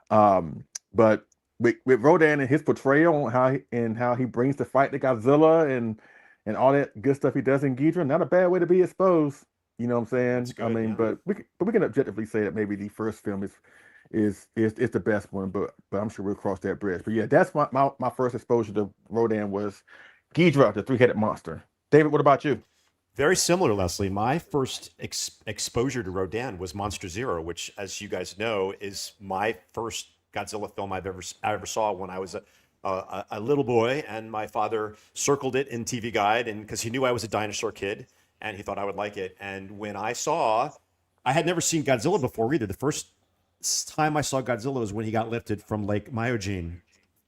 But with Rodan and his portrayal on how he brings the fight to Godzilla and all that good stuff he does in Ghidra, not a bad way to be exposed. You know what I'm saying? That's good, I mean, yeah. but we can objectively say that maybe the first film is the best one, but I'm sure we'll cross that bridge. But yeah, that's my first exposure to Rodan was Ghidra, the three-headed monster. David, what about you? Very similar, Leslie. My first exposure to Rodan was Monster Zero, which, as you guys know, is my first Godzilla film I ever saw when I was a little boy, and my father circled it in TV Guide, and because he knew I was a dinosaur kid, and he thought I would like it. And when I had never seen Godzilla before either. The first time I saw Godzilla was when he got lifted from Lake Myojin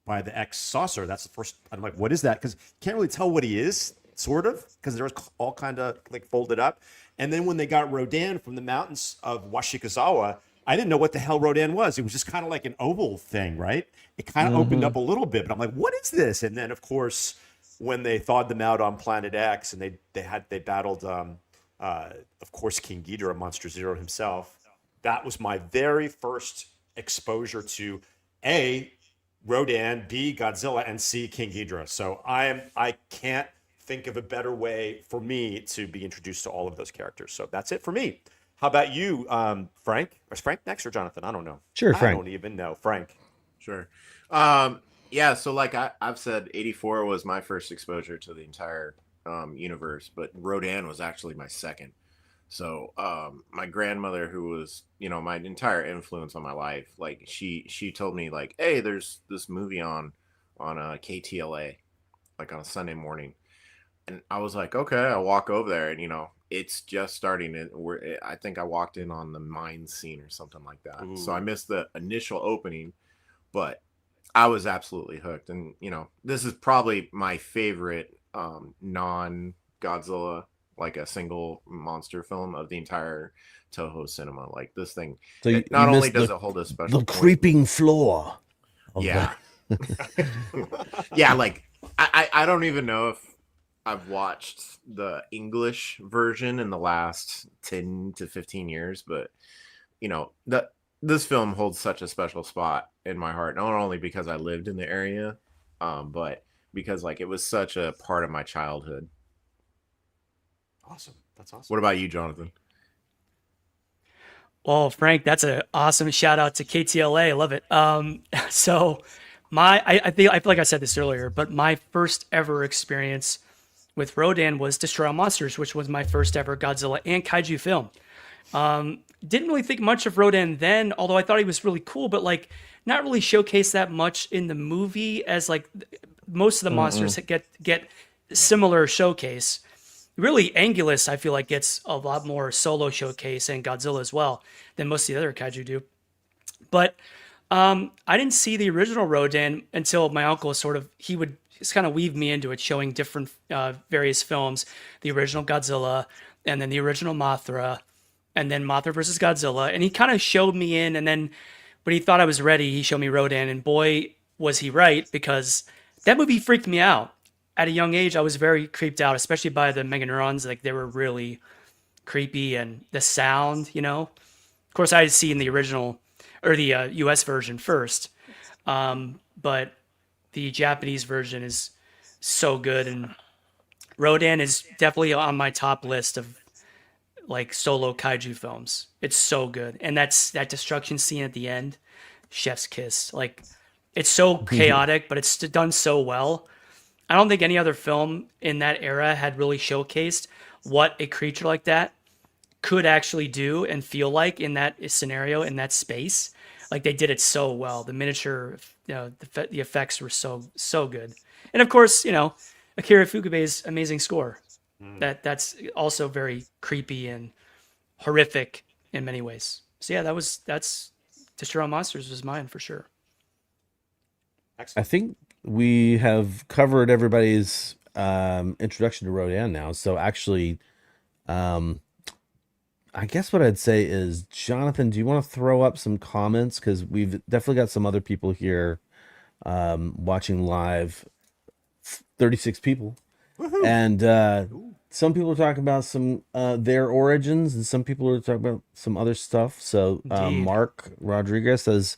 by the X saucer. That's the first. I'm like, what is that? Because can't really tell what he is. Sort of, because there was all kind of like folded up. And then when they got Rodan from the mountains of Washikazawa, I didn't know what the hell Rodan was. It was just kind of like an oval thing, right? It kind of opened up a little bit, but I'm like, what is this? And then, of course, when they thawed them out on Planet X and they battled, of course, King Ghidorah, Monster Zero himself. That was my very first exposure to A, Rodan, B, Godzilla, and C, King Ghidorah. So I can't think of a better way for me to be introduced to all of those characters. So that's it for me. How about you, Frank? Was Frank next or Jonathan? I don't know. Sure, Frank. I don't even know. Frank. Sure. Yeah, so like I've said, 84 was my first exposure to the entire universe, but Rodan was actually my second. So my grandmother, who was, my entire influence on my life, like she told me like, hey, there's this movie on KTLA, like on a Sunday morning. And I was like, okay, I'll walk over there. And, it's just starting. I think I walked in on the mine scene or something like that. Ooh. So I missed the initial opening, but I was absolutely hooked. And, this is probably my favorite non-Godzilla, like a single monster film of the entire Toho cinema. Like this thing, So not only does it hold a special the point, creeping floor. Yeah. Yeah, like I don't even know if I've watched the English version in the last 10 to 15 years, but this film holds such a special spot in my heart, not only because I lived in the area, but because like it was such a part of my childhood. Awesome. That's awesome. What about you, Jonathan? Well, Frank, that's an awesome shout out to KTLA. I love it. So I feel like I said this earlier, but my first ever experience with Rodan was Destroy All Monsters, which was my first ever Godzilla and kaiju film. Didn't really think much of Rodan then, although I thought he was really cool, but like not really showcased that much in the movie as like most of the monsters get similar showcase. Really, Angulus, I feel like, gets a lot more solo showcase, and Godzilla as well, than most of the other kaiju do. But I didn't see the original Rodan until my uncle he would just kind of weave me into it, showing different various films, the original Godzilla, and then the original Mothra, and then Mothra versus Godzilla. And he kind of showed me in, and then when he thought I was ready, he showed me Rodan, and boy, was he right, because that movie freaked me out. At a young age, I was very creeped out, especially by the Meganeurons. Like, they were really creepy, and the sound, Of course, I had seen the original, or the US version first, but the Japanese version is so good, and Rodan is definitely on my top list of like solo kaiju films. It's so good, and that destruction scene at the end, chef's kiss. Like, it's so chaotic, but it's done so well. I don't think any other film in that era had really showcased what a creature like that could actually do and feel like in that scenario, in that space. Like, they did it so well. The miniature, the effects were so good. And of course, Akira Ifukube's amazing score. That's also very creepy and horrific in many ways. So yeah, that's Destroy All Monsters was mine for sure. I think we have covered everybody's introduction to Rodan now. So actually, I guess what I'd say is, Jonathan, do you want to throw up some comments? Because we've definitely got some other people here watching live, 36 people. Woohoo. And some people are talking about some their origins, and some people are talking about some other stuff. So Indeed. Mark Rodriguez says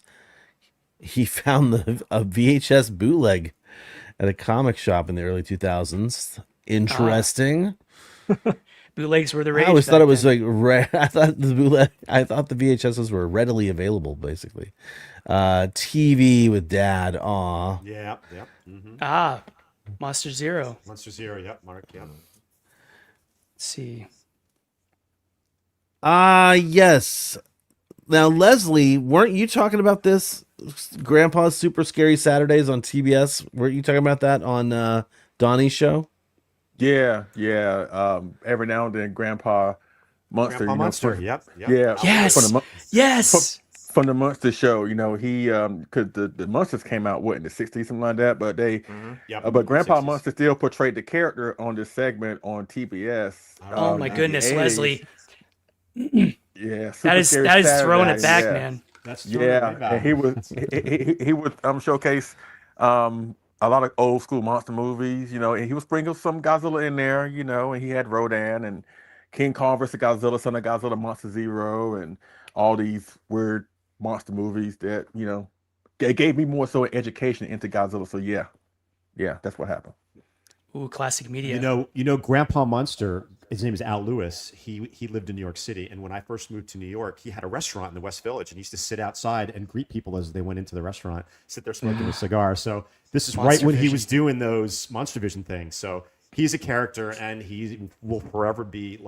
he found a VHS bootleg at a comic shop in the early 2000s. Interesting. Bootlegs were the rage. I always thought back it was then. like I thought the VHSs were readily available, basically. TV with Dad. Aw. Yeah. Yep. Mm-hmm. Monster Zero. Monster Zero. Yep. Mark. Yep. Let's see. Yes. Now, Leslie, weren't you talking about this? Grandpa's Super Scary Saturdays on TBS. Weren't you talking about that on Donnie's show? Yeah. Every now and then, Grandpa Monster. Grandpa Monster. From, Yep. Yeah. Yes. Yes. From the Monster show, he because the Monsters came out in the 60s, something like that. But they, but Grandpa 60s. Monster still portrayed the character on this segment on TBS. Oh my in goodness, the 80s. Leslie. Yeah, That is throwing it Saturdays, back, yeah. man. That's throwing it way And back. he would showcase a lot of old school monster movies, and he would sprinkle some Godzilla in there, and he had Rodan and King Kong versus Godzilla, Son of Godzilla, Monster Zero, and all these weird monster movies that it gave me more so an education into Godzilla. So yeah, that's what happened. Ooh, classic media. You know, Grandpa Munster. His name is Al Lewis. He lived in New York City, and when I first moved to New York, he had a restaurant in the West Village, and he used to sit outside and greet people as they went into the restaurant, sit there smoking a cigar. So this is Monster right when he Vision. was doing those Monster Vision things. So he's a character, and he will forever be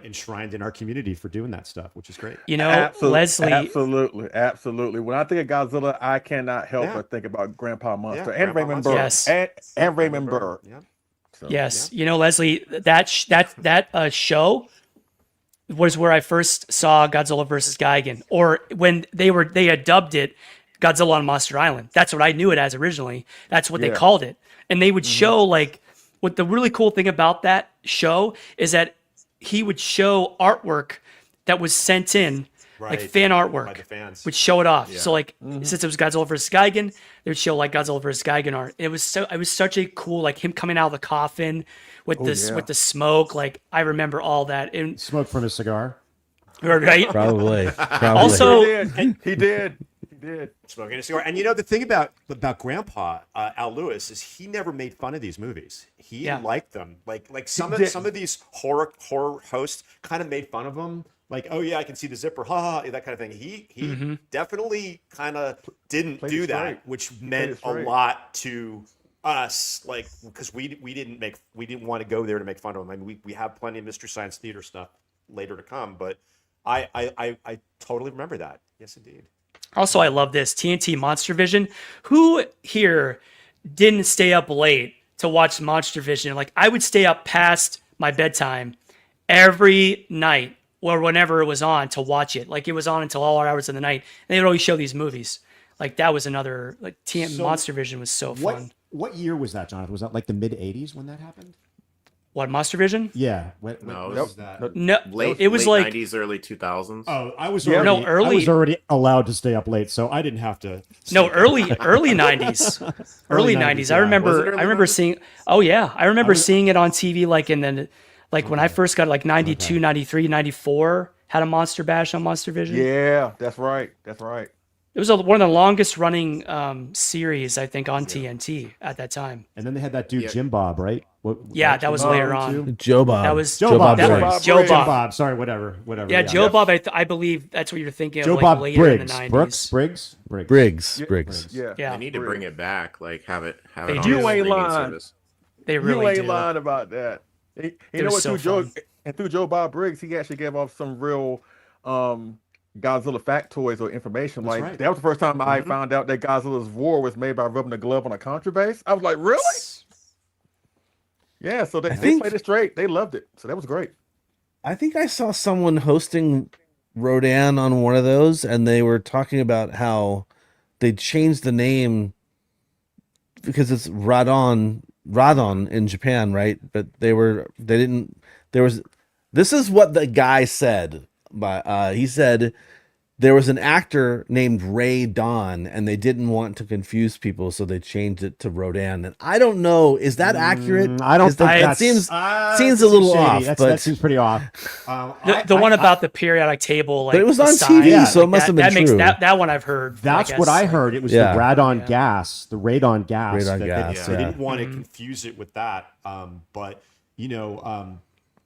enshrined in our community for doing that stuff, which is great. Leslie. Absolutely. When I think of Godzilla, I cannot help but think about Grandpa Monster and Grandpa Raymond Monster. Burr. Yes. And Raymond Burr. Yeah. So, Yes, Leslie, that show was where I first saw Godzilla versus Gigan, or when they had dubbed it Godzilla on Monster Island. That's what I knew it as originally. That's what they called it, and they would show what the really cool thing about that show is that he would show artwork that was sent in. Like fan by artwork, the fans. would show it off. So since it was Godzilla vs. Gigan, they would show Godzilla vs. Gigan art. It was such a cool him coming out of the coffin with with the smoke. I remember all that. And Smoke from his cigar. right. Probably. Also, he did. Smoking a cigar. And the thing about Grandpa Al Lewis is he never made fun of these movies. He liked them. Like some of these horror hosts kind of made fun of them. Like, oh yeah, I can see the zipper, that kind of thing. He definitely kind of didn't do that, which meant a lot to us, because we didn't want to go there to make fun of him. I mean, we have plenty of Mystery Science Theater stuff later to come, but I totally remember that. Yes, indeed. also, I love this TNT Monster Vision. Who here didn't stay up late to watch Monster Vision? I would stay up past my bedtime every night, or whenever it was on, to watch it. It was on until all hours of the night. And they would always show these movies. That was another Monster Vision was so fun. What year was that, Jonathan? Was that the mid '80s when that happened? What, Monster Vision? Yeah. What No, was that? No, it was late 90s, early 2000s. Oh, I was Yeah. already, No, early- I was already allowed to stay up late, so I didn't have to. No, early 90s. Early 90s. yeah. I Was it remember early I remember 90s? seeing I remember seeing it on TV in the when I first got 92, 93, 94 had a Monster Bash on Monster Vision. Yeah, that's right. It was one of the longest running series, I think, on TNT at that time. And then they had that dude Jim Bob, right? That was later on. Joe Bob. That was Joe Bob. that Sorry. was Joe Jim Bob. Bob. Sorry, whatever. Yeah, Joe Bob. I believe that's what you're thinking Joe of. Bob Later Briggs. in the 90s. Briggs. Yeah. Yeah. They need to bring it back. Have it They on do. the You ain't streaming lying. service. They really you ain't do. lying about that. You They're know what? so Through Joe Bob Briggs, he actually gave off some real Godzilla factoids or information. That's right. That was the first time I found out that Godzilla's roar was made by rubbing a glove on a contrabass. I was like, really? Yeah. So they played it straight. They loved it. So that was great. I think I saw someone hosting Rodan on one of those, and they were talking about how they changed the name because it's Rodan in Japan, right? But there was This is what the guy said. He said there was an actor named Rodan, and they didn't want to confuse people, so they changed it to Rodan. And I don't know, is that accurate? I don't think that seems a little shady. off. That seems pretty off. The one about the periodic table, like but it was the on sign, TV, yeah, so it must have been that makes true. that one I've heard. That's what I heard. It was the radon gas, the radon gas. Radon gas. They didn't want to confuse it with that. But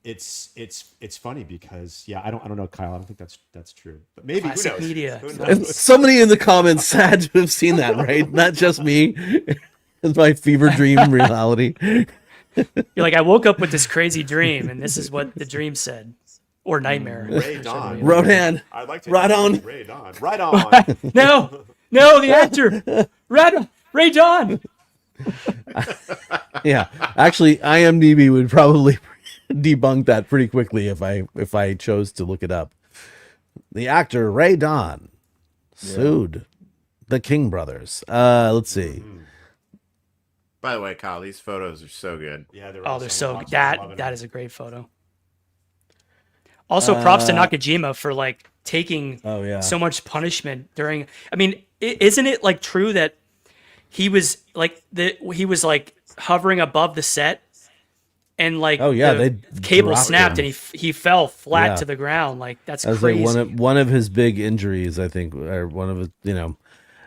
it's funny because I don't know, Kyle. I don't think that's true. But maybe Classic media. Who knows? And somebody in the comments had to have seen that, right? Not just me. It's my fever dream reality. You're like, I woke up with this crazy dream, and this is what the dream said, or nightmare. Rodan. I'd like to Rodon. Radon. Right on. No, the actor. Ray Don. Yeah, actually, IMDb would probably debunk that pretty quickly if I chose to look it up. The actor Ray Don sued the King brothers. Let's see. By the way, Kyle, these photos are so good. Yeah, they're so good. That is a great photo. Also, props to Nakajima for like taking so much punishment during. I mean, isn't it like true that he was like hovering above the set, and like they cable dropped snapped him. and he fell flat to the ground. Like that's As crazy. like one of his big injuries, I think, or one of his,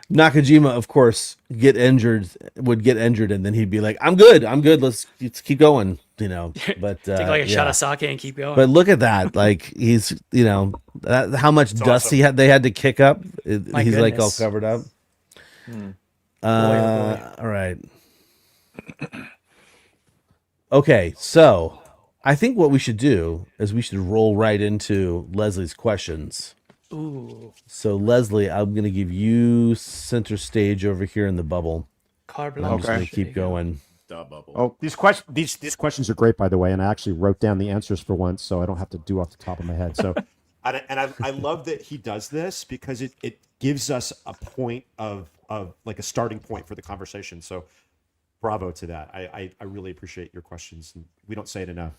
Nakajima, of course, would get injured, and then he'd be like, I'm good. Let's keep going, but take like a shot of sake and keep going. But look at that. Like he's, how much dust awesome. they had to kick up. He's goodness. like all covered up. All right. Okay. So I think what we should do is we should roll right into Leslie's questions. Ooh. So Leslie, I'm going to give you center stage over here in the bubble. I'm just going to keep going. Oh, these questions are great, by the way, and I actually wrote down the answers for once, so I don't have to do off the top of my head. So, I love that he does this because it gives us a point of like a starting point for the conversation. So, bravo to that. I really appreciate your questions. And we don't say it enough.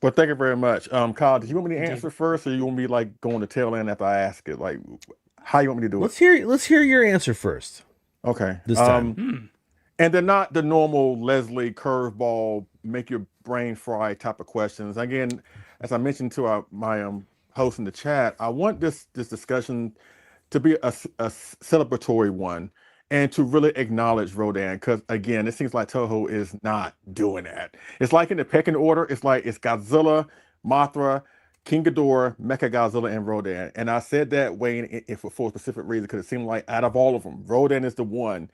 Well, thank you very much. Kyle, do you want me to answer first, or you want me like going to tail end after I ask it? Like, how you want me to do it? Let's hear your answer first. Okay. This time. And they're not the normal Leslie curveball, make your brain fry type of questions. Again, as I mentioned to my host in the chat, I want this discussion to be a celebratory one, and to really acknowledge Rodan, because again, it seems like Toho is not doing that. It's like in the pecking order, it's Godzilla, Mothra, King Ghidorah, Mechagodzilla, and Rodan. And I said that way for a specific reason, because it seemed like out of all of them, Rodan is the one,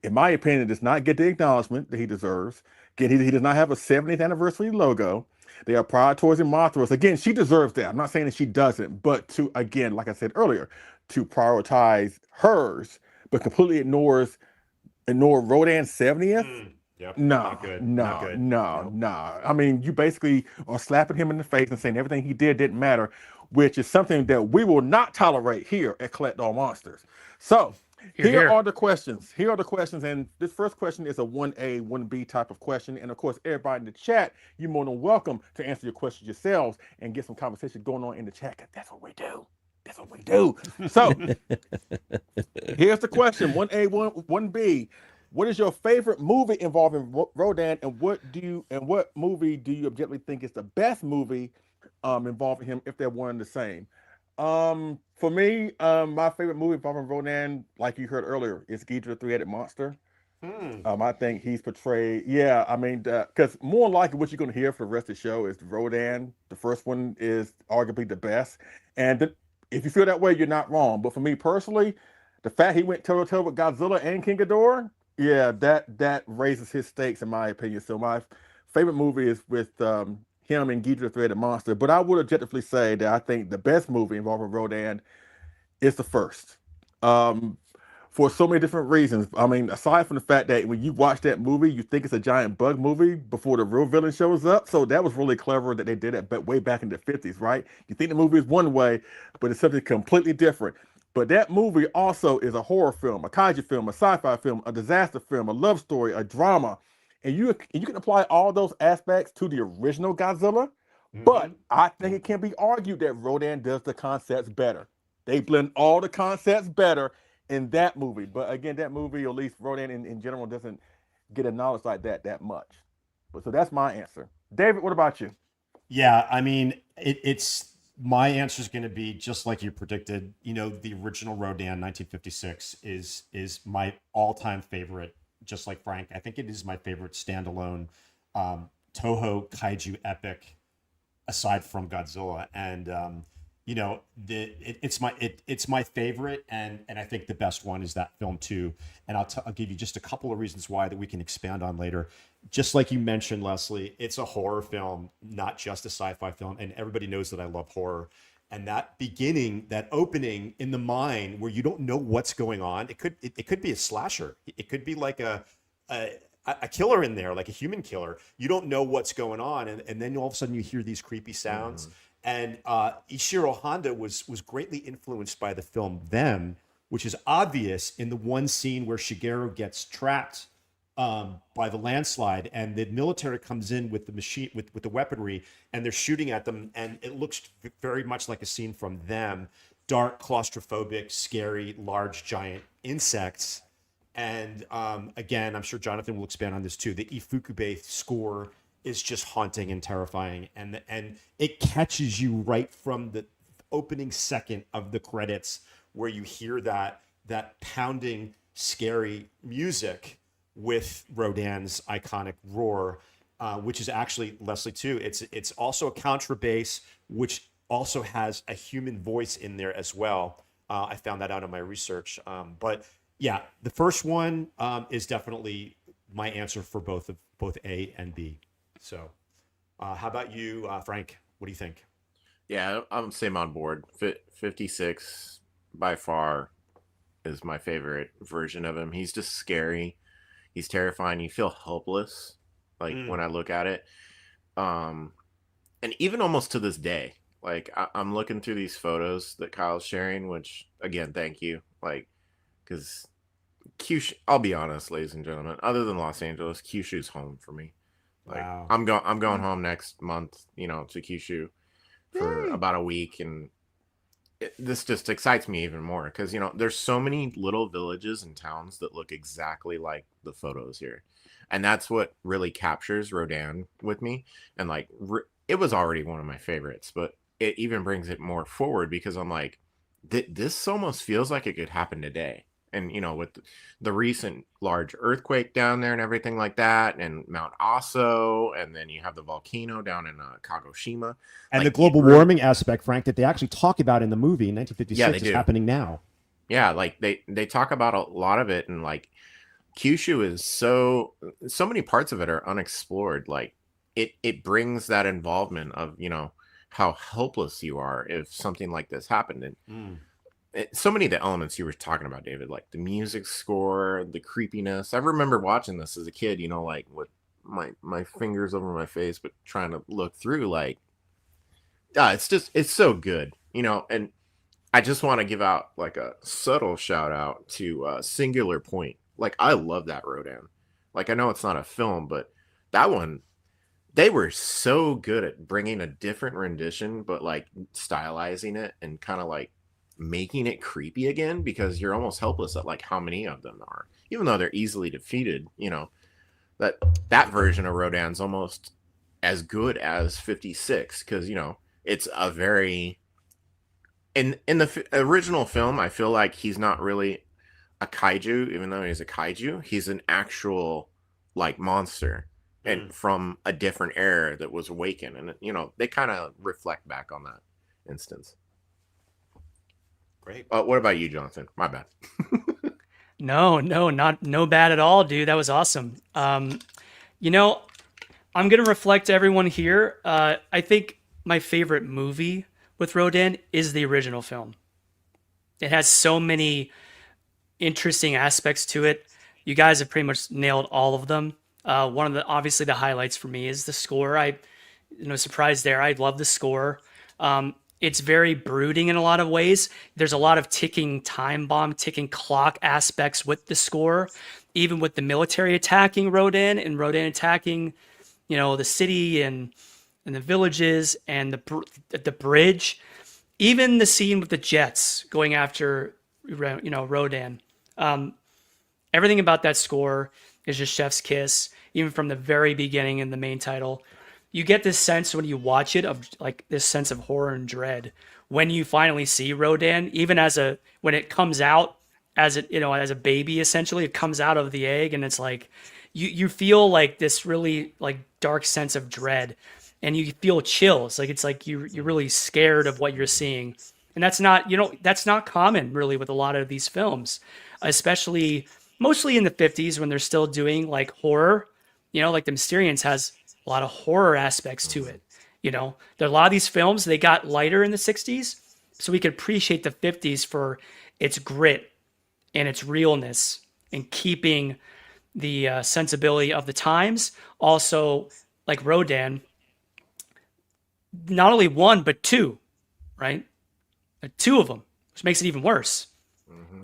in my opinion, does not get the acknowledgement that he deserves. Again, he does not have a 70th anniversary logo. They are prioritizing Mothra. Again, she deserves that. I'm not saying that she doesn't, but to, again, like I said earlier, to prioritize hers, but completely ignore Rodan's 70th. Yep. No, Not good. no, Not good. no. I mean, you basically are slapping him in the face and saying everything he did didn't matter, which is something that we will not tolerate here at Collect All Monsters. So here are the questions. And this first question is a 1A, 1B type of question. And of course, everybody in the chat, you're more than welcome to answer your questions yourselves and get some conversation going on in the chat, because that's what we do. So here's the question: 1A, 1B. What is your favorite movie involving Rodan, and what movie do you objectively think is the best movie involving him, if they're one and the same? For me, my favorite movie involving Rodan, like you heard earlier, is Ghidorah the Three-Headed Monster. I think he's portrayed, because more likely what you're going to hear for the rest of the show is Rodan. The first one is arguably the best, and if you feel that way, you're not wrong. But for me personally, the fact he went toe-to-toe with Godzilla and King Ghidorah, that raises his stakes in my opinion. So my favorite movie is with him and Ghidorah the Three-Headed Monster. But I would objectively say that I think the best movie involving Rodan is the first. For so many different reasons. I mean, aside from the fact that when you watch that movie, you think it's a giant bug movie before the real villain shows up. So that was really clever that they did that, but way back in the 50s, right? You think the movie is one way, but it's something completely different. But that movie also is a horror film, a kaiju film, a sci-fi film, a disaster film, a love story, a drama. And you can apply all those aspects to the original Godzilla, But I think it can be argued that Rodan does the concepts better. They blend all the concepts better in that movie. But again, that movie, or at least Rodan in general, doesn't get acknowledged like that much. But so that's my answer. David, what about you? Yeah, I mean, it's my answer is going to be just like you predicted. The original Rodan, 1956, is my all-time favorite. Just like Frank, I think it is my favorite standalone Toho kaiju epic, aside from Godzilla. And it's my favorite, and I think the best one is that film too. And I'll give you just a couple of reasons why that we can expand on later. Just like you mentioned, Leslie, it's a horror film, not just a sci-fi film, and everybody knows that I love horror. And that beginning, that opening in the mine where you don't know what's going on, it could be a slasher. It could be like a killer in there, like a human killer. You don't know what's going on, and then all of a sudden you hear these creepy sounds. And Ishiro Honda was greatly influenced by the film Them, which is obvious in the one scene where Shigeru gets trapped by the landslide, and the military comes in with the machine with the weaponry, and they're shooting at them, and it looks very much like a scene from Them. Dark, claustrophobic, scary, large, giant insects. And again, I'm sure Jonathan will expand on this too. The Ifukube score is just haunting and terrifying, and it catches you right from the opening second of the credits, where you hear that pounding, scary music with Rodan's iconic roar, which is actually, Leslie, too. It's also a contrabass, which also has a human voice in there as well. I found that out in my research. But yeah, the first one is definitely my answer for both A and B. So, how about you, Frank? What do you think? Yeah, I'm same on board. 56 by far is my favorite version of him. He's just scary. He's terrifying. You feel helpless, like when I look at it. And even almost to this day, like I'm looking through these photos that Kyle's sharing, which again, thank you. Like, because Kyushu, I'll be honest, ladies and gentlemen, other than Los Angeles, Kyushu's home for me. Like, wow. I'm going home next month, to Kyushu for about a week, and this just excites me even more because there's so many little villages and towns that look exactly like the photos here, and that's what really captures Rodan with me. And like, it was already one of my favorites, but it even brings it more forward because I'm like, this almost feels like it could happen today. And with the recent large earthquake down there and everything like that, and Mount Aso, and then you have the volcano down in Kagoshima, and like, the global warming aspect, Frank, that they actually talk about in the movie in 1956 is happening now. Yeah, like they talk about a lot of it, and like Kyushu is so many parts of it are unexplored. Like it brings that involvement of how helpless you are if something like this happened. And so many of the elements you were talking about, David, like the music score, the creepiness. I remember watching this as a kid, like with my fingers over my face, but trying to look through, like, it's so good, and I just want to give out like a subtle shout out to Singular Point. Like, I love that Rodan. Like, I know it's not a film, but that one, they were so good at bringing a different rendition, but like stylizing it and kind of like making it creepy again, because you're almost helpless at like how many of them are, even though they're easily defeated. That version of Rodan's almost as good as 56, because it's a very in the original film, I feel like he's not really a kaiju, even though he's a kaiju. He's an actual like monster, and from a different era that was awakened, and they kind of reflect back on that instance. Great. What about you, Jonathan? My bad. No bad at all, dude. That was awesome. I'm gonna reflect to everyone here. I think my favorite movie with Rodan is the original film. It has so many interesting aspects to it. You guys have pretty much nailed all of them. One of the obviously the highlights for me is the score. No surprise there. I love the score. It's very brooding in a lot of ways. There's a lot of ticking time bomb, ticking clock aspects with the score, even with the military attacking Rodan and Rodan attacking, the city and and the villages and the bridge, even the scene with the jets going after, Rodan. Everything about that score is just chef's kiss, even from the very beginning in the main title. You get this sense when you watch it of like this sense of horror and dread when you finally see Rodan, even when it comes out as as a baby, essentially, it comes out of the egg, and it's like you feel like this really like dark sense of dread, and you feel chills. Like it's like you're really scared of what you're seeing, and that's not common really with a lot of these films, especially mostly in the 50s when they're still doing like horror. Like The Mysterians has a lot of horror aspects to it. There are a lot of these films, they got lighter in the 60s, so we could appreciate the 50s for its grit and its realness and keeping the sensibility of the times. Also, like Rodan, not only one, but two, right? Two of them, which makes it even worse.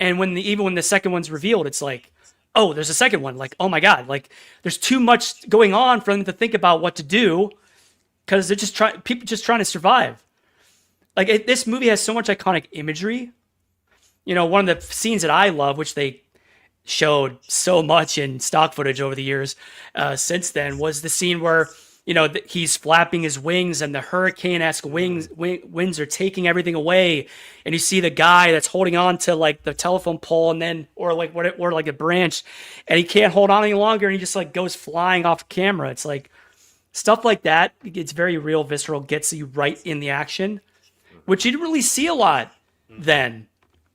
And even when the second one's revealed, it's like, oh, there's a second one. Like, oh my God, like there's too much going on for them to think about what to do because they're people just trying to survive. Like this movie has so much iconic imagery. One of the scenes that I love, which they showed so much in stock footage over the years since then, was the scene where he's flapping his wings and the hurricane-esque winds are taking everything away, and you see the guy that's holding on to like the telephone pole or like a branch, and he can't hold on any longer, and he just like goes flying off camera. It's like stuff like that. It's very real, visceral, gets you right in the action, which you didn't really see a lot then.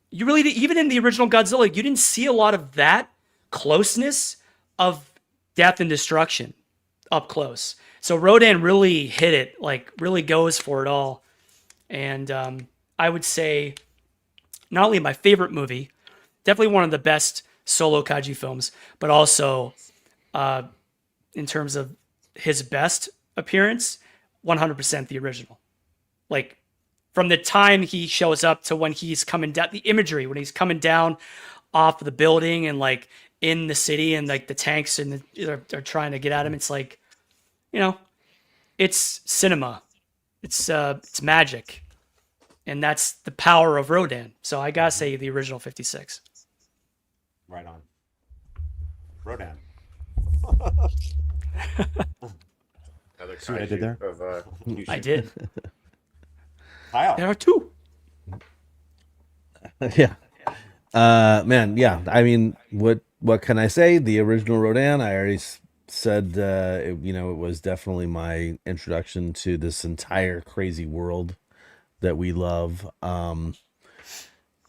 You really even in the original Godzilla, you didn't see a lot of that closeness of death and destruction up close. So Rodan really hit it, like really goes for it all. And I would say not only my favorite movie, definitely one of the best solo kaiju films, but also in terms of his best appearance, 100% the original. Like from the time he shows up to when he's coming down, the imagery, when he's coming down off of the building and like in the city and like the tanks and they're trying to get at him. It's like, it's cinema. It's magic. And that's the power of Rodan. So I gotta say the original 56. Right on. Rodan. See what I did there? I did. Kyle. There are two. Yeah. Man, yeah. I mean, what can I say? The original Rodan, I already said, it was definitely my introduction to this entire crazy world that we love.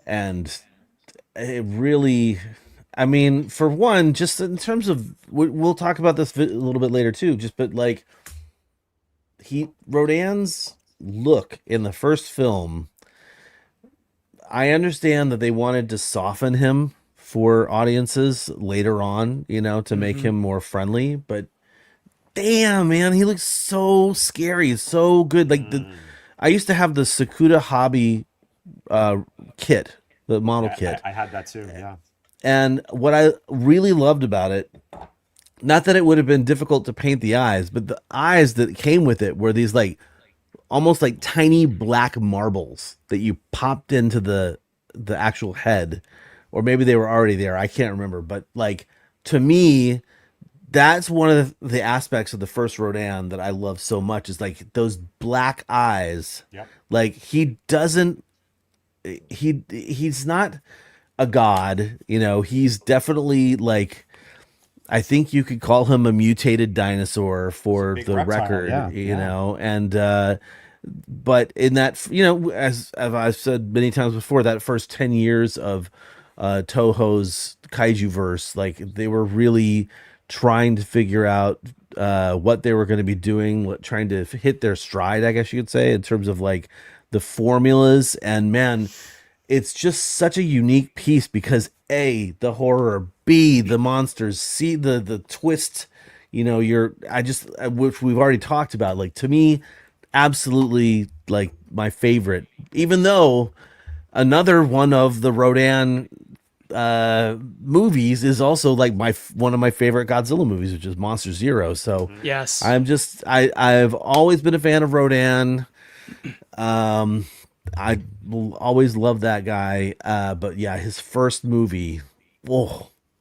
And it really, I mean, for one, just in terms of, we'll talk about this a little bit later too, but like Rodan's look in the first film, I understand that they wanted to soften him for audiences later on, to make him more friendly, but damn, man, he looks so scary, so good. Like I used to have the Sakuda Hobby kit, the model kit. I had that too, yeah. And what I really loved about it, not that it would have been difficult to paint the eyes, but the eyes that came with it were these like almost like tiny black marbles that you popped into the actual head, or maybe they were already there. I can't remember, but like to me, that's one of the aspects of the first Rodan that I love so much is like those black eyes. Yep. Like he's not a god, he's definitely like, I think you could call him a mutated dinosaur for the reptile, record, yeah. And but in that, as I've said many times before, that first 10 years of Toho's kaiju verse, like they were really trying to figure out what they were going to be doing, trying to hit their stride, I guess you could say, in terms of like the formulas. And man, it's just such a unique piece because A, the horror, B, the monsters, C, the twist, which we've already talked about. Like to me, absolutely like my favorite, even though another one of the Rodan movies is also like one of my favorite Godzilla movies, which is Monster Zero. So yes, I've always been a fan of Rodan. I will always love that guy. But yeah, his first movie,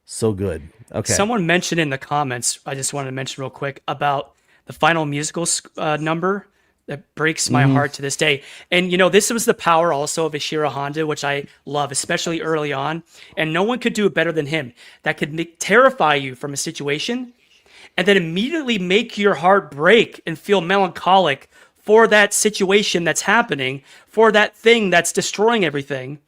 so good. Okay. Someone mentioned in the comments, I just wanted to mention real quick about the final musical number that breaks my heart to this day. And, this was the power also of Ishiro Honda, which I love, especially early on. And no one could do it better than him. That could terrify you from a situation and then immediately make your heart break and feel melancholic for that situation that's happening, for that thing that's destroying everything,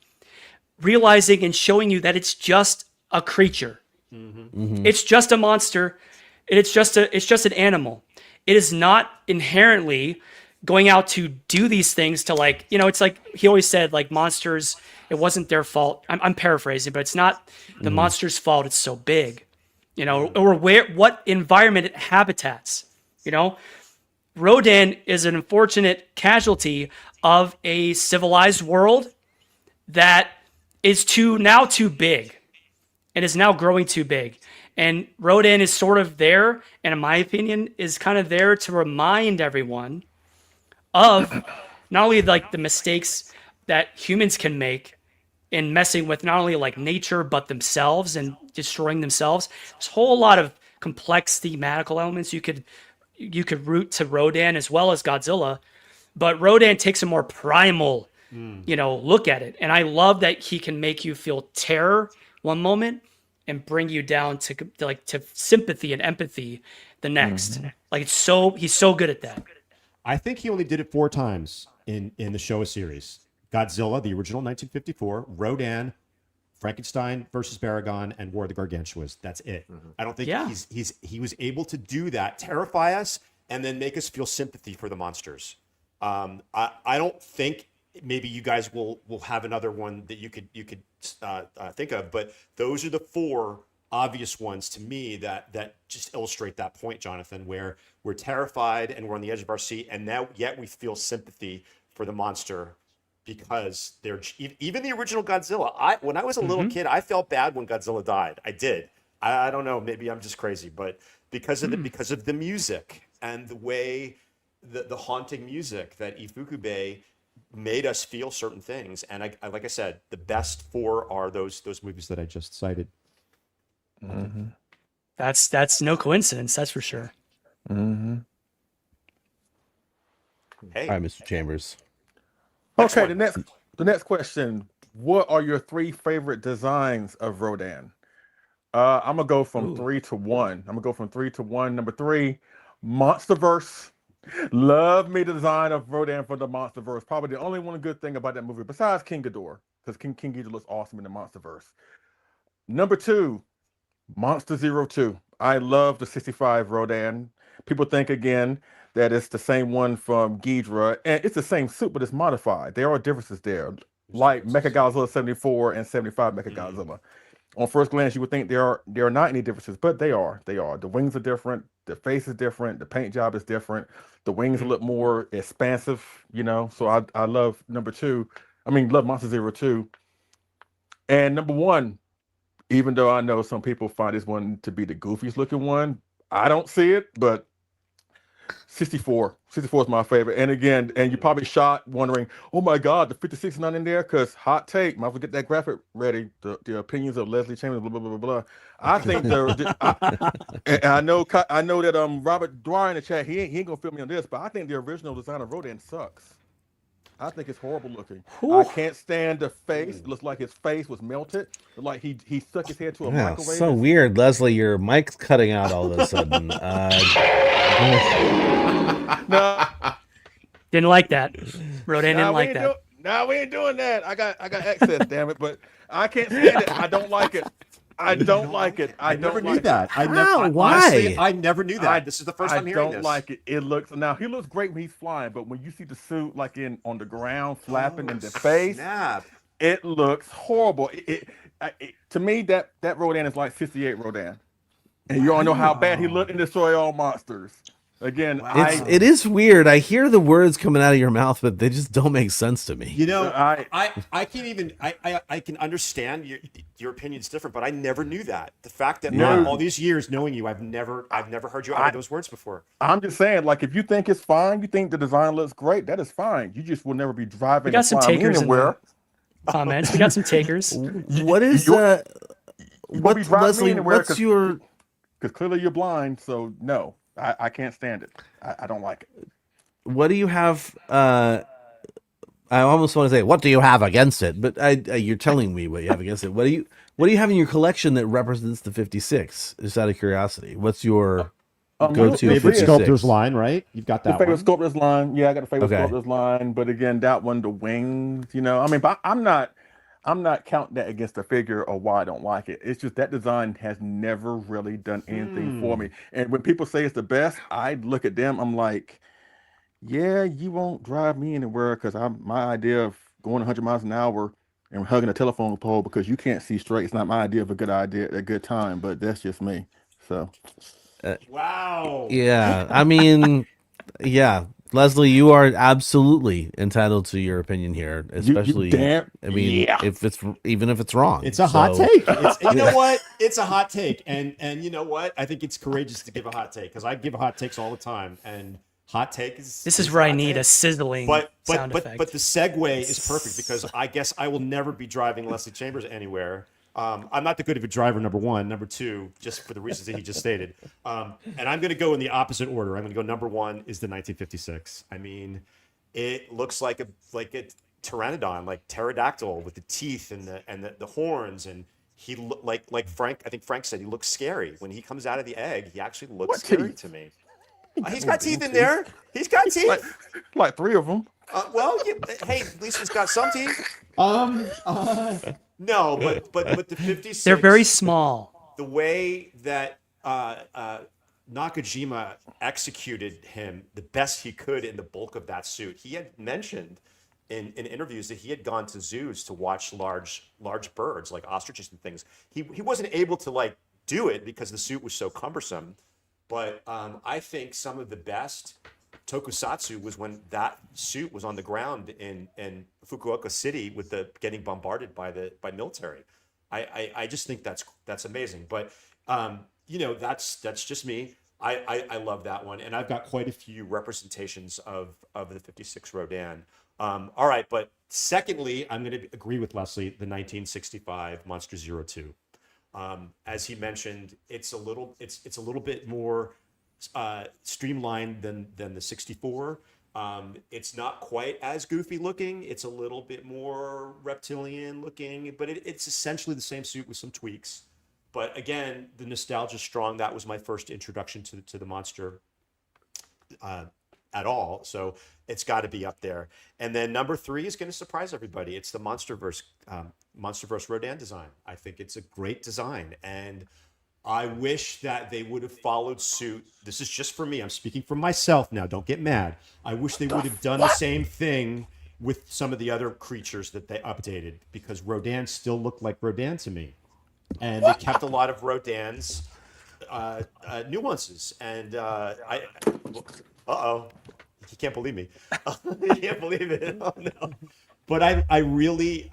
realizing and showing you that it's just a creature. It's just a monster. It's just an animal. It is not inherently going out to do these things to it's like he always said, like, monsters, it wasn't their fault. I'm paraphrasing, but it's not the monster's fault. It's so big, or what environment it habitats, Rodan is an unfortunate casualty of a civilized world that is too big and is now growing too big. And Rodan is sort of there, and in my opinion, is kind of there to remind everyone of not only like the mistakes that humans can make in messing with not only like nature, but themselves and destroying themselves. There's a whole lot of complex thematical elements you could root to Rodan as well as Godzilla, but Rodan takes a more primal, look at it. And I love that he can make you feel terror one moment and bring you down to sympathy and empathy the next. Like he's so good at that. I think he only did it 4 times in the Showa series. Godzilla, the original 1954, Rodan, Frankenstein versus Baragon, and War of the Gargantuas. That's it. I don't think he was able to do that, terrify us, and then make us feel sympathy for the monsters. I don't think maybe you guys will have another one that you could think of, but those are the 4 obvious ones to me that just illustrate that point, Jonathan, where we're terrified and we're on the edge of our seat, and now yet we feel sympathy for the monster. Because they're even the original Godzilla. When I was a little kid, I felt bad when Godzilla died. I did. I don't know. Maybe I'm just crazy, but because of the music and the way the haunting music that Ifukube made us feel certain things. And I like I said, the best 4 are those movies that I just cited. That's no coincidence. That's for sure. Hey, All right, Mr. Chambers. Okay, the next question. What are your 3 favorite designs of Rodan? I'm gonna go from 3 to 1. Number 3, Monsterverse. Love me the design of Rodan for the Monsterverse. Probably the only one good thing about that movie, besides King Ghidorah, because King Ghidorah looks awesome in the Monsterverse. Number 2, Monster Zero 2. I love the 65 Rodan. People think again that it's the same one from Ghidorah, and it's the same suit, but it's modified. There are differences there, like Mechagodzilla 74 and 75 Mechagodzilla. On first glance, you would think there are not any differences, but they are. The wings are different, the face is different, the paint job is different, the wings look more expansive, So I love number 2. Love Monster Zero 2. And number 1, even though I know some people find this one to be the goofiest looking one, I don't see it, but 64 is my favorite. And again, you probably shot wondering, oh my God, the 56 is not in there, because hot take, might as well get that graphic ready. The opinions of Leslie Chambers, blah blah blah blah. I think I know that Robert Dwyer in the chat, he ain't gonna feel me on this, but I think the original design of Rodan sucks. I think it's horrible looking. I can't stand the face. It looks like his face was melted. Like he stuck his head to a microwave. So weird, Leslie. Your mic's cutting out all of a sudden. No, didn't like that. Rodan didn't like that. No, we ain't doing that. I got access, damn it. But I can't stand it. I don't like it. I never knew that. Why? I never knew that. This is the first time hearing this. I don't like it. It looks he looks great when he's flying, but when you see the suit like on the ground flapping in the face, it looks horrible. To me, that Rodan is like 68 Rodan, and you all know how bad he looked in Destroy All Monsters. Again, it is weird. I hear the words coming out of your mouth, but they just don't make sense to me. You know, I can't even I can understand your opinion's different, but I never knew that. The fact that all these years knowing you, I've never heard you utter those words before. I'm just saying, like, if you think it's fine, you think the design looks great, that is fine. You just will never be driving. We got some takers anywhere. Comments. We got some takers. What is Leslie? What's your? Because clearly you're blind, so no, I can't stand it. I don't like it. What do you have? I almost want to say, what do you have against it? But you're telling me what you have against it. What do you have in your collection that represents the 56? Just out of curiosity, what's your go-to favorite sculptor's line? Right, you've got that. The favorite sculptor's line. Yeah, I got a favorite sculptor's line. But again, that one, the wings. You know, I mean, but I'm not counting that against the figure or why I don't like it. It's just that design has never really done anything for me. And when people say it's the best, I look at them. I'm like, yeah, you won't drive me anywhere because my idea of going 100 miles an hour and hugging a telephone pole because you can't see straight. It's not my idea of a good time. But that's just me. So, wow. Yeah, I mean, yeah. Leslie, you are absolutely entitled to your opinion here, especially. If it's wrong, it's a hot take. You know what? It's a hot take, and you know what? I think it's courageous to give a hot take because I give hot takes all the time, and hot take is. This is where I need a sizzling sound effect. But the segue is perfect because I guess I will never be driving Leslie Chambers anywhere. I'm not that good of a driver, number one. Number two, just for the reasons that he just stated. And I'm going to go in the opposite order. I'm going to go number one is the 1956. I mean, it looks like a pteranodon, like pterodactyl with the teeth and the horns. And he like Frank, I think Frank said he looks scary. When he comes out of the egg, he actually looks scary to me. He's got teeth in there. He's got teeth. Like 3 of them. Hey, at least he's got some teeth. No, but the 56. They're very small. The way that Nakajima executed him the best he could in the bulk of that suit. He had mentioned in interviews that he had gone to zoos to watch large birds like ostriches and things. He wasn't able to do it because the suit was so cumbersome. But I think some of the best tokusatsu was when that suit was on the ground in Fukuoka City with getting bombarded by military. I just think that's amazing. But that's just me. I love that one, and I've got quite a few representations of the 56 Rodan. All right, but secondly, I'm going to agree with Leslie. The 1965 Monster 02. As he mentioned, it's a little bit more streamlined than the 64. It's not quite as goofy looking. It's a little bit more reptilian looking, but it's essentially the same suit with some tweaks. But again, the nostalgia is strong. That was my first introduction to the monster at all. So it's got to be up there. And then number 3 is going to surprise everybody. It's the Monsterverse Rodan design. I think it's a great design. And I wish that they would have followed suit. This is just for me. I'm speaking for myself now. Don't get mad. I wish they would have done the same thing with some of the other creatures that they updated, because Rodan still looked like Rodan to me. And they kept a lot of Rodan's nuances. And he can't believe me. He can't believe it. Oh, no. But I really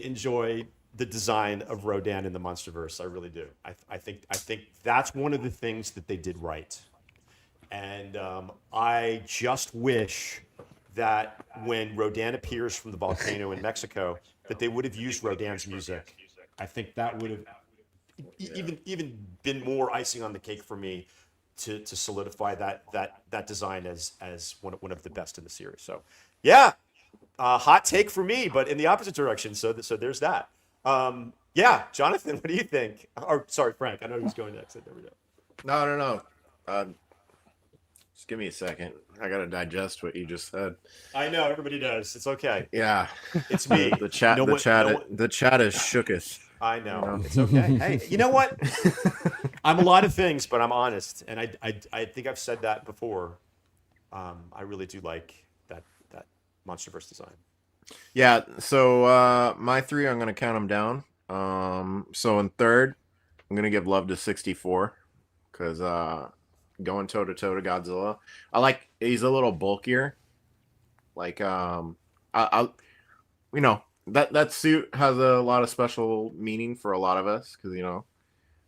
enjoy the design of Rodan in the Monsterverse. I really do. I think that's one of the things that they did right. And I just wish that when Rodan appears from the volcano in Mexico, that they would have used Rodan's music. I think that would have even been more icing on the cake for me to solidify that design as one of the best in the series. So, yeah, hot take for me, but in the opposite direction. So there's that. Yeah, Jonathan, what do you think? Or sorry, Frank. I know he was going next. There we go. No. Just give me a second. I gotta digest what you just said. I know, everybody does. It's okay. Yeah, it's me. The chat is shooketh. I know. It's okay. Hey, you know what? I'm a lot of things, but I'm honest, and I think I've said that before. I really do like that Monsterverse design. Yeah. So my 3, I'm gonna count them down. So in third, I'm gonna give love to 64 because going toe to toe to Godzilla. I like he's a little bulkier. Like I you know that suit has a lot of special meaning for a lot of us because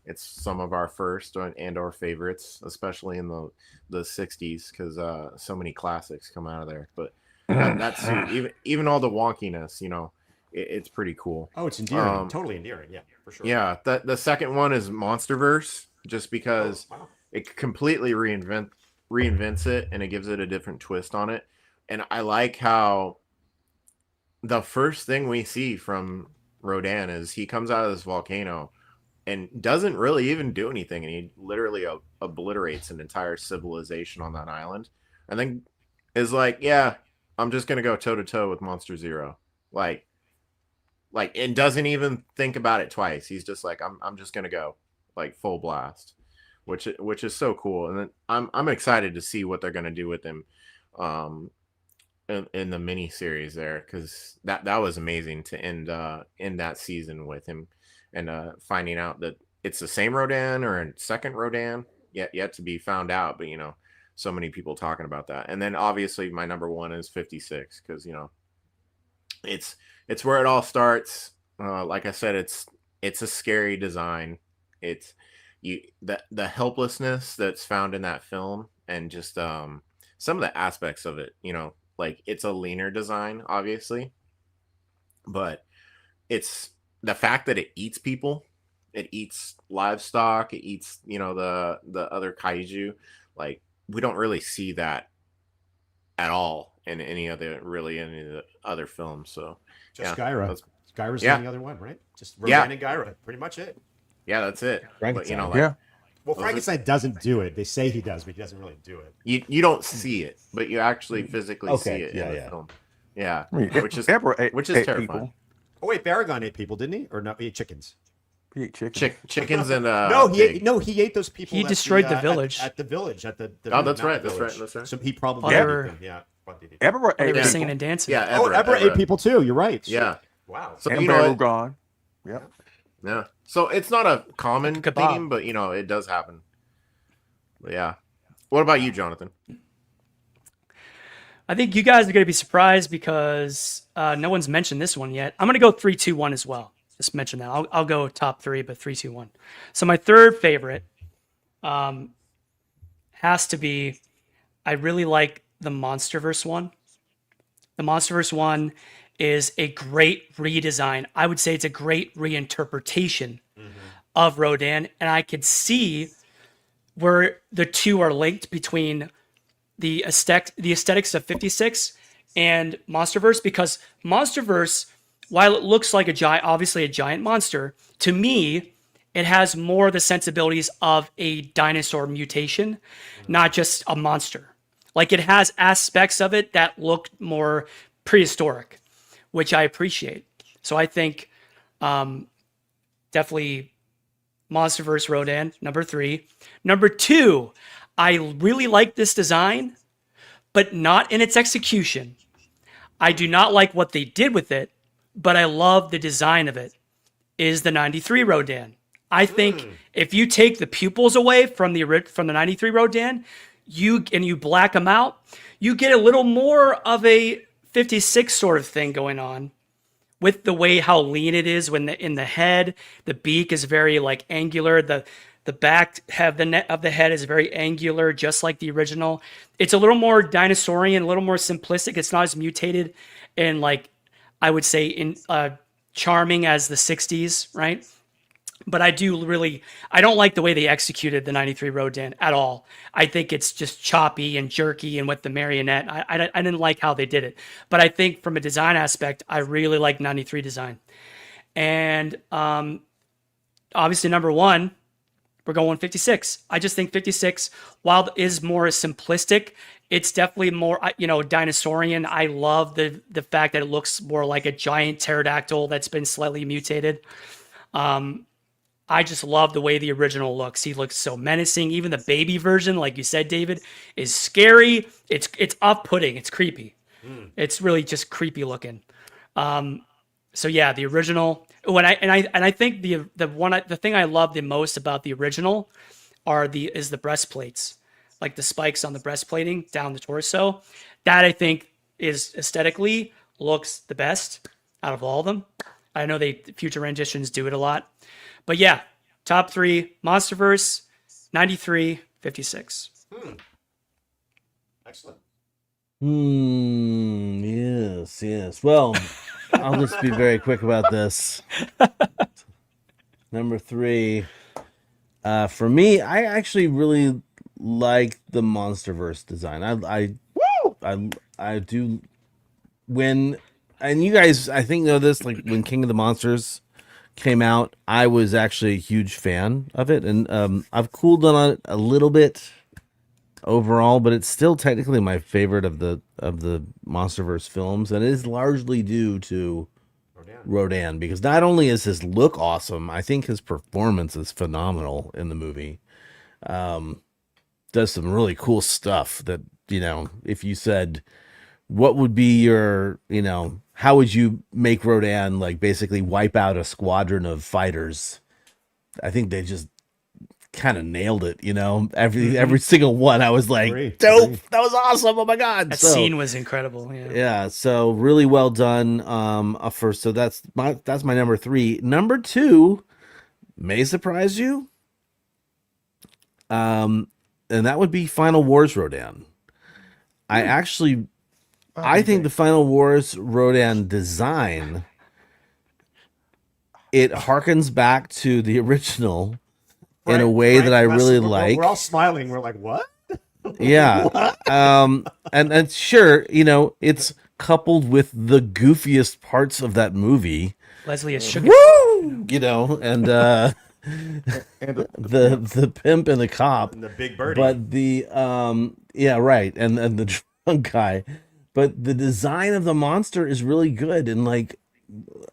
it's some of our first and or favorites, especially in the 60s because so many classics come out of there. But that suit, even all the wonkiness, it's pretty cool. Oh, it's endearing. Totally endearing. Yeah, for sure. Yeah, the second one is Monsterverse, just because it completely reinvents it and it gives it a different twist on it. And I like how the first thing we see from Rodan is he comes out of this volcano and doesn't really even do anything, and he literally obliterates an entire civilization on that island, and then is like, yeah, I'm just gonna go toe to toe with Monster Zero, like, and doesn't even think about it twice. He's just like, I'm just gonna go, like, full blast, which is so cool. And then I'm excited to see what they're gonna do with him, in the mini series there, because that was amazing to end that season with him, and finding out that it's the same Rodan or a second Rodan yet to be found out. But so many people talking about that. And then obviously my number one is 56 because it's where it all starts. Like I said, it's a scary design. It's the helplessness that's found in that film, and just some of the aspects of it. Like, it's a leaner design, obviously, but it's the fact that it eats people, it eats livestock, it eats the other kaiju. Like, we don't really see that at all in any of the other films. So just Gyra. Gyra's the only other one, right? Just Rodan and Gyra, pretty much it. Yeah, that's it. Frankenstein. But, well, Frankenstein doesn't do it. They say he does, but he doesn't really do it. You don't see it, but you actually physically see it in the film. Yeah, which is terrifying. People. Oh wait, Baragon ate people, didn't he? Or no, he ate chickens. He ate chickens. Chickens and he ate those people. He destroyed the village. At the village. Oh, that's right. So he probably Eberra ate they were people. singing and dancing. Yeah, Eberra ate people too. You're right. Yeah. Wow. So And Rodan. Yep. Yeah. So it's not a common theme, but it does happen. But yeah. What about you, Jonathan? I think you guys are going to be surprised because no one's mentioned this one yet. I'm going to go 3, 2, 1 as well. Just mention that. I'll go top 3, but 3, 2, 1. So my third favorite has to be, I really like the Monsterverse one. The Monsterverse one is a great redesign. I would say it's a great reinterpretation of Rodan, and I could see where the two are linked between the aesthetics of 56 and Monsterverse, because Monsterverse, while it looks like obviously a giant monster, to me, it has more the sensibilities of a dinosaur mutation, not just a monster. Like, it has aspects of it that look more prehistoric, which I appreciate. So I think definitely Monsterverse Rodan, number 3. Number 2, I really like this design, but not in its execution. I do not like what they did with it, but I love the design of it, is the 93 Rodan. I think if you take the pupils away from the 93 Rodan, you black them out, you get a little more of a 56 sort of thing going on, with the way how lean it is when in the head, the beak is very like angular, the back of the head is very angular, just like the original. It's a little more dinosaurian, a little more simplistic. It's not as mutated and, like, I would say, in charming as the 60s, right? But I don't like the way they executed the 93 Rodan at all. I think it's just choppy and jerky, and with the marionette, I didn't like how they did it. But I think from a design aspect, I really like 93 design. And obviously number 1, we're going 56. I just think 56, while is more simplistic, it's definitely more, dinosaurian. I love the fact that it looks more like a giant pterodactyl that's been slightly mutated. I just love the way the original looks. He looks so menacing. Even the baby version, like you said, David, is scary. It's off-putting. It's creepy. It's really just creepy looking. So yeah, the original. I think the thing I love the most about the original is the breastplates. like the spikes on the breastplating down the torso. That I think is aesthetically looks the best out of all of them. I know future renditions do it a lot. But yeah, top 3, Monsterverse, 93, 56. Excellent. Yes. Well, I'll just be very quick about this. Number 3, for me, I actually really like the Monsterverse design. I do. And you guys, I think, know this. Like when King of the Monsters came out, I was actually a huge fan of it, and I've cooled on it a little bit overall, but it's still technically my favorite of the Monsterverse films, and it is largely due to Rodan, because not only is his look awesome, I think his performance is phenomenal in the movie. Does some really cool stuff that, if you said, what would be your, how would you make Rodan like basically wipe out a squadron of fighters? I think they just kind of nailed it, every single one. I was like, dope. That was awesome. Oh my God. That scene was incredible. Yeah. So really well done. So that's my number 3. Number 2 may surprise you. And that would be Final Wars Rodan. I think the Final Wars Rodan design, it harkens back to the original in a way that I really like. We're all smiling. We're like, what? Yeah. What? And sure, it's coupled with the goofiest parts of that movie. Leslie is shook. Woo! And the pimp and the cop and the big birdie. But the yeah, right, and the drunk guy. But the design of the monster is really good, and like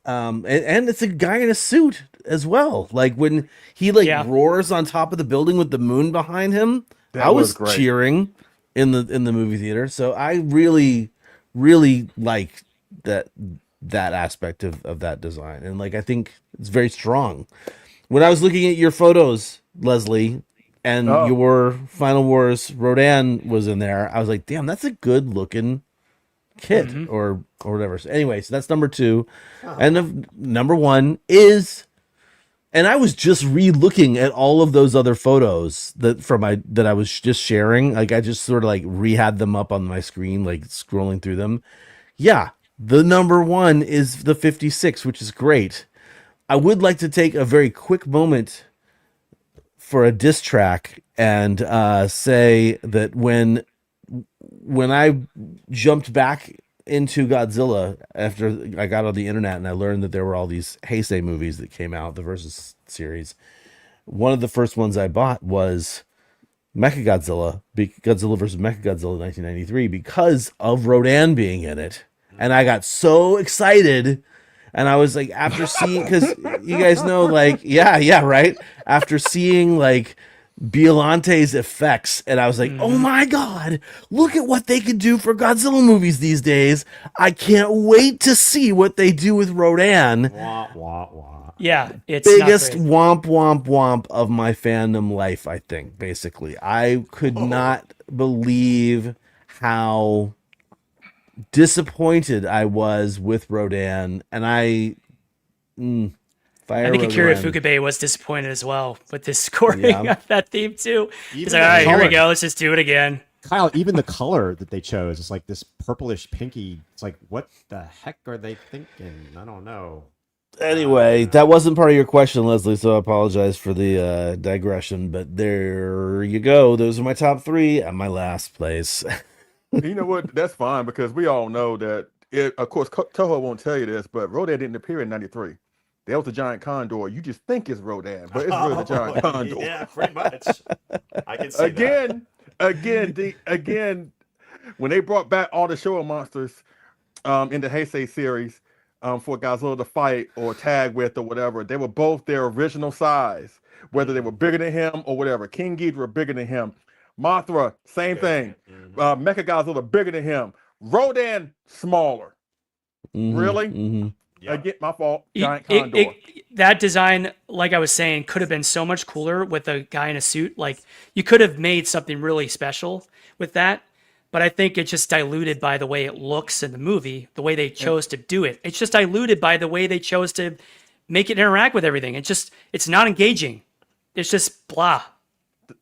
and it's a guy in a suit as well. Like when he roars on top of the building with the moon behind him, I was cheering in the movie theater. So I really like that aspect of that design, and like I think it's very strong. When I was looking at your photos, Leslie, and your Final Wars Rodan was in there, I was like, damn, that's a good looking kit or whatever. So anyway, so that's number 2. And number 1 is, and I was just re-looking at all of those other photos that I was just sharing. Like I just sort of like re-had them up on my screen, like scrolling through them. Yeah, the number 1 is the 56, which is great. I would like to take a very quick moment for a diss track and say that when I jumped back into Godzilla after I got on the internet and I learned that there were all these Heisei movies that came out, the Versus series, one of the first ones I bought was Mechagodzilla, Godzilla vs. Mechagodzilla 1993, because of Rodan being in it. And I got so excited. And I was like, after seeing, because you guys know, like, yeah, right? After seeing, like, Biolante's effects, and I was like, oh my God, look at what they could do for Godzilla movies these days. I can't wait to see what they do with Rodan. Wah, wah, wah. Yeah, it's biggest womp womp womp of my fandom life, I think, basically. I could not believe how disappointed I was with Rodan, and I think Akira Ifukube was disappointed as well with this scoring of that theme too. He's like, all right, here we go, let's just do it again. Kyle, even the color that they chose is like this purplish pinky. It's like, what the heck are they thinking? I don't know. Anyway, that wasn't part of your question, Leslie, so I apologize for the digression, but there you go. Those are my top 3 and my last place. You know what? That's fine, because we all know that of course, Toho won't tell you this, but Rodan didn't appear in 93. That was the giant condor. You just think it's Rodan, but it's really the giant condor. Yeah, pretty much. I can see again, when they brought back all the Showa monsters in the Heisei series for Godzilla to fight or tag with or whatever, they were both their original size, whether they were bigger than him or whatever. King Ghidorah bigger than him. Mothra, same thing. Mechagodzilla bigger than him. Rodan, smaller. Really? Again, my fault. It- Giant it- condor. that design, like I was saying, could have been so much cooler with a guy in a suit. Like you could have made something really special with that. But I think it's just diluted by the way it looks in the movie, the way they chose to do it. It's just diluted by the way they chose to make it interact with everything. It's not engaging. It's just blah.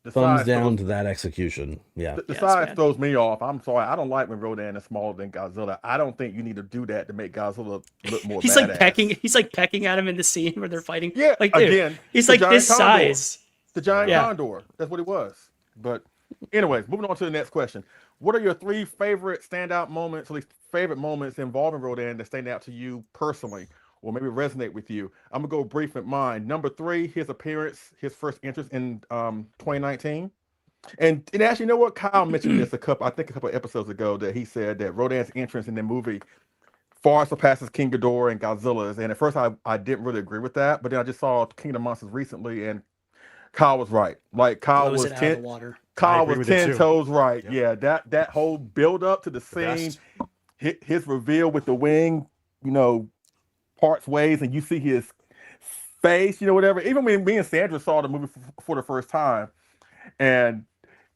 The Thumbs size down throws- to that execution. Yeah. The Yes, size man. throws me off. I'm sorry. I don't like when Rodan is smaller than Godzilla. I don't think you need to do that to make Godzilla look more He's badass. like pecking. He's like pecking at him in the scene where they're fighting. Yeah, like dude, again, he's the like giant this condor. size. The giant Yeah. condor. That's what it was. But anyways, moving on to the next question. What are your 3 favorite standout moments, at least favorite moments involving Rodan that stand out to you personally, or maybe resonate with you? I'm gonna go brief with mine. Number 3, his appearance, his first entrance in 2019. And actually, you know what? Kyle mentioned this a couple of episodes ago, that he said that Rodan's entrance in the movie far surpasses King Ghidorah and Godzilla's. And at first, I didn't really agree with that, but then I just saw King of the Monsters recently, and Kyle was right. Like Kyle Blows was it out of the water. Kyle agree was with it 10 too. toes right. Yep. Yeah, that whole build up to the scene, his reveal with the wing, parts ways, and you see his face, whatever. Even when me and Sandra saw the movie for the first time, and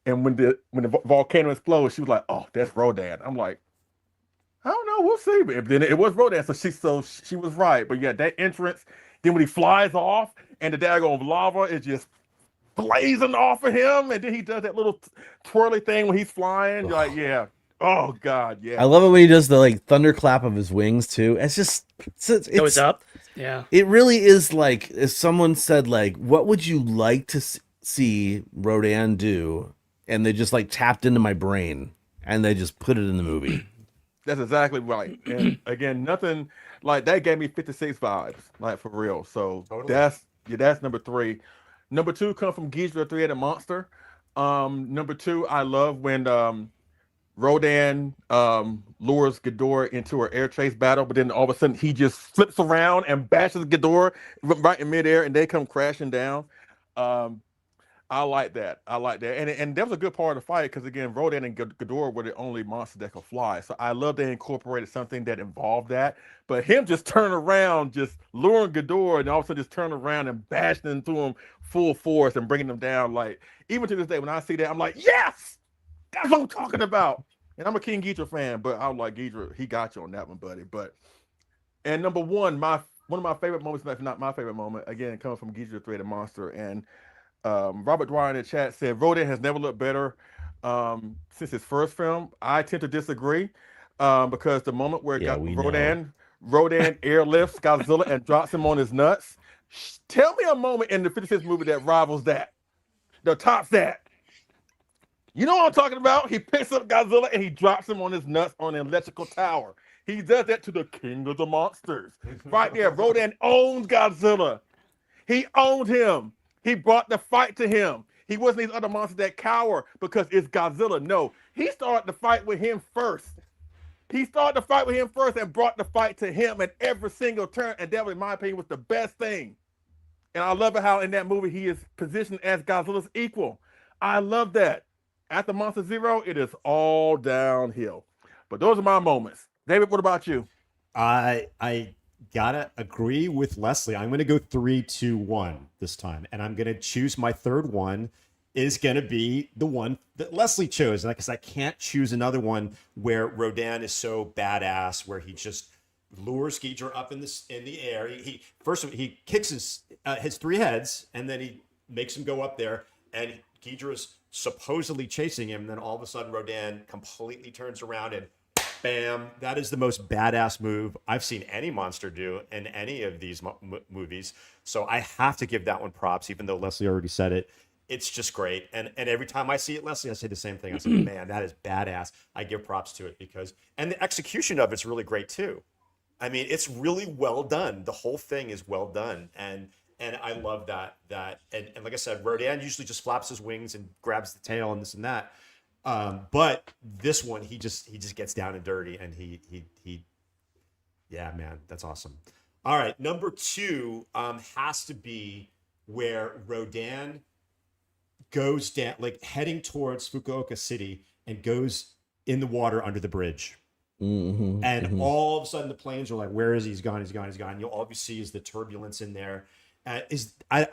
when the volcano explodes, she was like, "Oh, that's Rodan." I'm like, I don't know, we'll see. But then it was Rodan, so she was right. But yeah, that entrance. Then when he flies off, and the daggone lava is just blazing off of him, and then he does that little twirly thing when he's flying. You're like, yeah, oh god, yeah. I love it when he does the like thunderclap of his wings too. It's just Goes up. Yeah. It really is like if someone said like, "What would you like to see Rodan do?" and they just like tapped into my brain and they just put it in the movie. That's exactly right. And again, nothing like that gave me 56 vibes, like for real. So Totally. that's number 3. Number 2 come from Ghidorah, the Three-Headed Monster. Number 2, I love when Rodan lures Ghidorah into an air chase battle, but then all of a sudden he just flips around and bashes Ghidorah right in midair, and they come crashing down. I like that. And that was a good part of the fight, because again, Rodan and Ghidorah were the only monsters that could fly. So I love they incorporated something that involved that. But him just turning around, just luring Ghidorah, and all of a sudden just turning around and bashing into him full force and bringing them down. Like, even to this day, when I see that, I'm like, yes, that's what I'm talking about. And I'm a King Ghidorah fan, but I'm like, Ghidorah, he got you on that one, buddy. And number 1, one of my favorite moments, if not my favorite moment, again, coming from Ghidorah, the Three-Headed Monster, and Robert Dwyer in the chat said Rodan has never looked better since his first film. I tend to disagree because the moment where Rodan airlifts Godzilla and drops him on his nuts. Tell me a moment in the 56 movie that rivals that, that tops that. You know what I'm talking about? He picks up Godzilla and he drops him on his nuts on an electrical tower. He does that to the King of the Monsters. Right there, Rodan owns Godzilla. He owned him. He brought the fight to him. He wasn't these other monsters that cower because it's Godzilla. No, he started the fight with him first. And brought the fight to him at every single turn. And that, in my opinion, was the best thing. And I love it how in that movie he is positioned as Godzilla's equal. I love that. After Monster Zero, it is all downhill. But those are my moments. David, what about you? I gotta agree with Leslie. I'm gonna go 3, 2, 1 this time, and I'm gonna choose my third one is gonna be the one that Leslie chose, because I can't choose another one where Rodan is so badass, where he just lures Ghidorah up in the air. He kicks his 3 heads, and then he makes him go up there, and Ghidorah's supposedly chasing him, and then all of a sudden Rodan completely turns around and bam, that is the most badass move I've seen any monster do in any of these movies. So I have to give that one props, even though Leslie already said it. It's just great. And every time I see it, Leslie, I say the same thing. I say, man, that is badass. I give props to it and the execution of it's really great too. I mean, it's really well done. The whole thing is well done. And I love that. And like I said, Rodan usually just flaps his wings and grabs the tail and this and that. But this one, he just gets down and dirty, and he yeah, man, that's awesome. All right, number 2 has to be where Rodan goes down, like heading towards Fukuoka City, and goes in the water under the bridge. And all of a sudden the planes are like, where is he? He's gone, he's gone, he's gone. You'll all you see is the turbulence in there. I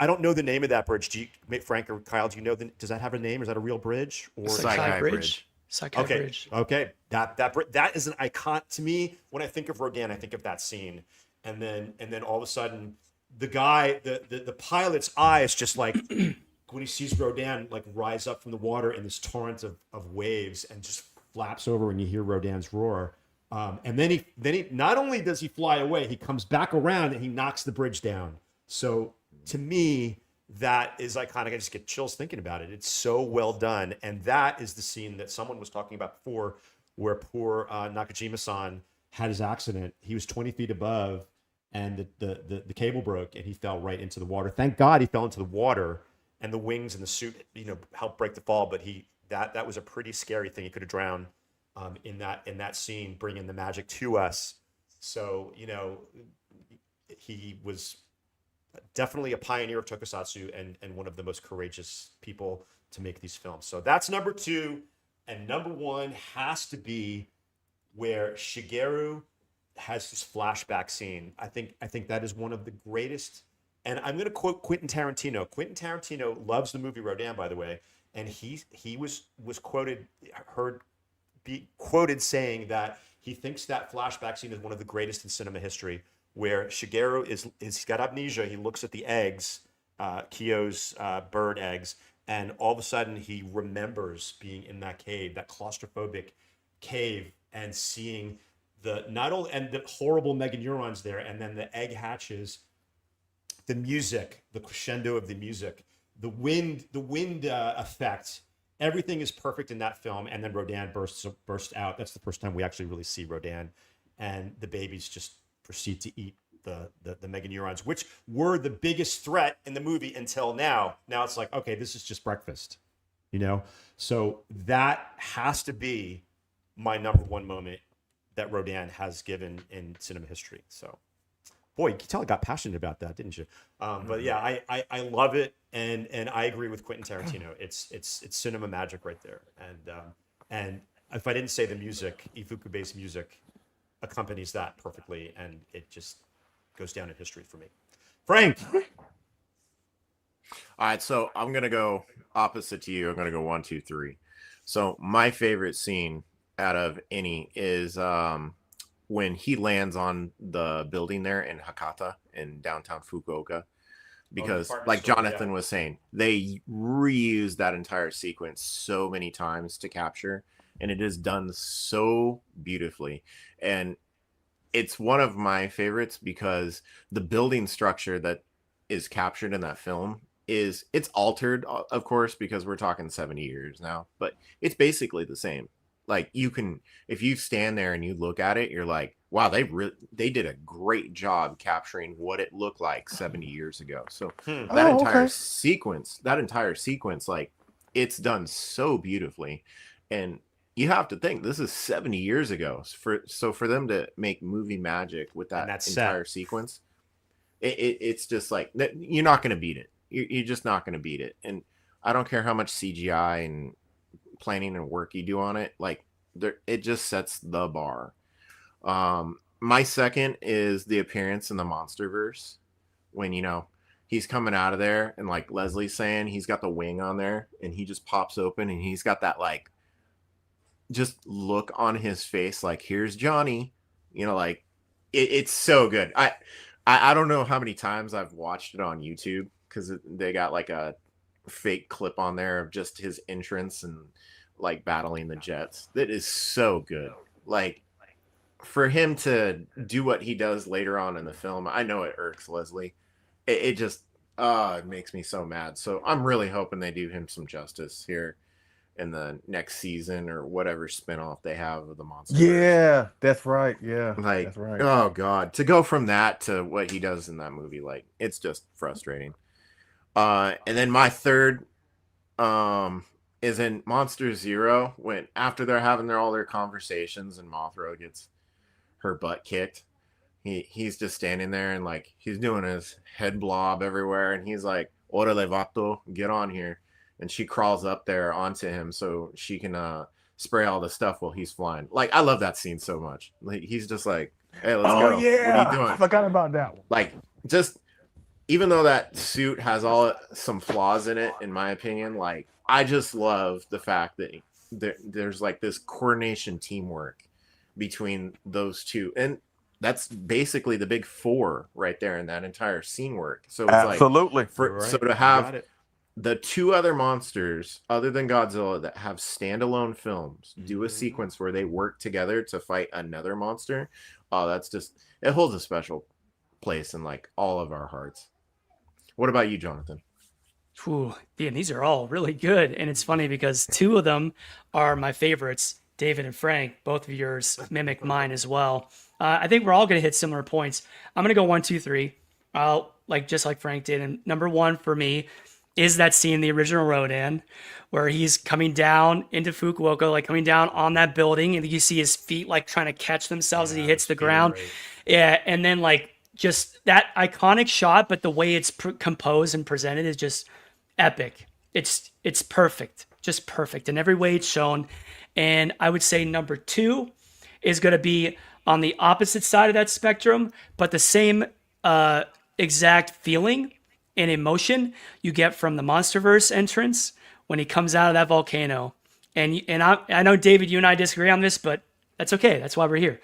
don't know the name of that bridge. Do you, Frank or Kyle, do you know, does that have a name? Is that a real bridge? Or Sakai Bridge. Sakai Bridge. Okay. That is an icon to me. When I think of Rodan, I think of that scene. And then all of a sudden the guy, the pilot's eyes just like when he sees Rodan like rise up from the water in this torrent of waves and just flaps over and you hear Rodan's roar. And then he not only does he fly away, he comes back around and he knocks the bridge down. So to me, that is iconic. I just get chills thinking about it. It's so well done. And that is the scene that someone was talking about before, where poor Nakajima-san had his accident. He was 20 feet above and the cable broke and he fell right into the water. Thank God he fell into the water and the wings and the suit, helped break the fall. But that was a pretty scary thing. He could have drowned in that scene, bringing the magic to us. So, he was definitely a pioneer of tokusatsu and one of the most courageous people to make these films. So that's number 2. And number 1 has to be where Shigeru has this flashback scene. I think that is one of the greatest. And I'm going to quote Quentin Tarantino. Quentin Tarantino loves the movie Rodan, by the way. And he was quoted saying that he thinks that flashback scene is one of the greatest in cinema history, where Shigeru he's got amnesia. He looks at the eggs, Kyo's bird eggs, and all of a sudden he remembers being in that cave, that claustrophobic cave, and seeing the horrible mega neurons there, and then the egg hatches, the music, the crescendo of the music, the wind effect. Everything is perfect in that film, and then Rodan bursts out. That's the first time we actually really see Rodan, and the babies just proceed to eat the mega neurons, which were the biggest threat in the movie until now. Now it's like, okay, this is just breakfast, So that has to be my number 1 moment that Rodan has given in cinema history. So, boy, you can tell I got passionate about that, didn't you? But yeah, I love it, and I agree with Quentin Tarantino. It's cinema magic right there. And if I didn't say the music, Ifuku-based music accompanies that perfectly, and it just goes down in history for me. Frank. All right, so I'm gonna go opposite to you. I'm gonna go 1, 2, 3. So my favorite scene out of any is when he lands on the building there in Hakata in downtown Fukuoka, because like Jonathan was saying, they reuse that entire sequence so many times to capture, and it is done so beautifully. And it's one of my favorites because the building structure that is captured in that film it's altered, of course, because we're talking 70 years now, but it's basically the same. Like, if you stand there and you look at it, you're like, wow, they did a great job capturing what it looked like 70 years ago. So that entire sequence, like, it's done so beautifully. And you have to think, this is 70 years ago. So for them to make movie magic with that entire sequence, it's just like, you're not going to beat it. You're just not going to beat it. And I don't care how much CGI and planning and work you do on it, like, it just sets the bar. My second is the appearance in the Monsterverse when he's coming out of there, and like Leslie's saying, he's got the wing on there and he just pops open and he's got that like just look on his face, like, here's Johnny, like it's so good. I don't know how many times I've watched it on YouTube, because they got like a fake clip on there of just his entrance and like battling the jets. That is so good. Like, for him to do what he does later on in the film, I know it irks Leslie. It just it makes me so mad. So I'm really hoping they do him some justice here in the next season or whatever spinoff they have of the Monster. Yeah, that's right. Yeah, like, that's right. Oh god, to go from that to what he does in that movie, like, it's just frustrating. And then my third is in Monster Zero, when after they're having all their conversations and Mothra gets her butt kicked. He's just standing there and like he's doing his head blob everywhere, and he's like, "Orale vato, get on here." And she crawls up there onto him so she can spray all the stuff while he's flying. Like, I love that scene so much. Like, he's just like, hey, let's Oh go. yeah, What are you doing? I forgot about that one. Like, just even though that suit has some flaws in it, in my opinion, like, I just love the fact that there's like this coordination teamwork between those two, and that's basically the big four right there in that entire scene work. So it's Absolutely. like, so to have the two other monsters other than Godzilla that have standalone films do a sequence where they work together to fight another monster, oh, that's just, it holds a special place in like all of our hearts. What about you, Jonathan? Ooh, and these are all really good. And it's funny because two of them are my favorites, David and Frank. Both of yours mimic mine as well. I think we're all going to hit similar points. I'm going to go 1, 2, 3. Just like Frank did. And number 1 for me is that scene in the original Rodan where he's coming down into Fukuoka, like coming down on that building, and you see his feet like trying to catch themselves as he hits the ground. Great. Yeah, and then like just that iconic shot, but the way it's composed and presented is just epic. It's perfect, just perfect in every way it's shown. And I would say number 2 is going to be on the opposite side of that spectrum, but the same exact feeling and emotion you get from the MonsterVerse entrance when he comes out of that volcano. And I know, David, you and I disagree on this, but that's okay. That's why we're here.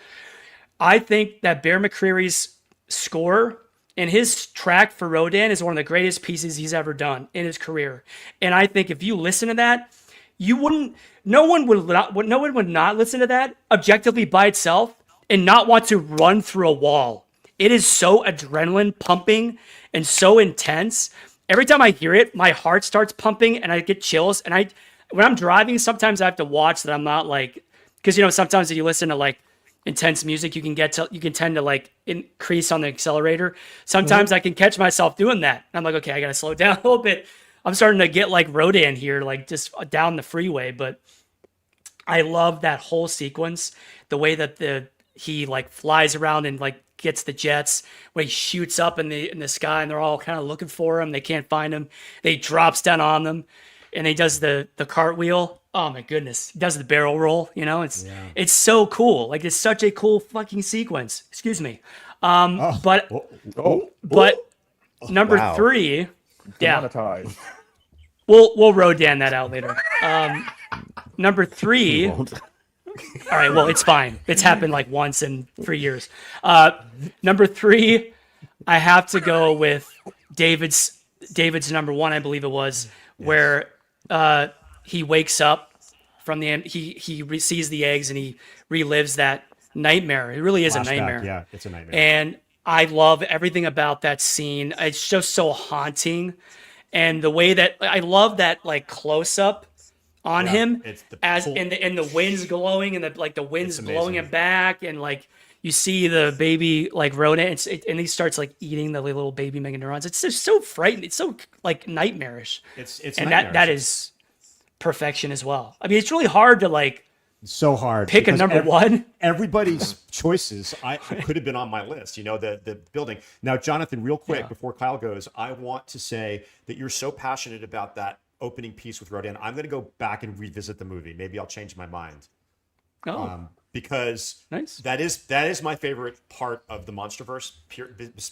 I think that Bear McCreary's score and his track for Rodan is one of the greatest pieces he's ever done in his career. And I think if you listen to that, no one would not listen to that objectively by itself and not want to run through a wall. It is so adrenaline pumping and so intense. Every time I hear it, my heart starts pumping and I get chills. And when I'm driving, sometimes I have to watch that I'm not like, because sometimes if you listen to like intense music, you can tend to like increase on the accelerator. Sometimes I can catch myself doing that. I'm like, okay, I gotta slow down a little bit. I'm starting to get like Rodan here, like just down the freeway. But I love that whole sequence, the way that he like flies around and like gets the jets, when he shoots up in the sky and they're all kind of looking for him. They can't find him. He drops down on them and he does the cartwheel. Oh my goodness. He does the barrel roll, it's so cool. Like it's such a cool fucking sequence. Excuse me. But number 3, yeah. We'll Rodan that out later. Number 3. All right, well, it's fine. It's happened like once in 3 years. Number 3, I have to go with David's number 1, I believe it was, where he wakes up from the end. He sees the eggs and he relives that nightmare. It really is a nightmare. Yeah, it's a nightmare. And I love everything about that scene. It's just so haunting, and the way that I love that like close up on him as and the wind's glowing and the wind's blowing him back, and like you see the baby like Rodan and he starts like eating the little baby meganeurons. It's just so frightening. It's so like nightmarish. It's and that is perfection as well. I mean, it's really hard to like so hard pick a number 1. Everybody's choices I could have been on my list. The building. Now, Jonathan, real quick before Kyle goes, I want to say that you're so passionate about that opening piece with Rodan. I'm going to go back and revisit the movie. Maybe I'll change my mind. Because that is my favorite part of the MonsterVerse.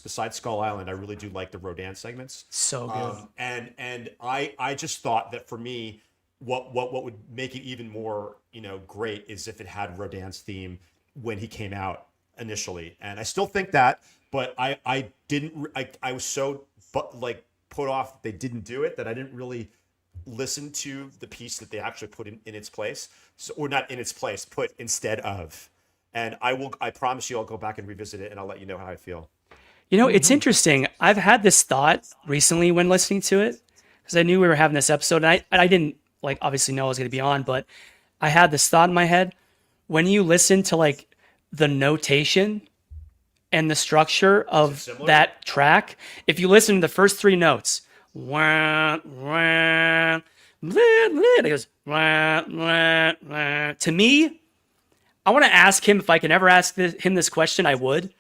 Besides Skull Island, I really do like the Rodan segments. So good. And I just thought that for me, what would make it even more great is if it had Rodan's theme when he came out initially. And I still think that, but I was so put off that they didn't do it that I didn't really listen to the piece that they actually put in its place, or not in its place, put instead of. And I promise you I'll go back and revisit it and I'll let you know how I feel. It's interesting. I've had this thought recently when listening to it, because I knew we were having this episode, and I didn't like obviously know I was going to be on, but I had this thought in my head. When you listen to like the notation and the structure of that track, if you listen to the first 3 notes, wah, wah, blah, blah, it goes wah, wah, wah. To me, I want to ask him if I can ever ask him this question. I would,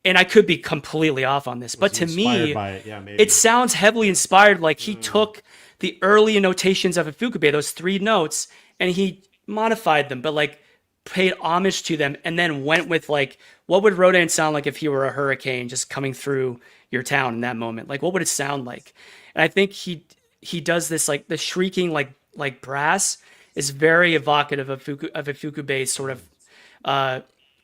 and I could be completely off on this, but to me, it sounds heavily inspired. Like he took the early notations of Ifukube, those 3 notes, and he modified them, but like paid homage to them, and then went with like, what would Rodan sound like if he were a hurricane just coming through your town in that moment? Like, what would it sound like? And I think he does this, like the shrieking like brass is very evocative of Ifukube's sort of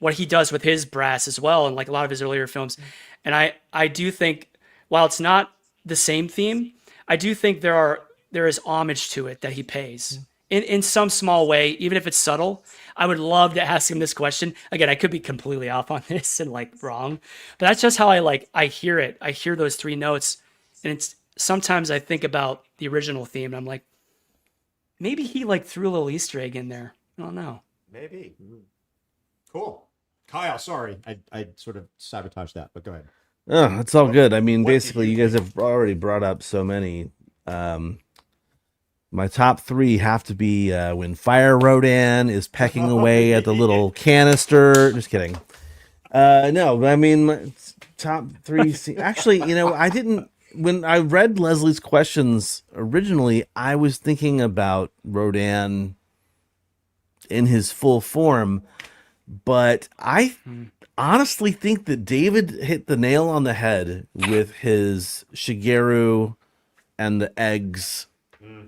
what he does with his brass as well, and like a lot of his earlier films. And I do think, while it's not the same theme, I do think there is homage to it that he pays in some small way, even if it's subtle. I would love to ask him this question again. I could be completely off on this and like wrong, but that's just how I hear it. I hear those three notes, and it's sometimes I think about the original theme, and I'm like, maybe he like threw a little Easter egg in there. I don't know. Maybe. Cool. Kyle, sorry, I sort of sabotaged that, but go ahead. Oh, it's all good. I mean, basically, you guys have already brought up so many. My top three have to be when Fire Rodan is pecking away at the little canister. Just kidding. No, I mean, my top three. Actually, I didn't. When I read Leslie's questions originally, I was thinking about Rodan in his full form, but I honestly think that David hit the nail on the head with his Shigeru and the eggs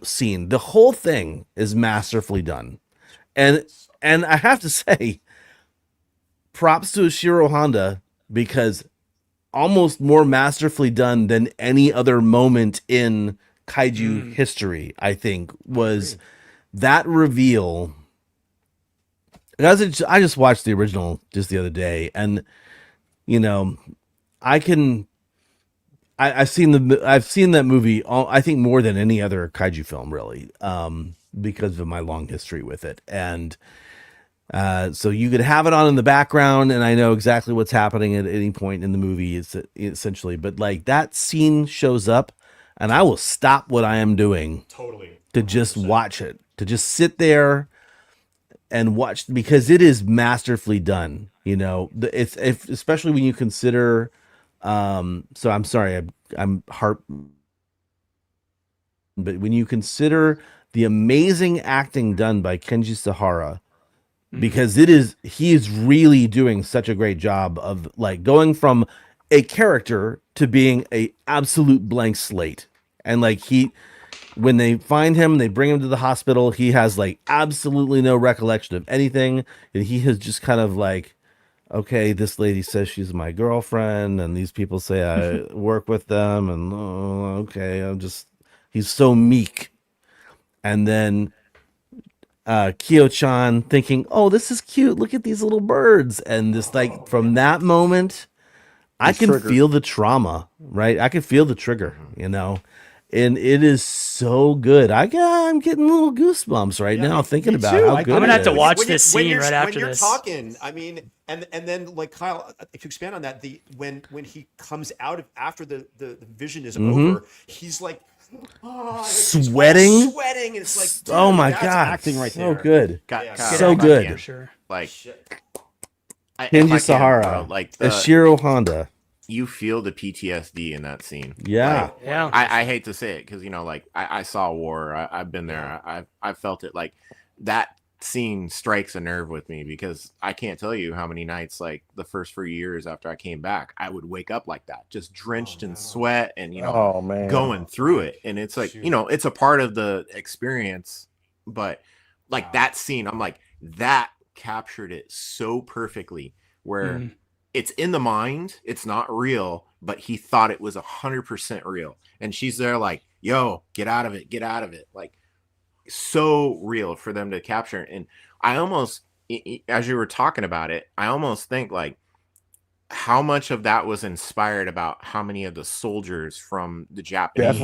scene. The whole thing is masterfully done, and I have to say, props to Ishiro Honda, because almost more masterfully done than any other moment in kaiju history, I think, was that reveal. I just watched the original just the other day, and I've seen that movie, I think, more than any other kaiju film, really, because of my long history with it. And so you could have it on in the background, and I know exactly what's happening at any point in the movie, essentially. But like, that scene shows up, and I will stop what I am doing to just watch it, to just sit there and watch, because it is masterfully done. Especially when you consider. So I'm sorry, I'm but when you consider the amazing acting done by Kenji Sahara, because he is really doing such a great job of like going from a character to being a absolute blank slate. And like, when they find him, they bring him to the hospital, he has like absolutely no recollection of anything. And he has just kind of like, okay, this lady says she's my girlfriend, and these people say I work with them, and okay, he's so meek. And then Kyo-chan thinking, oh, this is cute, look at these little birds. And this, like, from that moment, I can feel the trauma, right? I can feel the trigger, and it is so good. I'm getting little goosebumps right now thinking about how good. I'm gonna have to watch this scene right after when this. You're talking, I mean, and then like Kyle, if you expand on that, when he comes out after the vision is over, he's like sweating, and it's like, dude, oh my that's god, acting right so there. good, so good. For sure. Like Kenji Sahara, like Ishiro Honda. You feel the PTSD in that scene. Yeah. Yeah. I hate to say it, because like I saw war. I've been there. I felt it. Like, that scene strikes a nerve with me, because I can't tell you how many nights, like the first 3 years after I came back, I would wake up like that, just drenched in sweat and going through it. And it's like, it's a part of the experience. But like, that scene, I'm like, that captured it so perfectly, where it's in the mind, it's not real, but he thought it was 100% real. And she's there like, yo, get out of it. Like, so real for them to capture. And I almost, as you were talking about it, I almost think like how much of that was inspired about how many of the soldiers from the Japanese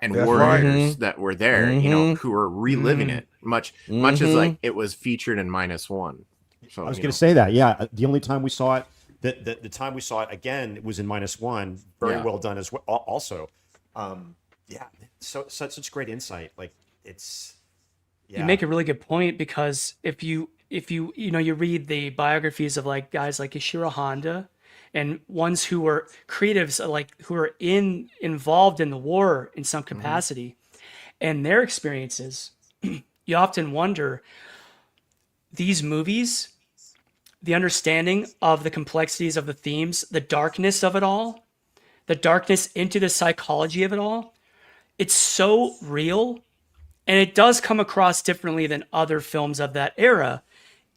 and warriors that were there, who were reliving it, much as like it was featured in -1. So I was going to say that. Yeah. The only time we saw it, the time we saw it again, it was in -1. Very well done as well. Also, such great insight. Like, it's, You make a really good point, because if you you read the biographies of like guys like Ishiro Honda and ones who were creatives, like who are involved in the war in some capacity, and their experiences, you often wonder, these movies, the understanding of the complexities of the themes, the darkness of it all, the darkness into the psychology of it all, it's so real. And it does come across differently than other films of that era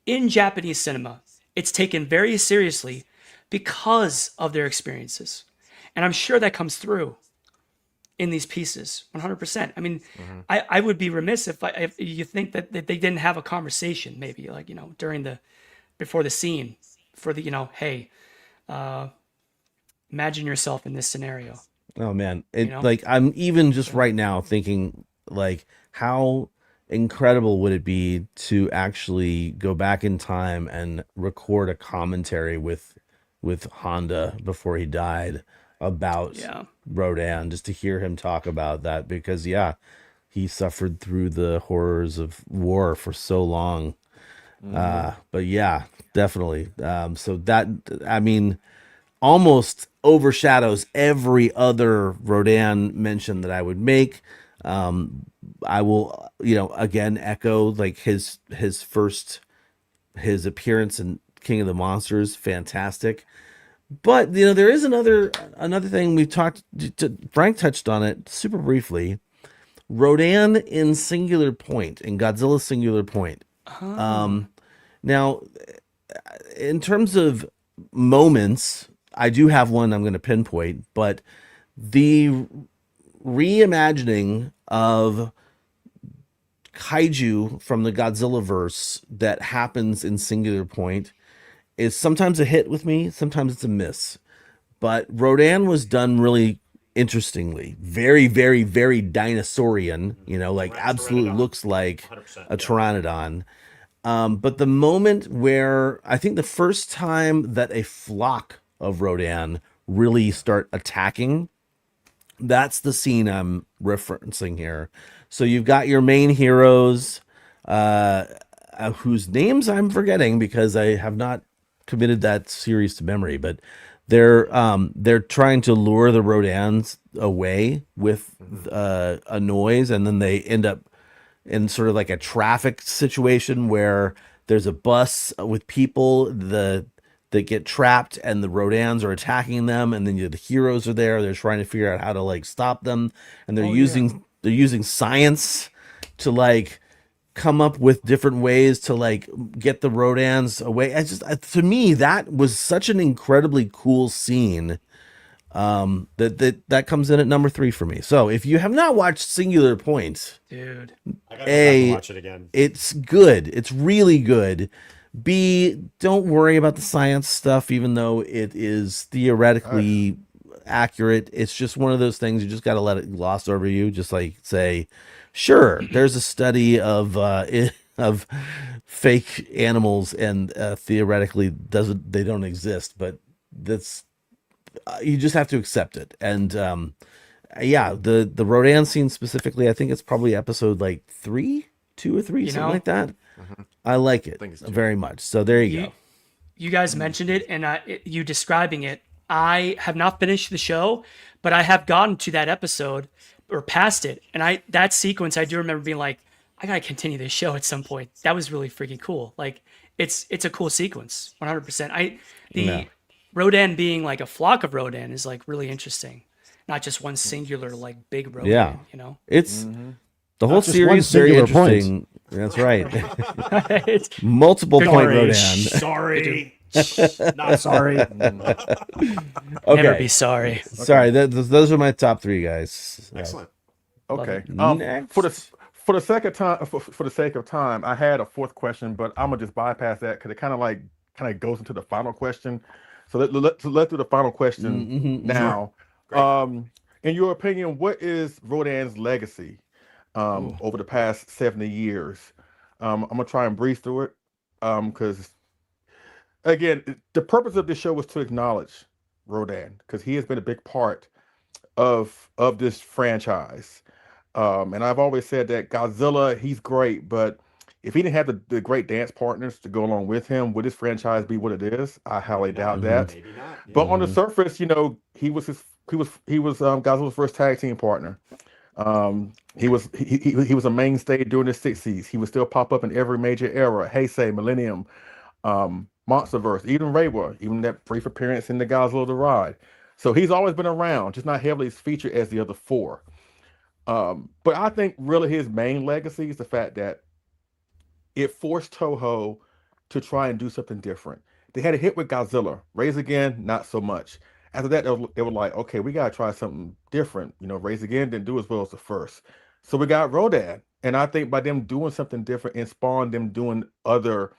in Japanese cinema. It's taken very seriously because of their experiences. And I'm sure that comes through in these pieces 100%. I mean, I would be remiss if you think that they didn't have a conversation, maybe like, before the scene for the, hey, imagine yourself in this scenario. Oh man. Like I'm even just right now thinking like how incredible would it be to actually go back in time and record a commentary with Honda before he died about Rodan, just to hear him talk about that, because he suffered through the horrors of war for so long. But yeah, definitely. So that, I mean, almost overshadows every other Rodan mention that I would make. I will, again echo like his appearance in King of the Monsters, fantastic. But there is another thing we've talked. Frank touched on it super briefly. Rodan in Singular Point, in Godzilla Singular Point. Now, in terms of moments, I do have one I'm going to pinpoint, but the reimagining of kaiju from the Godzilla verse that happens in Singular Point is sometimes a hit with me, sometimes it's a miss. But Rodan was done really interestingly, very, very, very dinosaurian, like absolutely looks like a pteranodon. But the moment where I think the first time that a flock of Rodan really start attacking, that's the scene I'm referencing here. So you've got your main heroes, whose names I'm forgetting because I have not committed that series to memory, but they're trying to lure the Rodans away with a noise, and then they end up in sort of like a traffic situation where there's a bus with people that get trapped, and the Rodans are attacking them, and then the heroes are there. They're trying to figure out how to like stop them, and they're using science to like come up with different ways to like get the Rodans away. To me, that was such an incredibly cool scene. That comes in at number 3 for me. So if you have not watched Singular Point, dude, I gotta watch it again. It's good. It's really good. B, don't worry about the science stuff, even though it is theoretically accurate. It's just one of those things you just got to let it gloss over you. Just like say, sure, there's a study of fake animals, and theoretically they don't exist, but that's you just have to accept it. And the Rodan scene specifically, I think it's probably episode like 2 or 3, something like that. I like it very much. So there you go. You guys mentioned it, and you describing it. I have not finished the show, but I have gotten to that episode or past it, and that sequence I do remember being like, I gotta continue this show at some point. That was really freaking cool. Like it's a cool sequence, 100%. Rodan being like a flock of Rodan is like really interesting, not just one singular like big Rodan. Yeah, it's the whole series very interesting. That's right. It's multiple point Rodan. Sorry. Not sorry. Okay. Never be sorry. Sorry, those are my top 3, guys. Excellent. Okay. Next. For the sake of time, I had a 4th question, but I'm gonna just bypass that because it kind of goes into the final question. So let's do the final question now. In your opinion, what is Rodan's legacy over the past 70 years? I'm gonna try and breeze through it because, again, the purpose of this show was to acknowledge Rodan because he has been a big part of this franchise. And I've always said that Godzilla, he's great, but if he didn't have the great dance partners to go along with him, would his franchise be what it is? I highly doubt that. Maybe not. But on the surface, he was Godzilla's first tag team partner. He was a mainstay during the 60s. He would still pop up in every major era. Heisei, Millennium, Monsterverse, even Reiwa, even that brief appearance in the Godzilla the Ride. So he's always been around, just not heavily featured as the other four. But I think really his main legacy is the fact that it forced Toho to try and do something different. They had a hit with Godzilla. Raise Again, not so much. After that, they were like, okay, we gotta try something different. Raise Again didn't do as well as the first. So we got Rodan. And I think by them doing something different and spawned them doing other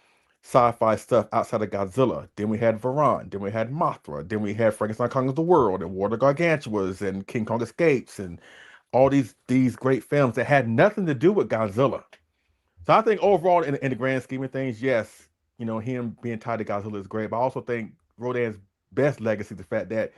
sci-fi stuff outside of Godzilla. Then we had Varan, then we had Mothra, then we had Frankenstein Conquers the World and War of the Gargantuas and King Kong Escapes and all these great films that had nothing to do with Godzilla. So I think overall, in the grand scheme of things, yes, him being tied to Godzilla is great. But I also think Rodan's best legacy is the fact that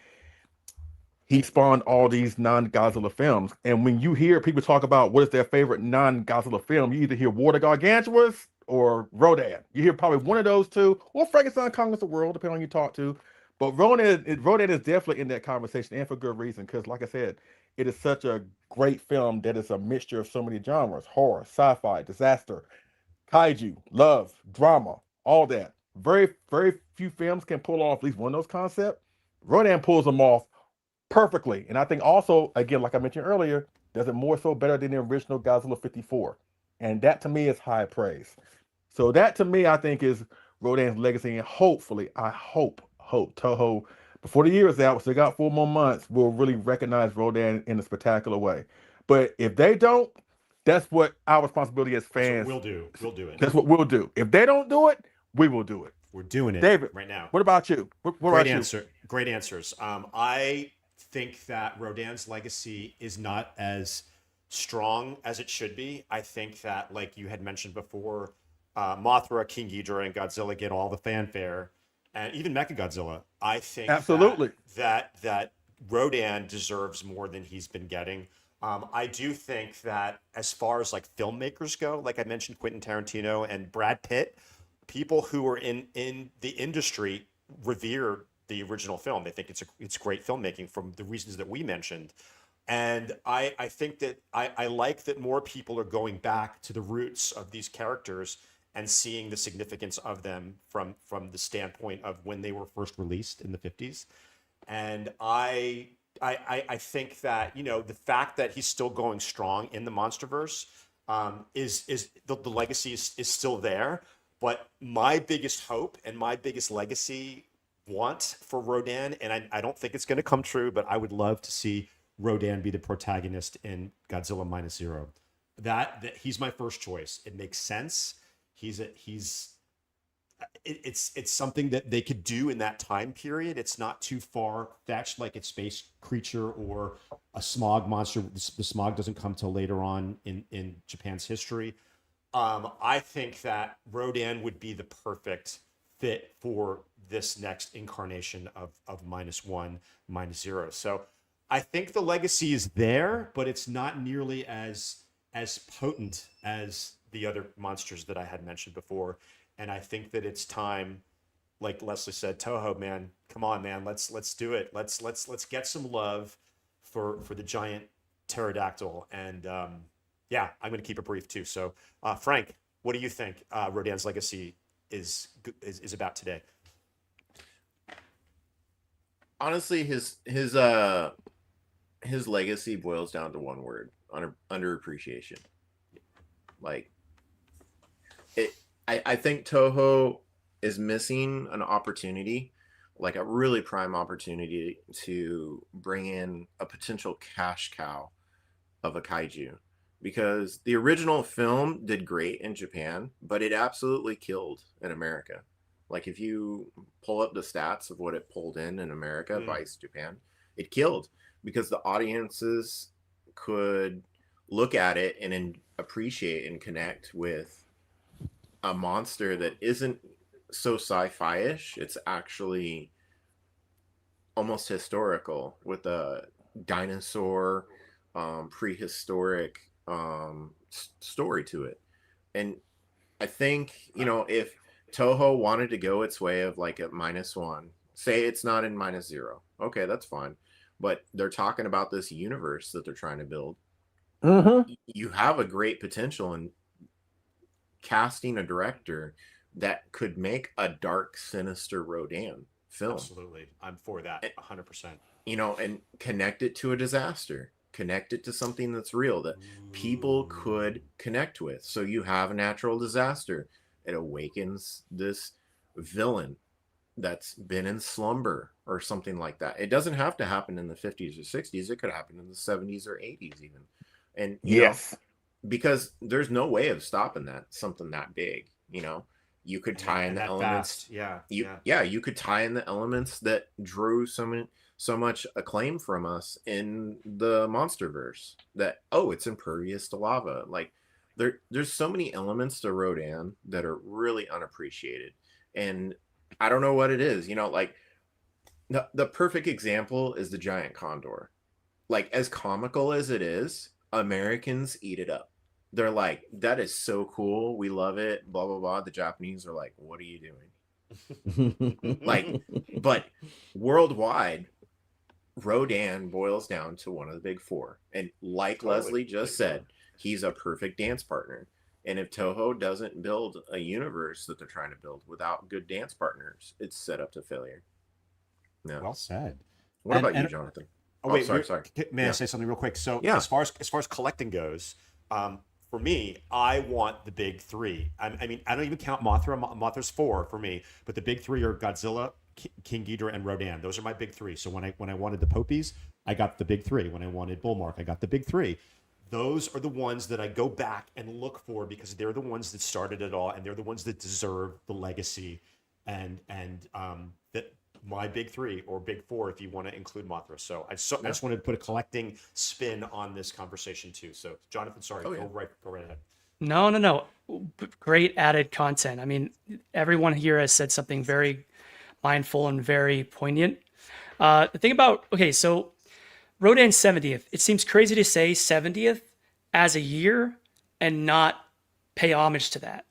he spawned all these non-Godzilla films. And when you hear people talk about what is their favorite non-Godzilla film, you either hear War of the Gargantuas or Rodan. You hear probably one of those two, or Frankenstein Conquers the World, depending on who you talk to. But Rodan is definitely in that conversation, and for good reason, because like I said, it is such a great film that is a mixture of so many genres: horror, sci-fi, disaster, kaiju, love, drama, all that. Very, very few films can pull off at least one of those concepts. Rodan pulls them off perfectly. And I think also, again, like I mentioned earlier, does it more so better than the original Godzilla 54. And that to me is high praise. So that to me, I think is Rodan's legacy. And hopefully, I hope Toho, before the year is out, so they got 4 more months, will really recognize Rodan in a spectacular way. But if they don't, that's what our responsibility as fans. We'll do it. That's what we'll do. If they don't do it, we will do it. We're doing it, David, right now. What about you? What Great about answer. You? Great answers. I think that Rodan's legacy is not as strong as it should be. I think that, like you had mentioned before, Mothra, King Ghidorah, and Godzilla get all the fanfare, and even Mechagodzilla. I think absolutely that Rodan deserves more than he's been getting. I do think that as far as like filmmakers go, like I mentioned, Quentin Tarantino and Brad Pitt, people who are in the industry revere the original film. They think it's great filmmaking from the reasons that we mentioned. And I think that I like that more people are going back to the roots of these characters and seeing the significance of them from the standpoint of when they were first released in the 50s. And I think that, the fact that he's still going strong in the MonsterVerse is the legacy is still there. But my biggest hope and my biggest legacy want for Rodan, and I don't think it's going to come true, but I would love to see Rodan be the protagonist in Godzilla Minus Zero. That he's my first choice. It makes sense. It's something that they could do in that time period. It's not too far fetched like a space creature or a smog monster. The smog doesn't come till later on in Japan's history. I think that Rodan would be the perfect fit for this next incarnation of Minus One, Minus Zero. So I think the legacy is there, but it's not nearly as potent as the other monsters that I had mentioned before. And I think that it's time, like Leslie said, Toho, man, come on, man, let's do it. Let's get some love for the giant pterodactyl. And yeah, I'm going to keep it brief too. So Frank, what do you think Rodan's legacy is about today? Honestly, his legacy boils down to one word: underappreciation. Like I think Toho is missing an opportunity, like a really prime opportunity to bring in a potential cash cow of a kaiju, because the original film did great in Japan, but it absolutely killed in America. Like if you pull up the stats of what it pulled in America vice Japan, it killed because the audiences could look at it and appreciate and connect with a monster that isn't so sci-fi-ish. It's actually almost historical with a dinosaur, prehistoric story to it. And I think, if Toho wanted to go its way of like a Minus One, say it's not in Minus Zero, okay, that's fine. But they're talking about this universe that they're trying to build. you have a great potential in casting a director that could make a dark, sinister Rodan film. Absolutely. I'm for that 100%. You know, and connect it to a disaster. Connect it to something that's real that people could connect with. So you have a natural disaster. It awakens this villain that's been in slumber or something like that. It doesn't have to happen in the 50s or 60s. It could happen in the 70s or 80s even. And you know, because there's no way of stopping that, something that big, you know. You could tie in the elements. You could tie in the elements that drew so much acclaim from us in the Monsterverse. That it's impervious to lava. Like there's so many elements to Rodan that are really unappreciated, and I don't know what it is. You know, like the perfect example is the giant condor. Like as comical as it is, Americans eat it up. They're like, that is so cool. We love it. Blah, blah, blah. The Japanese are like, what are you doing? Like, but worldwide, Rodan boils down to one of the big four. And like Leslie just said, he's a perfect dance partner. And if Toho doesn't build a universe that they're trying to build without good dance partners, it's set up to failure. No. Well said. What about you, Jonathan? Oh, wait, sorry. May I say something real quick? So as far as collecting goes, for me, I want the big three. I mean, I don't even count Mothra. Mothra's 4 for me, but the big three are Godzilla, King Ghidorah, and Rodan. Those are my big three. So when I wanted the Popies, I got the big three. When I wanted Bullmark, I got the big three. Those are the ones that I go back and look for because they're the ones that started it all, and they're the ones that deserve the legacy, and that my big three or big four if you want to include Mothra. So I just wanted to put a collecting spin on this conversation too. So Jonathan, sorry, go right ahead. No. Great added content. I mean, everyone here has said something very mindful and very poignant. The thing about, so Rodan's 70th. It seems crazy to say 70th as a year and not pay homage to that.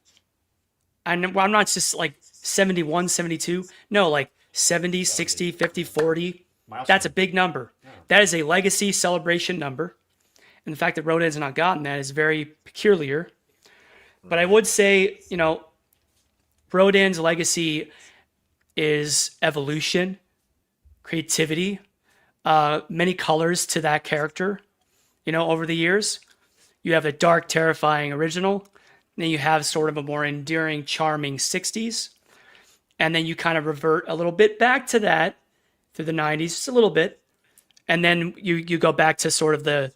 I'm not just like 71, 72. No, like 70, 60, 50, 40. That's a big number. Yeah. That is a legacy celebration number. And the fact that Rodan has not gotten that is very peculiar. But I would say, you know, Rodan's legacy is evolution, creativity, many colors to that character, you know, over the years. You have a dark, terrifying original. Then you have sort of a more endearing, charming 60s. And then you kind of revert a little bit back to that through the 90s, just a little bit. And then you go back to sort of the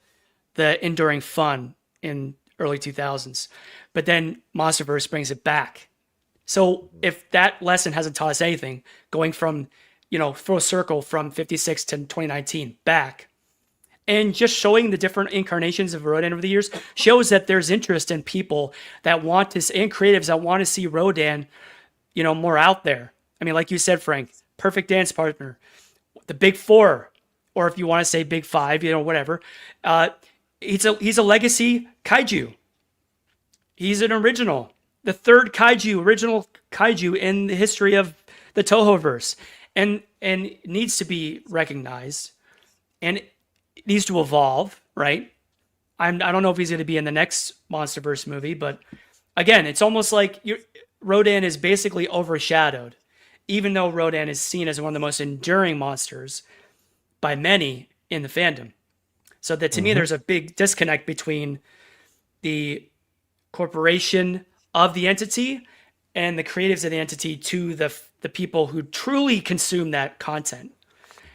enduring fun in early 2000s. But then Monsterverse brings it back. So if that lesson hasn't taught us anything, going from, you know, full circle from 56 to 2019 back, and just showing the different incarnations of Rodan over the years shows that there's interest in people that want to, and creatives that want to see Rodan, you know, more out there. I mean, like you said, Frank, perfect dance partner, the big four, or if you want to say big five, you know, whatever. He's a legacy kaiju. He's an original, the third original kaiju in the history of the Tohoverse, and needs to be recognized, and it needs to evolve, right? I don't know if he's going to be in the next Monsterverse movie, but again, it's almost like Rodan is basically overshadowed, even though Rodan is seen as one of the most enduring monsters by many in the fandom. So that to me, there's a big disconnect between the corporation of the entity and the creatives of the entity to the people who truly consume that content.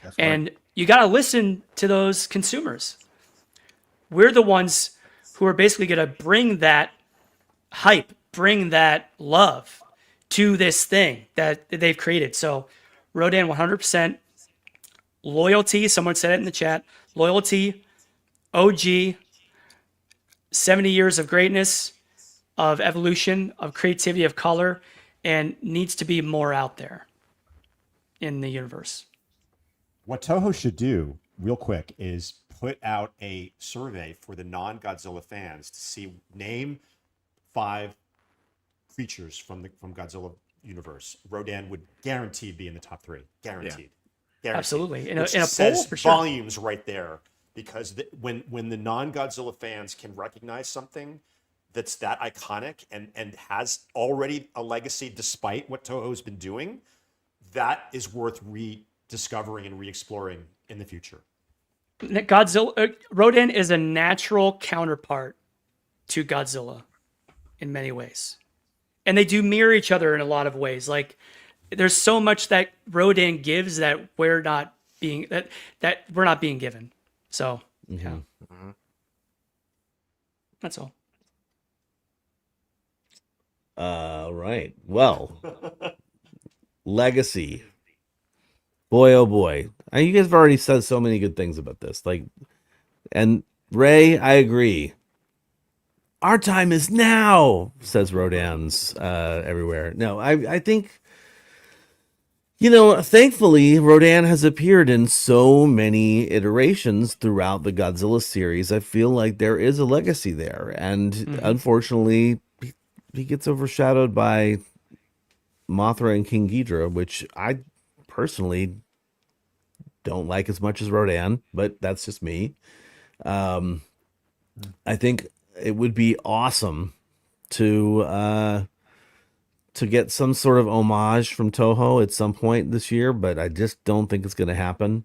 That's and right. You got to listen to those consumers. We're the ones who are basically going to bring that hype, bring that love to this thing that they've created. So Rodan 100%, loyalty, someone said it in the chat, loyalty, OG, 70 years of greatness, of evolution, of creativity, of color, and needs to be more out there in the universe. What Toho should do, real quick, is put out a survey for the non-Godzilla fans to name 5 creatures from Godzilla universe. Rodan would guaranteed be in the top 3. Guaranteed. Yeah. Absolutely. In a poll, for sure. Volumes right there because when the non-Godzilla fans can recognize something that's that iconic and has already a legacy despite what Toho's been doing, that is worth rediscovering and re-exploring in the future. Godzilla, Rodan is a natural counterpart to Godzilla in many ways, and they do mirror each other in a lot of ways. Like, there's so much that Rodan gives that we're not being given. So yeah, that's all. Right. Well, legacy. Boy, oh boy. You guys have already said so many good things about this. Like, and Ray, I agree. Our time is now, says Rodan's everywhere. No, I think, thankfully, Rodan has appeared in so many iterations throughout the Godzilla series. I feel like there is a legacy there. And unfortunately, he gets overshadowed by Mothra and King Ghidorah, which I personally don't like as much as Rodan, but that's just me. I think it would be awesome to get some sort of homage from Toho at some point this year, but I just don't think it's going to happen.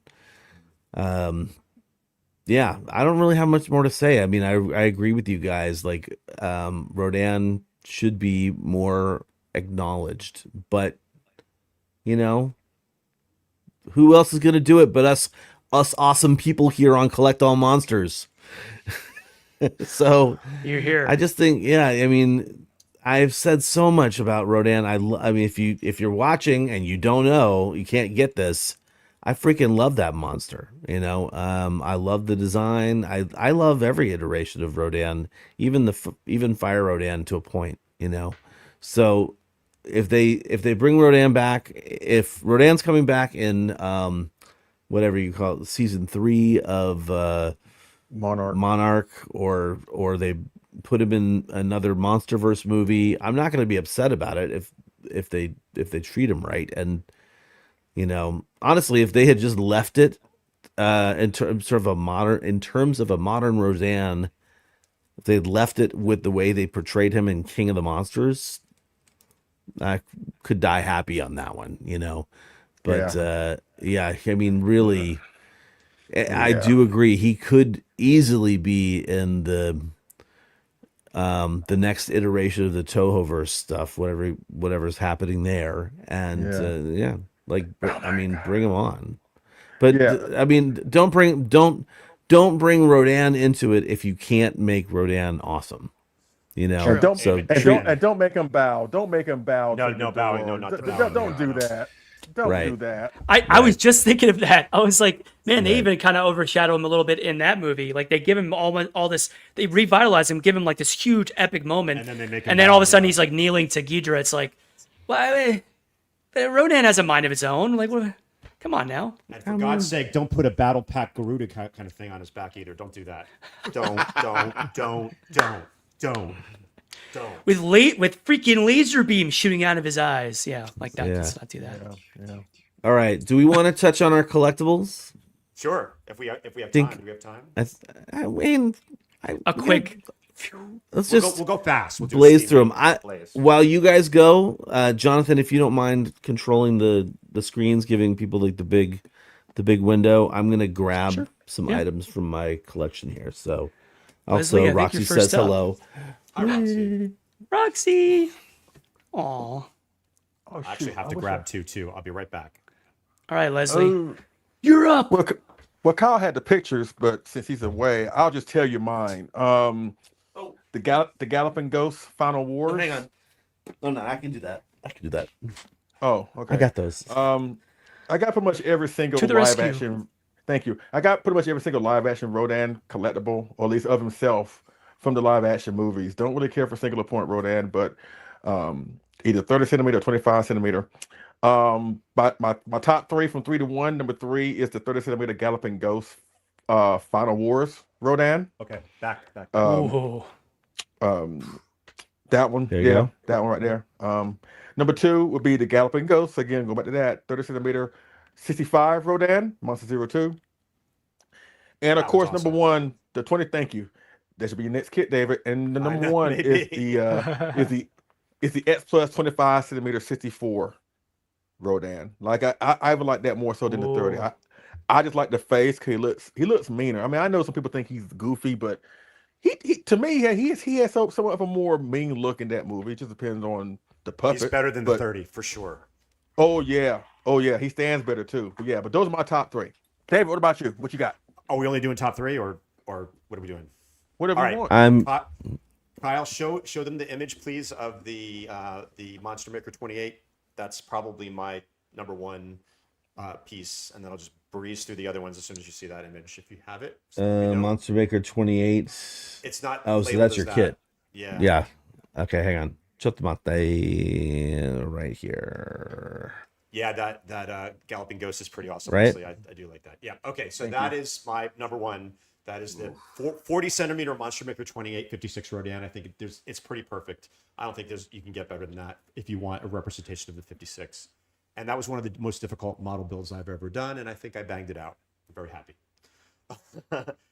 Yeah, I don't really have much more to say. I mean, I agree with you guys. Like, Rodan should be more acknowledged, but who else is going to do it but us awesome people here on Collect All Monsters? So you're here. I just think, yeah, I mean, I've said so much about Rodan. I mean, if you're watching and you don't know, you can't get this. I freaking love that monster. I love the design. I love every iteration of Rodan, even Fire Rodan to a point. So if they bring Rodan back, if Rodan's coming back in whatever you call it, season 3 of Monarch, or they put him in another MonsterVerse movie, I'm not going to be upset about it if they treat him right. And honestly, if they had just left it in terms of a modern Rodan, if they'd left it with the way they portrayed him in King of the Monsters, I could die happy on that one, But yeah, I mean, really, I do agree. He could easily be in the next iteration of the Tohoverse stuff, whatever's happening there, and I mean, bring him on. But I mean, don't bring Rodan into it if you can't make Rodan awesome. And don't, so and don't make him bow. Don't make him bow. No bowing. No, not the bowing. Don't do that. Don't do that. I was just thinking of that. I was like, man, they even kind of overshadow him a little bit in that movie. Like, they give him all this, they revitalize him, give him like this huge epic moment, and then they make him all of a sudden he's like kneeling to Ghidorah. It's like, well, Rodan has a mind of his own. Like, what? Come on now. And for God's sake, don't put a battle pack Garuda kind of thing on his back either. Don't do that. Don't. With freaking laser beams shooting out of his eyes. Yeah, like that. Let's not do that. Yeah. All right. Do we want to touch on our collectibles? Sure. If we have time. Do we have time? I mean, quick. We'll go fast. We'll blaze through them. While you guys go, Jonathan, if you don't mind controlling the screens, giving people like the big window, I'm gonna grab some items from my collection here. So, also Leslie, Roxy says hello. Hi, Roxy. Roxy. Aw. I actually have to grab two too. I'll be right back. All right, Leslie. You're up. Well, Kyle had the pictures, but since he's away, I'll just tell you mine. The Galloping Ghost Final Wars. Oh, hang on. No, I can do that. Oh, okay. I got those. I got pretty much every single live action. Thank you. I got pretty much every single live action Rodan collectible, or at least of himself, from the live action movies. Don't really care for singular point Rodan, but either 30 centimeter or 25 centimeter. But my top 3 from 3 to 1. Number 3 is the 30 centimeter Galloping Ghost Final Wars Rodan. Okay, back. That one, that one right there. Number 2 would be the Galloping Ghost. Again, go back to that 30 centimeter 65 Rodan Monster 02. And of That was course, awesome. number one, the 20. Thank you. That should be your next kit, David. And the number one is the X Plus 25 centimeter 64 Rodan. Like I even like that more so than the 30. Ooh. I just like the face because he looks meaner. I mean, I know some people think he's goofy, but he to me he has somewhat of a more mean look in that movie. It just depends on the puppet. He's better than the 30 for sure. Oh yeah, he stands better too. But those are my top three. David, what about you? What you got? Are we only doing top three, or what are we doing? Whatever you want. Kyle, show them the image, please, of the Monster Maker 28. That's probably my number one piece, and then I'll just breeze through the other ones as soon as you see that image, if you have it. Monster Maker 28. It's not. Oh, so that's your kit. Yeah. Yeah. Okay, hang on. Chotomate right here. Yeah, that Galloping Ghost is pretty awesome. Right? Honestly, I do like that. Yeah. Okay, so that is my number one. That is the 40 centimeter Monster Maker 28 56 Rodan. I think it's pretty perfect. I don't think you can get better than that if you want a representation of the 56. And that was one of the most difficult model builds I've ever done, and I think I banged it out. I'm very happy.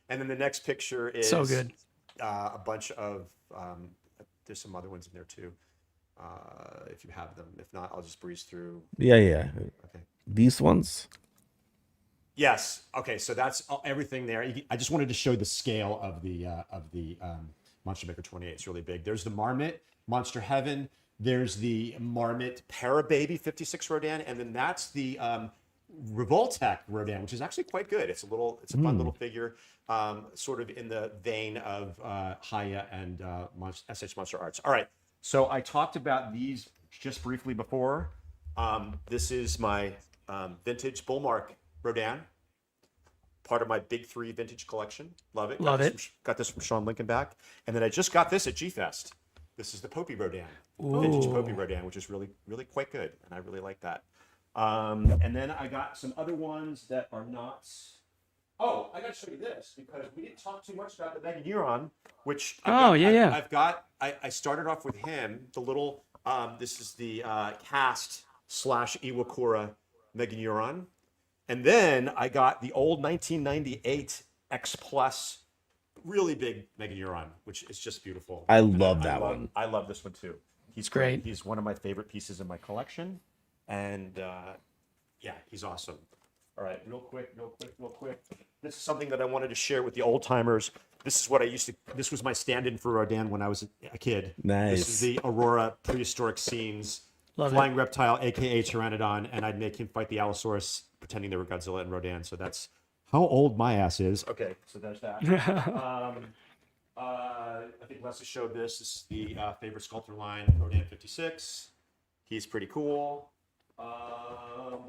And then the next picture is so good. A bunch of there's some other ones in there too. If you have them, if not, I'll just breeze through. Yeah. Okay. These ones. Yes. Okay. So that's everything there. I just wanted to show the scale of the Monster Maker 28. It's really big. There's the Marmot, Monster Heaven. There's the Marmot Parababy 56 Rodan, and then that's the Revoltech Rodan, which is actually quite good. It's a fun little figure, sort of in the vein of Haya and SH Monster Arts. All right. So I talked about these just briefly before. This is my vintage Bullmark Rodan, part of my big three vintage collection. Love it. Got this from Sean Lincolnback. And then I just got this at G-Fest. This is the Popey Rodan, vintage Popey Rodan, which is really, really quite good. And I really like that. And then I got some other ones that are not... Oh, I got to show you this because we didn't talk too much about the Mega Neuron, which I've got. I started off with him, the little... this is the cast / Iwakura Mega Neuron. And then I got the old 1998 X Plus, really big Mega Neuron, which is just beautiful. I love that one. I love this one too. He's great. He's one of my favorite pieces in my collection. And yeah, he's awesome. All right, real quick. This is something that I wanted to share with the old timers. This is what this was my stand-in for Rodan when I was a kid. Nice. This is the Aurora prehistoric scenes. Flying reptile, aka Pteranodon, and I'd make him fight the Allosaurus, pretending they were Godzilla and Rodan. So that's how old my ass is. Okay, so there's that. I think Leslie showed this. This is the favorite sculptor line, Rodan 56. He's pretty cool. Oh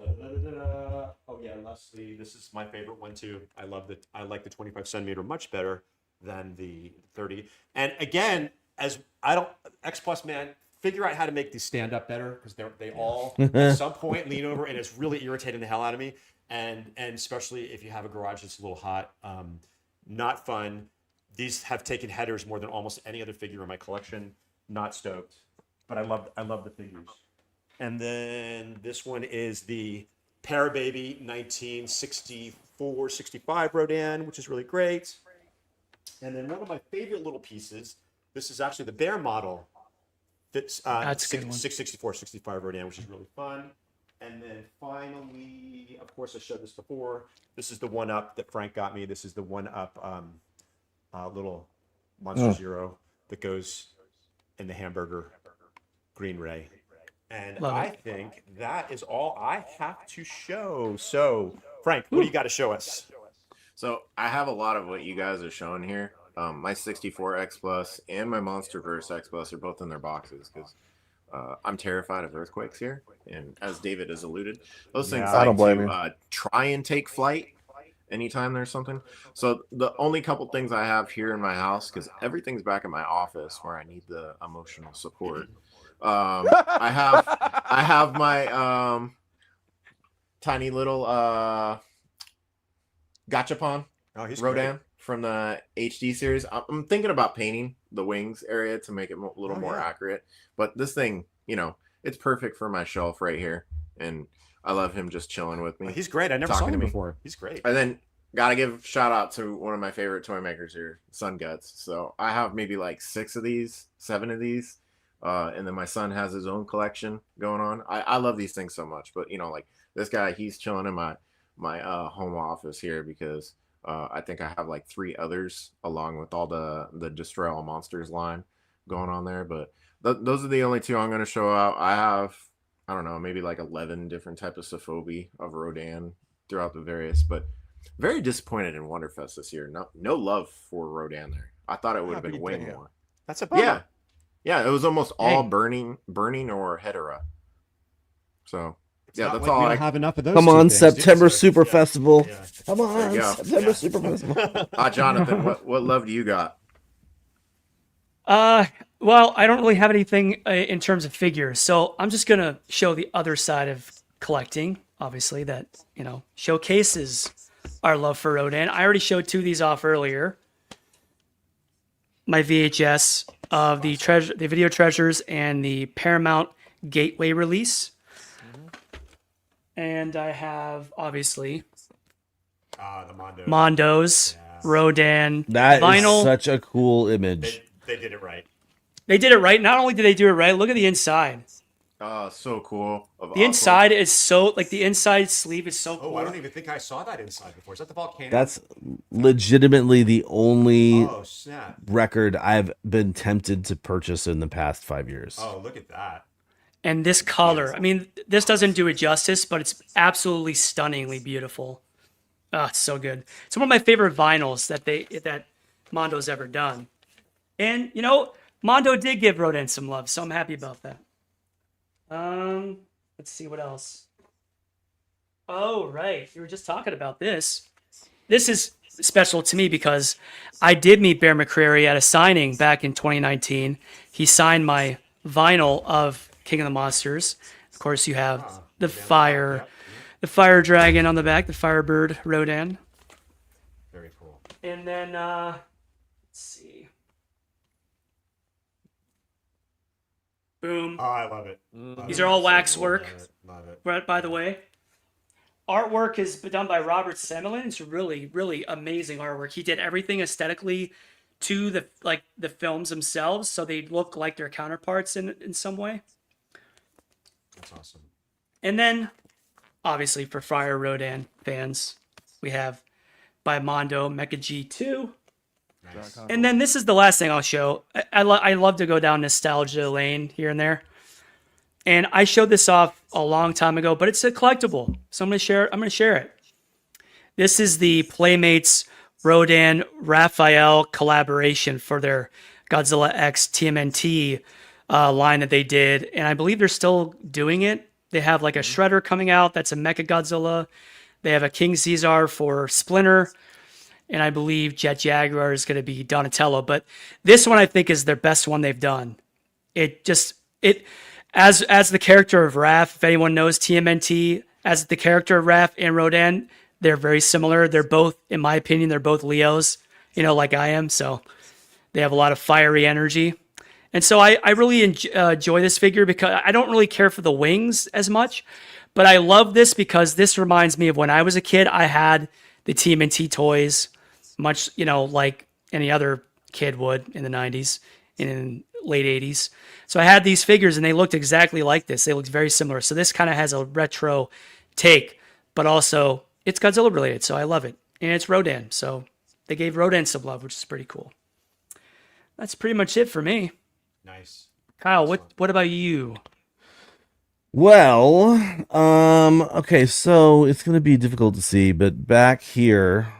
yeah, Leslie. This is my favorite one too. I like the 25 centimeter much better than the 30. And again, X Plus man. Figure out how to make these stand up better because they all at some point lean over and it's really irritating the hell out of me. And especially if you have a garage that's a little hot, not fun. These have taken headers more than almost any other figure in my collection. Not stoked, but I love the figures. And then this one is the Parababy 1964-65 Rodan, which is really great. And then one of my favorite little pieces. This is actually the bear model. That's 664-65 Rodan, which is really fun. And then finally, of course, I showed this before. This is the one-up that Frank got me. This is the one-up little Monster Zero that goes in the hamburger Green Ray. And I think that is all I have to show. So, Frank, what do you got to show us? So I have a lot of what you guys are showing here. My 64 X Plus and my Monsterverse X Plus are both in their boxes because I'm terrified of earthquakes here. And as David has alluded, those things try and take flight anytime there's something. So the only couple things I have here in my house, because everything's back in my office where I need the emotional support. I have my tiny little Gachapon Rodan. Great. From the HD series. I'm thinking about painting the wings area to make it a little more accurate. But this thing, it's perfect for my shelf right here. And I love him just chilling with me. He's great. I never saw him before. He's great. And then gotta give a shout out to one of my favorite toy makers here, Sun Guts. So I have maybe like 7 of these. And then my son has his own collection going on. I love these things so much, but like this guy, he's chilling in my home office here because I think I have like 3 others along with all the Destroy All Monsters line going on there. But those are the only 2 I'm going to show out. I have, I don't know, maybe like 11 different types of Sophobie of Rodan throughout the various, but very disappointed in Wonderfest this year. No love for Rodan there. I thought it would have been way more. That's a bummer. Yeah, it was almost all burning or Hedera. So that's all. I have enough of those. Come on, things, September so, Super Festival. Yeah. Come on, September Super Festival. Jonathan, what love do you got? Well, I don't really have anything in terms of figures, so I'm just gonna show the other side of collecting. Obviously, that showcases our love for Rodan. I already showed 2 of these off earlier. My VHS of the Video Treasures and the Paramount Gateway release. And I have, obviously, the Mondo's Rodan That vinyl. is such a cool image. They did it right. They did it right. Not only did they do it right, look at the inside. Oh, so cool. The inside is so, the inside sleeve is so cool. Oh, I don't even think I saw that inside before. Is that the volcano? That's legitimately the only snap. record I've been tempted to purchase in the past 5 years. Oh, look at that. And this color, I mean, this doesn't do it justice, but it's absolutely stunningly beautiful. Oh, it's so good. It's one of my favorite vinyls that Mondo's ever done. And, Mondo did give Rodan some love, so I'm happy about that. Let's see what else. Oh, right. We were just talking about this. This is special to me because I did meet Bear McCreary at a signing back in 2019. He signed my vinyl of King of the Monsters. Of course, you have the fire dragon on the back, the Firebird Rodan. Very cool. And then, let's see. Boom. Oh, I love it. These are all wax work. Love it. Right, by the way. Artwork is done by Robert Semelin. It's really, really amazing artwork. He did everything aesthetically to the films themselves, so they look like their counterparts in some way. That's awesome. And then, obviously, for Fire Rodan fans, we have by Mondo Mecha G2. Nice. And then this is the last thing I'll show. I love to go down nostalgia lane here and there. And I showed this off a long time ago, but it's a collectible. So I'm going to share it. This is the Playmates Rodan Raphael collaboration for their Godzilla X TMNT line that they did. And I believe they're still doing it. They have like a Shredder coming out. That's a Mecha Godzilla. They have a King Caesar for Splinter. And I believe Jet Jaguar is going to be Donatello. But this one I think is their best one they've done. As the character of Raph, if anyone knows TMNT, as the character of Raph and Rodan, they're very similar. They're both, in my opinion, they're both Leos, like I am. So they have a lot of fiery energy. And so I really enjoy this figure because I don't really care for the wings as much. But I love this because this reminds me of when I was a kid. I had the TMNT toys, much, like any other kid would in the 90s and in late 80s. So I had these figures and they looked exactly like this. They looked very similar. So this kind of has a retro take, but also it's Godzilla related. So I love it. And it's Rodan. So they gave Rodan some love, which is pretty cool. That's pretty much it for me. Nice. Kyle, what about you? Well, okay, so it's going to be difficult to see, but back here,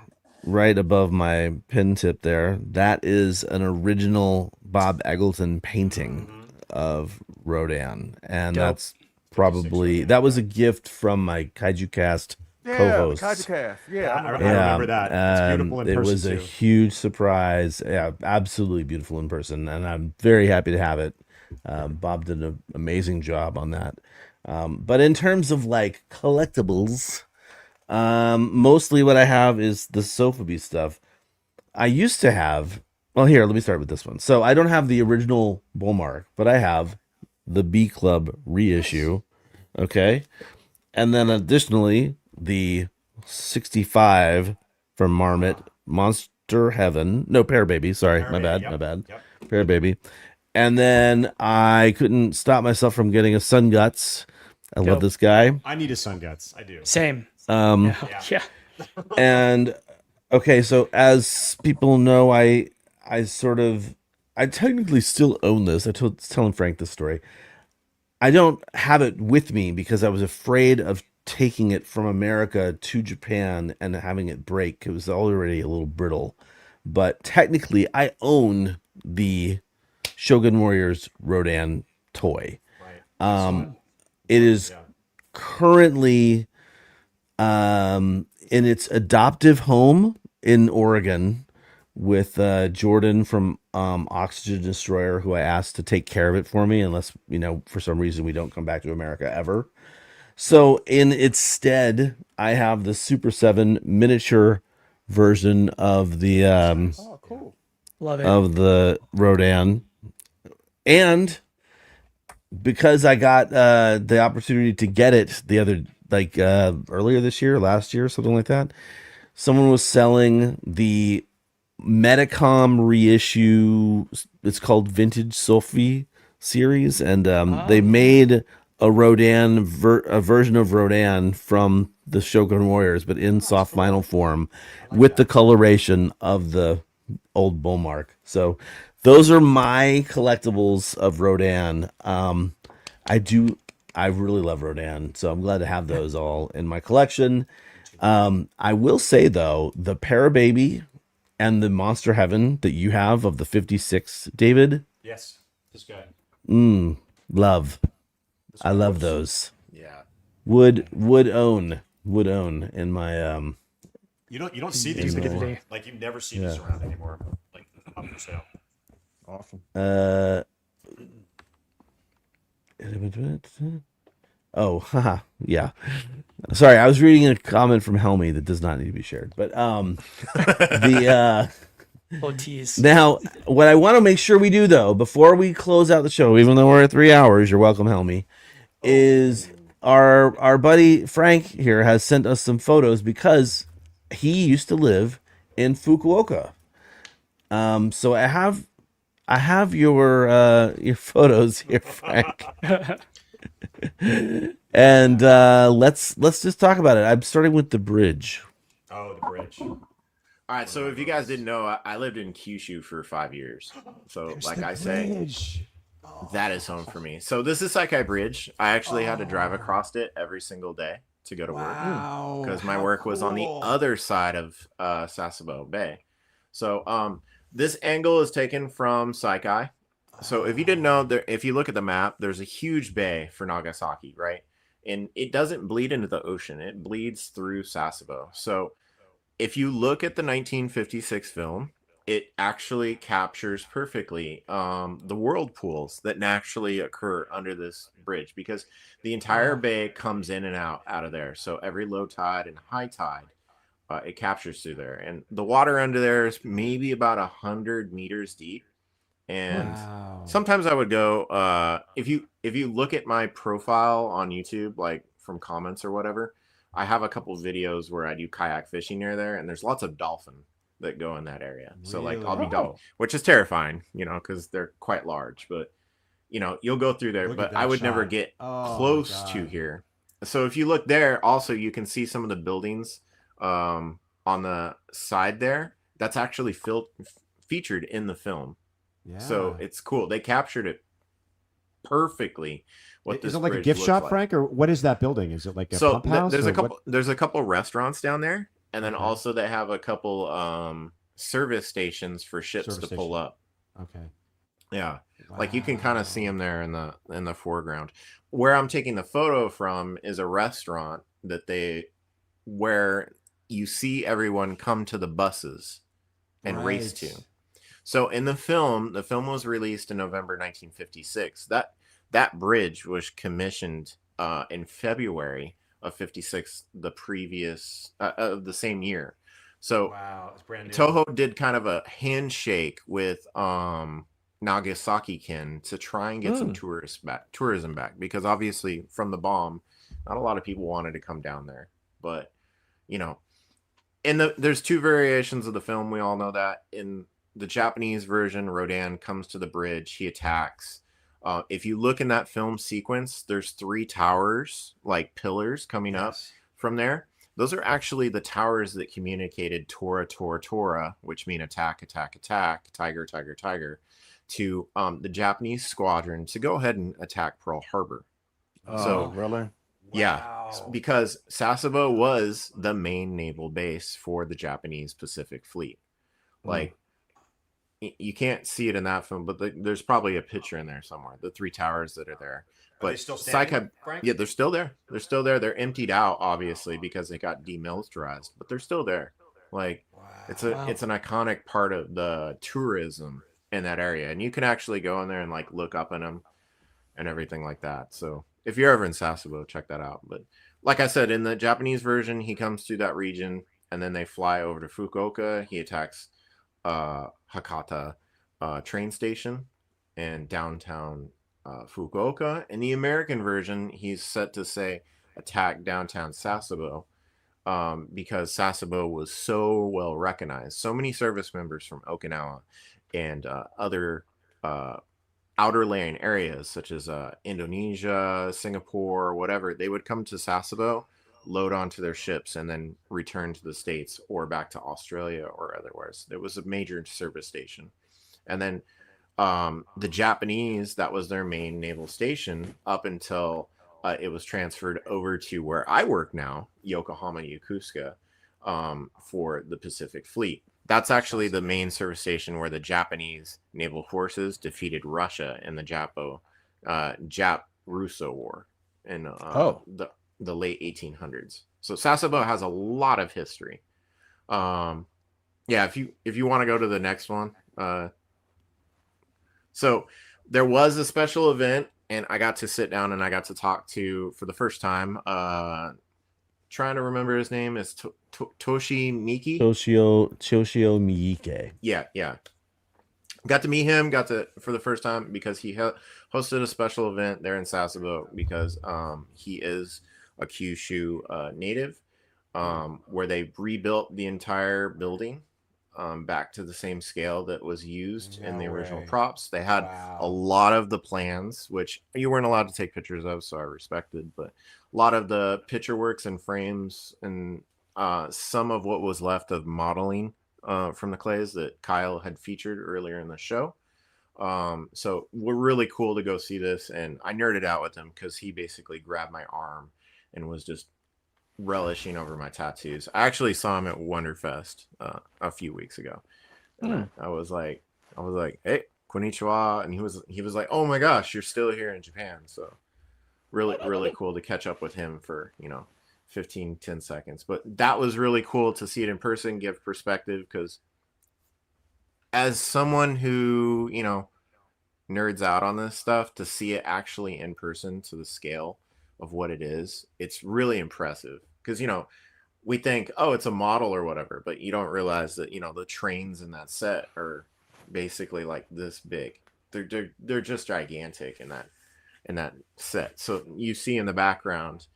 right above my pin tip there, that is an original Bob Eggleton painting of Rodan. And that's probably, that was a gift from my Kaiju Cast co-host. Yeah, Kaiju Cast. Yeah, I remember that. It's beautiful in person, it was a too. huge surprise. Yeah, absolutely beautiful in person. And I'm very happy to have it. Bob did an amazing job on that. But in terms of collectibles, mostly what I have is the Sophobie stuff. I used to have, well, here, let me start with this one. So I don't have the original Bullmark, but I have the B Club reissue. Okay. And then additionally, the 65 from Marmot, Monster Heaven. No, Pear Baby. Sorry, my bad. Pear Baby. And then I couldn't stop myself from getting a Sun Guts. I love this guy. I need a Sun Guts. I do. Same. Yeah. And okay, so as people know, I technically still own this. I was telling Frank this story. I don't have it with me because I was afraid of taking it from America to Japan and having it break. It was already a little brittle. But technically, I own the Shogun Warriors Rodan toy. Right. It is currently in its adoptive home in Oregon with Jordan from Oxygen Destroyer, who I asked to take care of it for me, unless, for some reason we don't come back to America ever. So in its stead, I have the Super 7 miniature version of the Love it. of the Rodan. And because I got the opportunity to get it the other earlier this year, last year, something like that, someone was selling the Metacom reissue. It's called Vintage Sophie series, and they made a Rodan a version of Rodan from the Shogun Warriors, but in soft vinyl form, with the coloration of the old Bullmark. So those are my collectibles of Rodan. I really love Rodan, so I'm glad to have those all in my collection. I will say though, the Parababy and the Monster Heaven that you have of the 56, David. Yes, this guy. Love. I love those. Yeah. Would own in my You don't see these anymore. Like you never see these around anymore. Like up for sale. Awesome. Oh, haha, yeah. Sorry, I was reading a comment from Helmy that does not need to be shared. But tease. Now, what I want to make sure we do though, before we close out the show, even though we're at 3 hours, you're welcome, Helmy, is our buddy Frank here has sent us some photos because he used to live in Fukuoka. So I have your photos here, Frank. And let's just talk about it. I'm starting with the bridge. Oh, the bridge. All right, so if you guys didn't know, I lived in Kyushu for 5 years. So, like I say, that is home for me. So this is Saikai Bridge. I actually had to drive across it every single day to go to work because my work was on the other side of Sasebo Bay. So this angle is taken from Saikai. So if you didn't know, if you look at the map, there's a huge bay for Nagasaki, right? And it doesn't bleed into the ocean. It bleeds through Sasebo. So if you look at the 1956 film, it actually captures perfectly the whirlpools that naturally occur under this bridge because the entire bay comes in and out of there. So every low tide and high tide, it captures through there. And the water under there is maybe about 100 meters deep. And sometimes I would go, if you look at my profile on YouTube, like from comments or whatever, I have a couple videos where I do kayak fishing near there, and there's lots of dolphin that go in that area. So like I'll be going, which is terrifying, because they're quite large. But you'll go through there, but I would never get close to here. So if you look there, also you can see some of the buildings on the side there. That's actually featured in the film. Yeah. So it's cool. They captured it perfectly. Is it like a gift shop, Frank, or what is that building? Is it like a pump house? There's a couple restaurants down there, and then also they have a couple service stations for ships to pull up. Okay. Yeah, like you can kind of see them there in the foreground. Where I'm taking the photo from is a restaurant where you see everyone come to the buses and race to. So in the film was released in November 1956. That bridge was commissioned in February of 56, the previous of the same year. So it's brand new. Toho did kind of a handshake with Nagasaki-kin to try and get some tourism back, because obviously from the bomb, not a lot of people wanted to come down there. But there's two variations of the film. We all know that. In the Japanese version, Rodan comes to the bridge. He attacks. If you look in that film sequence, there's 3 towers, like pillars coming up from there. Those are actually the towers that communicated Tora, Tora, Tora, which mean attack, attack, attack, tiger, tiger, tiger, to the Japanese squadron to go ahead and attack Pearl Harbor. So really? Yeah, because Sasebo was the main naval base for the Japanese Pacific Fleet. Like, you can't see it in that film, but there's probably a picture in there somewhere. The 3 towers that are there. But they still standing, Frank? Yeah, they're still there. They're still there. They're emptied out, obviously, because they got demilitarized, but they're still there. Like, it's an iconic part of the tourism in that area, and you can actually go in there and like look up in them and everything like that. So if you're ever in Sasebo, check that out. But like I said, in the Japanese version, he comes through that region, and then they fly over to Fukuoka. He attacks Hakata train station and downtown Fukuoka. In the American version, he's set to say attack downtown Sasebo because Sasebo was so well recognized. So many service members from Okinawa and other outer laying areas such as Indonesia, Singapore, whatever, they would come to Sasebo, load onto their ships, and then return to the States or back to Australia or otherwise. It was a major service station. And then the Japanese, that was their main naval station up until it was transferred over to where I work now, Yokohama, Yokosuka, for the Pacific Fleet. That's actually the main service station where the Japanese naval forces defeated Russia in the Jap-Russo War in the late 1800s. So Sasebo has a lot of history. Yeah, if you want to go to the next one. So there was a special event, and I got to sit down and I got to talk to, for the first time, trying to remember his name, is Toshi Miki. Toshio Miike. Yeah. Got to meet him, for the first time, because he hosted a special event there in Sasebo, because he is a Kyushu native, where they rebuilt the entire building back to the same scale that was used in the original props. They had a lot of the plans, which you weren't allowed to take pictures of, so I respected, but a lot of the picture works and frames and some of what was left of modeling from the clays that Kyle had featured earlier in the show. So we're really cool to go see this, and I nerded out with him because he basically grabbed my arm and was just relishing over my tattoos. I actually saw him at Wonderfest a few weeks ago. I was like, hey, konnichiwa, and he was like, oh my gosh, you're still here in Japan. So really cool to catch up with him for 10 seconds. But that was really cool to see it in person, give perspective, because as someone who nerds out on this stuff, to see it actually in person to the scale of what it is, it's really impressive. Because we think, oh, it's a model or whatever, but you don't realize that the trains in that set are basically like this big. They're just gigantic in that set. So you see in the background,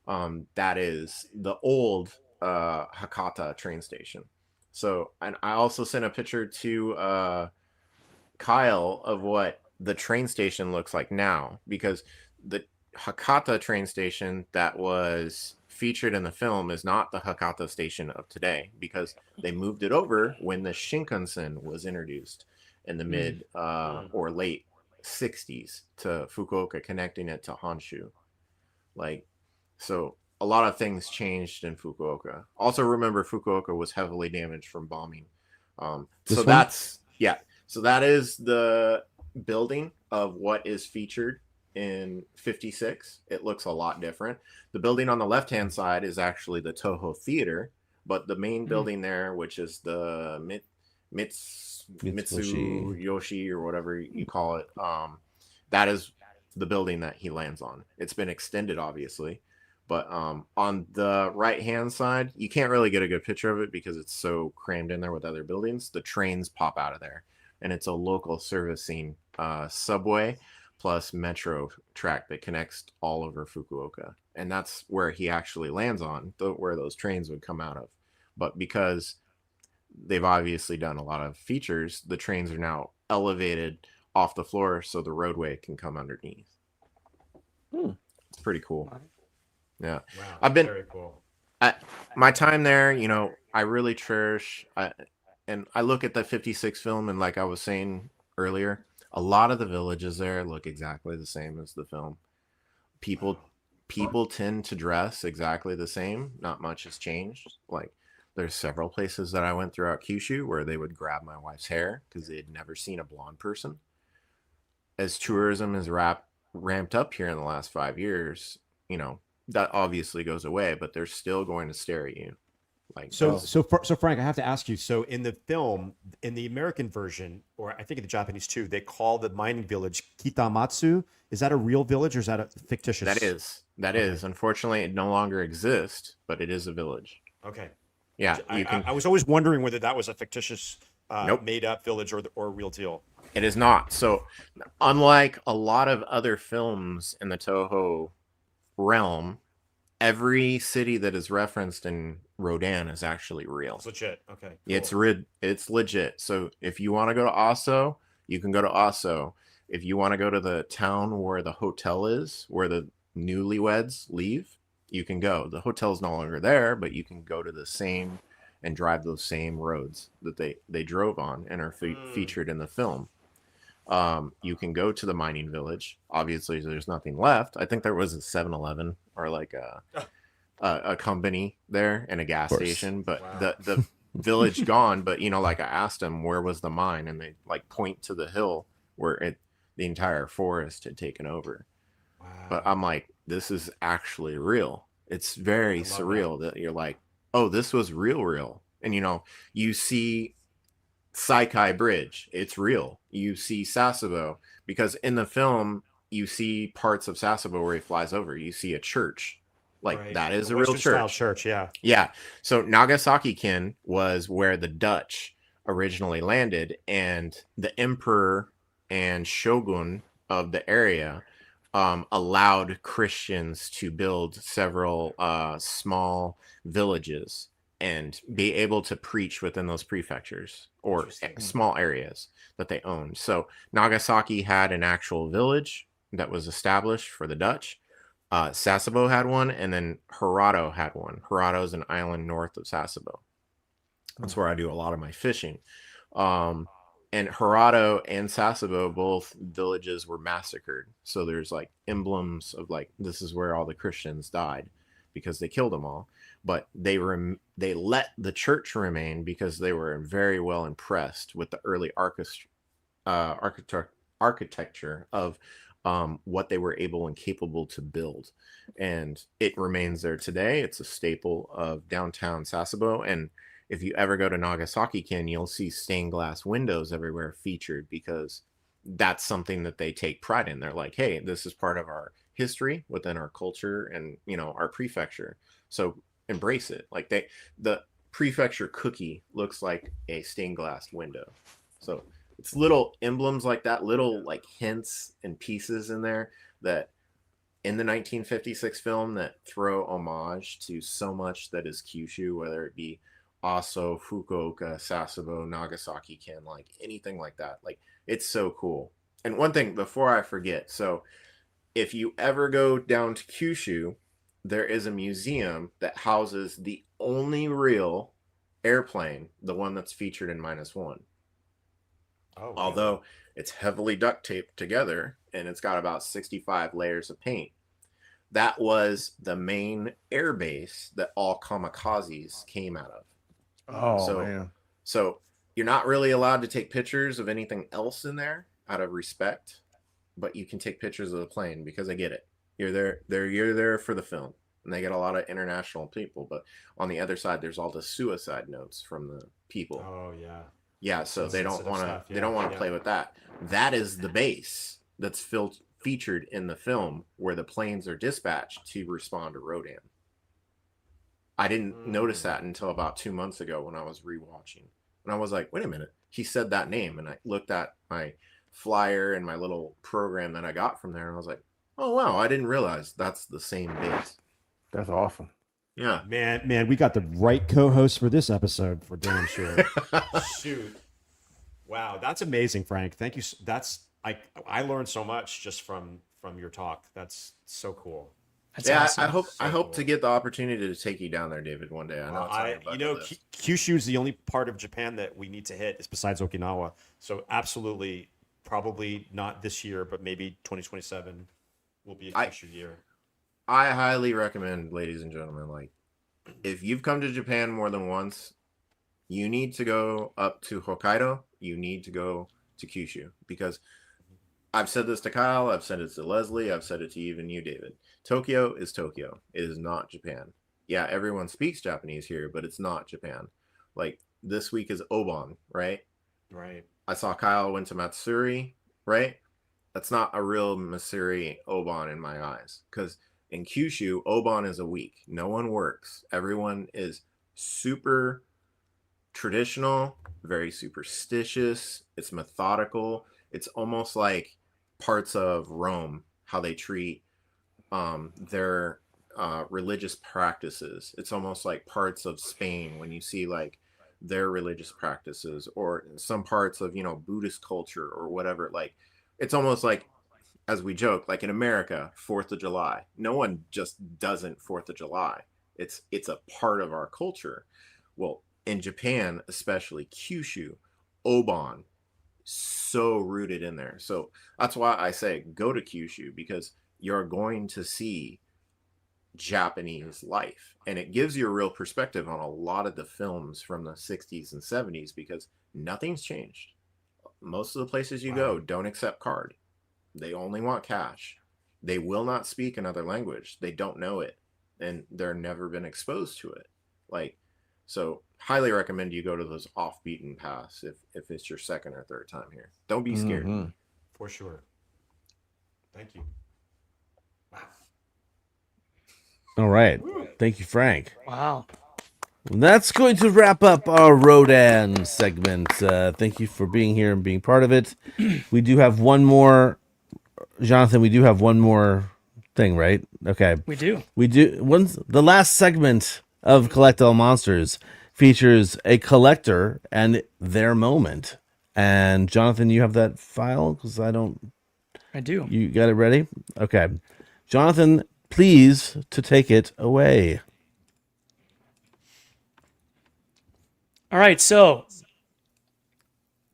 that is the old Hakata train station. So, and I also sent a picture to Kyle of what the train station looks like now, because the Hakata train station that was featured in the film is not the Hakata station of today, because they moved it over when the Shinkansen was introduced in the mid or late 60s to Fukuoka, connecting it to Honshu. So a lot of things changed in Fukuoka. Also remember, Fukuoka was heavily damaged from bombing. So that is the building of what is featured in 56. It looks a lot different. The building on the left hand side is actually the Toho Theater, but the main building there, which is the Mitsuyoshi or whatever you call it, that is the building that he lands on. It's been extended, obviously, but on the right hand side, you can't really get a good picture of it because it's so crammed in there with other buildings. The trains pop out of there, and it's a local servicing subway plus metro track that connects all over Fukuoka. And that's where he actually lands on, where those trains would come out of. But because they've obviously done a lot of features, the trains are now elevated off the floor so the roadway can come underneath. It's pretty cool. Yeah. Wow, I've been very cool. my time there, I really cherish and I look at the 56 film, and like I was saying earlier, a lot of the villages there look exactly the same as the film. People tend to dress exactly the same. Not much has changed. Like there's several places that I went throughout Kyushu where they would grab my wife's hair because they had never seen a blonde person. As tourism has ramped up here in the last 5 years, that obviously goes away, but they're still going to stare at you. Like So Frank, I have to ask you. So in the film, in the American version, or I think in the Japanese too, they call the mining village Kitamatsu. Is that a real village or is that a fictitious? That is. Unfortunately, it no longer exists, but it is a village. Okay. Yeah, I was always wondering whether that was a fictitious, Nope. made-up village or a real deal. It is not. So, unlike a lot of other films in the Toho realm, every city that is referenced in Rodan is actually real. It's legit. Okay. Cool. It's legit. So if you want to go to Aso, you can go to Aso. If you want to go to the town where the hotel is, where the newlyweds live, you can go. The hotel's no longer there, but you can go to the same and drive those same roads that they drove on and are featured in the film. You can go to the mining village. Obviously, there's nothing left. I think there was a 7-Eleven or like a company there and a gas station, but the village gone. But like I asked them, where was the mine, and they like point to the hill where the entire forest had taken over. Wow. But I'm like, this is actually real. It's very surreal that you're like, oh, this was real. And you see Saikai Bridge, it's real. You see Sasebo, because in the film you see parts of Sasebo where he flies over. You see a church, that is a real church. Yeah. So Nagasaki-ken was where the Dutch originally landed, and the emperor and shogun of the area allowed Christians to build several small villages and be able to preach within those prefectures or small areas that they owned. So Nagasaki had an actual village that was established for the Dutch. Sasebo had one, and then Hirado had one. Hirado is an island north of Sasebo. That's where I do a lot of my fishing. And Hirado and Sasebo, both villages were massacred. So there's like emblems of like, this is where all the Christians died because they killed them all. But they let the church remain because they were very well impressed with the early architecture of what they were able and capable to build. And it remains there today. It's a staple of downtown Sasebo. And if you ever go to Nagasaki-ken, you'll see stained glass windows everywhere featured because that's something that they take pride in. They're like, hey, this is part of our history within our culture and, our prefecture. So embrace it. Like the prefecture cookie looks like a stained glass window. So it's little emblems like that, little like hints and pieces in there that in the 1956 film that throw homage to so much that is Kyushu, whether it be Aso, Fukuoka, Sasebo, Nagasaki-ken, like anything like that. Like it's so cool. And one thing before I forget, so if you ever go down to Kyushu, there is a museum that houses the only real airplane, the one that's featured in -1. Oh, wow. Although it's heavily duct taped together and it's got about 65 layers of paint. That was the main air base that all kamikazes came out of. Oh, man. So you're not really allowed to take pictures of anything else in there out of respect, but you can take pictures of the plane because I get it. You're there for the film, and they get a lot of international people. But on the other side, there's all the suicide notes from the people. Oh yeah, yeah. So they don't want to. They don't want to play with that. That is the base that's featured in the film where the planes are dispatched to respond to Rodan. I didn't notice that until about 2 months ago when I was rewatching, and I was like, "Wait a minute, he said that name," and I looked at my flyer and my little program that I got from there, and I was like, oh wow, I didn't realize that's the same base. That's awesome. Yeah. Man, we got the right co-host for this episode for damn sure. Shoot. Wow, that's amazing, Frank. Thank you. I learned so much just from your talk. That's so cool. That's yeah, awesome. I hope to get the opportunity to take you down there, David, one day. I know it's on your bucket list. Kyushu is the only part of Japan that we need to hit, is besides Okinawa. So absolutely, probably not this year, but maybe 2027 will be a Kyushu year. I highly recommend, ladies and gentlemen, like, if you've come to Japan more than once, you need to go up to Hokkaido. You need to go to Kyushu, because I've said this to Kyle, I've said it to Leslie, I've said it to even you, David. Tokyo is Tokyo. It is not Japan. Yeah, everyone speaks Japanese here, but it's not Japan. Like, this week is Obon, right? Right. I saw Kyle went to Matsuri, right? That's not a real Matsuri Obon in my eyes. Because in Kyushu, Obon is a week. No one works. Everyone is super traditional, very superstitious. It's methodical. It's almost like parts of Rome, how they treat their religious practices. It's almost like parts of Spain when you see like their religious practices, or some parts of, Buddhist culture or whatever. Like, it's almost like, as we joke, like in America, 4th of July. No one just doesn't 4th of July. It's a part of our culture. Well, in Japan, especially Kyushu, Obon, so rooted in there. So that's why I say go to Kyushu, because you're going to see Japanese life, and it gives you a real perspective on a lot of the films from the 60s and 70s, because nothing's changed. Most of the places you go don't accept card. They only want cash. They will not speak another language. They don't know it, and they're never been exposed to it. Like, so highly recommend you go to those off-beaten paths if it's your second or third time here. Don't be scared. Mm-hmm. For sure. Thank you. Wow. All right. Thank you, Frank. Wow. That's going to wrap up our Rodan segment. Thank you for being here and being part of it. We do have one more, Jonathan. We do have one more thing, right? Okay. We do. The last segment of Collect All Monsters features a collector and their moment. And Jonathan, you have that file? Because I don't. I do. You got it ready? Okay. Jonathan, please to take it away. All right, so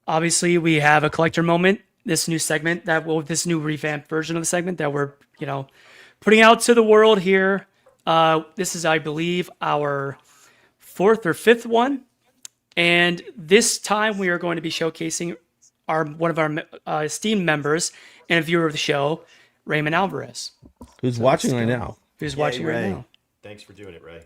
obviously we have a collector moment. This new segment this new revamped version of the segment that we're putting out to the world here. This is, I believe, our 4th or 5th one, and this time we are going to be showcasing one of our esteemed members and a viewer of the show, Raymond Alvarez, who's watching right now. Who's watching right now? Thanks for doing it, Ray.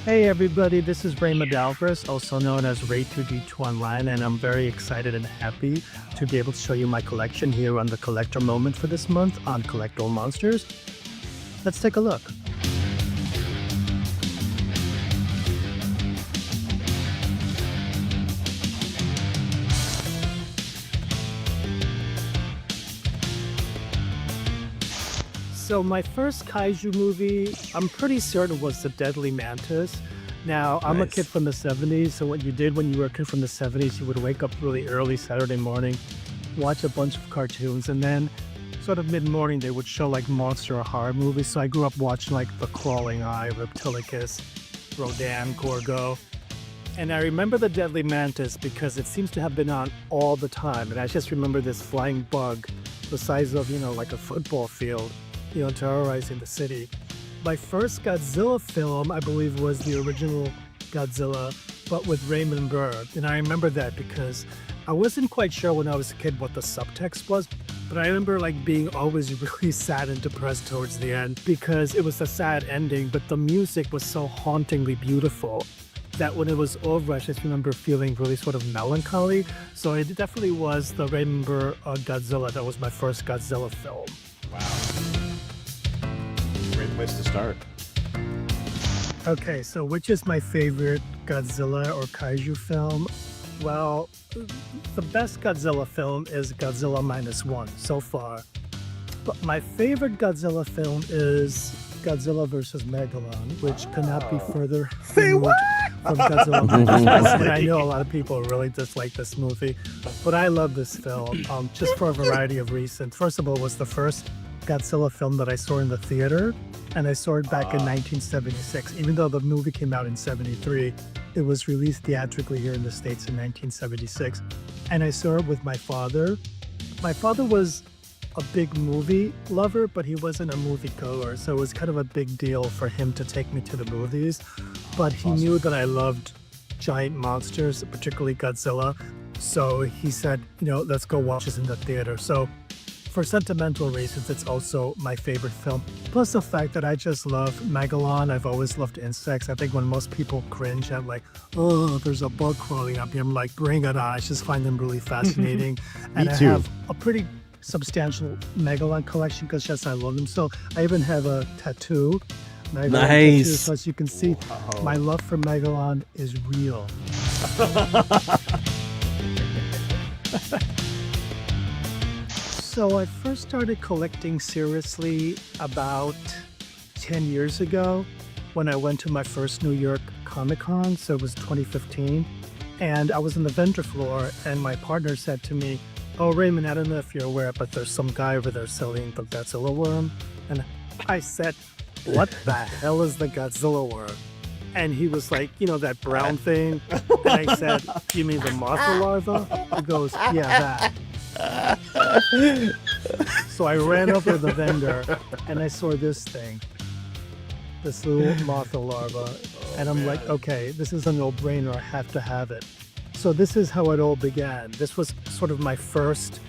Hey everybody, this is Raymond Alvarez, also known as Ray2D2 Online, and I'm very excited and happy to be able to show you my collection here on the Collector Moment for this month on Collect All Monsters. Let's take a look. So my first kaiju movie, I'm pretty certain was The Deadly Mantis. Now, I'm a kid from the 70s, so what you did when you were a kid from the 70s, you would wake up really early Saturday morning, watch a bunch of cartoons, and then sort of mid-morning they would show like monster or horror movies. So I grew up watching like The Crawling Eye, Reptilicus, Rodan, Gorgo. And I remember The Deadly Mantis because it seems to have been on all the time. And I just remember this flying bug the size of, like a football field, terrorizing the city. My first Godzilla film, I believe, was the original Godzilla, but with Raymond Burr. And I remember that because I wasn't quite sure when I was a kid what the subtext was, but I remember being always really sad and depressed towards the end because it was a sad ending, but the music was so hauntingly beautiful that when it was over, I just remember feeling really sort of melancholy. So it definitely was the Raymond Burr Godzilla that was my first Godzilla film. Wow. Great place to start. Okay, so which is my favorite Godzilla or kaiju film? Well, the best Godzilla film is Godzilla -1 so far. But my favorite Godzilla film is Godzilla vs. Megalon, which cannot be further removed from Godzilla -1. And I know a lot of people really dislike this movie, but I love this film just for a variety of reasons. First of all, it was the first Godzilla film that I saw in the theater, and I saw it back in 1976. Even though the movie came out in 73, it was released theatrically here in the States in 1976. And I saw it with my father. My father was a big movie lover, but he wasn't a movie goer, so it was kind of a big deal for him to take me to the movies. But he knew that I loved giant monsters, particularly Godzilla. So he said, let's go watch this in the theater. So for sentimental reasons, it's also my favorite film. Plus the fact that I just love Megalon. I've always loved insects. I think when most people cringe at oh, there's a bug crawling up here, I'm like, bring it on. I just find them really fascinating. And I have a pretty substantial Megalon collection because just I love them. So I even have a tattoo. Nice. Tattoo, so as you can see, my love for Megalon is real. So I first started collecting seriously about 10 years ago when I went to my first New York Comic-Con, so it was 2015. And I was on the vendor floor and my partner said to me, oh, Raymond, I don't know if you're aware, but there's some guy over there selling the Godzilla worm. And I said, what the hell is the Godzilla worm? And he was like, that brown thing. And I said, you mean the mothra larva? He goes, yeah, that. So I ran over to the vendor and I saw this thing, this little mothra larva, and I'm like, okay, this is a no-brainer, I have to have it. So this is how it all began. This was sort of my first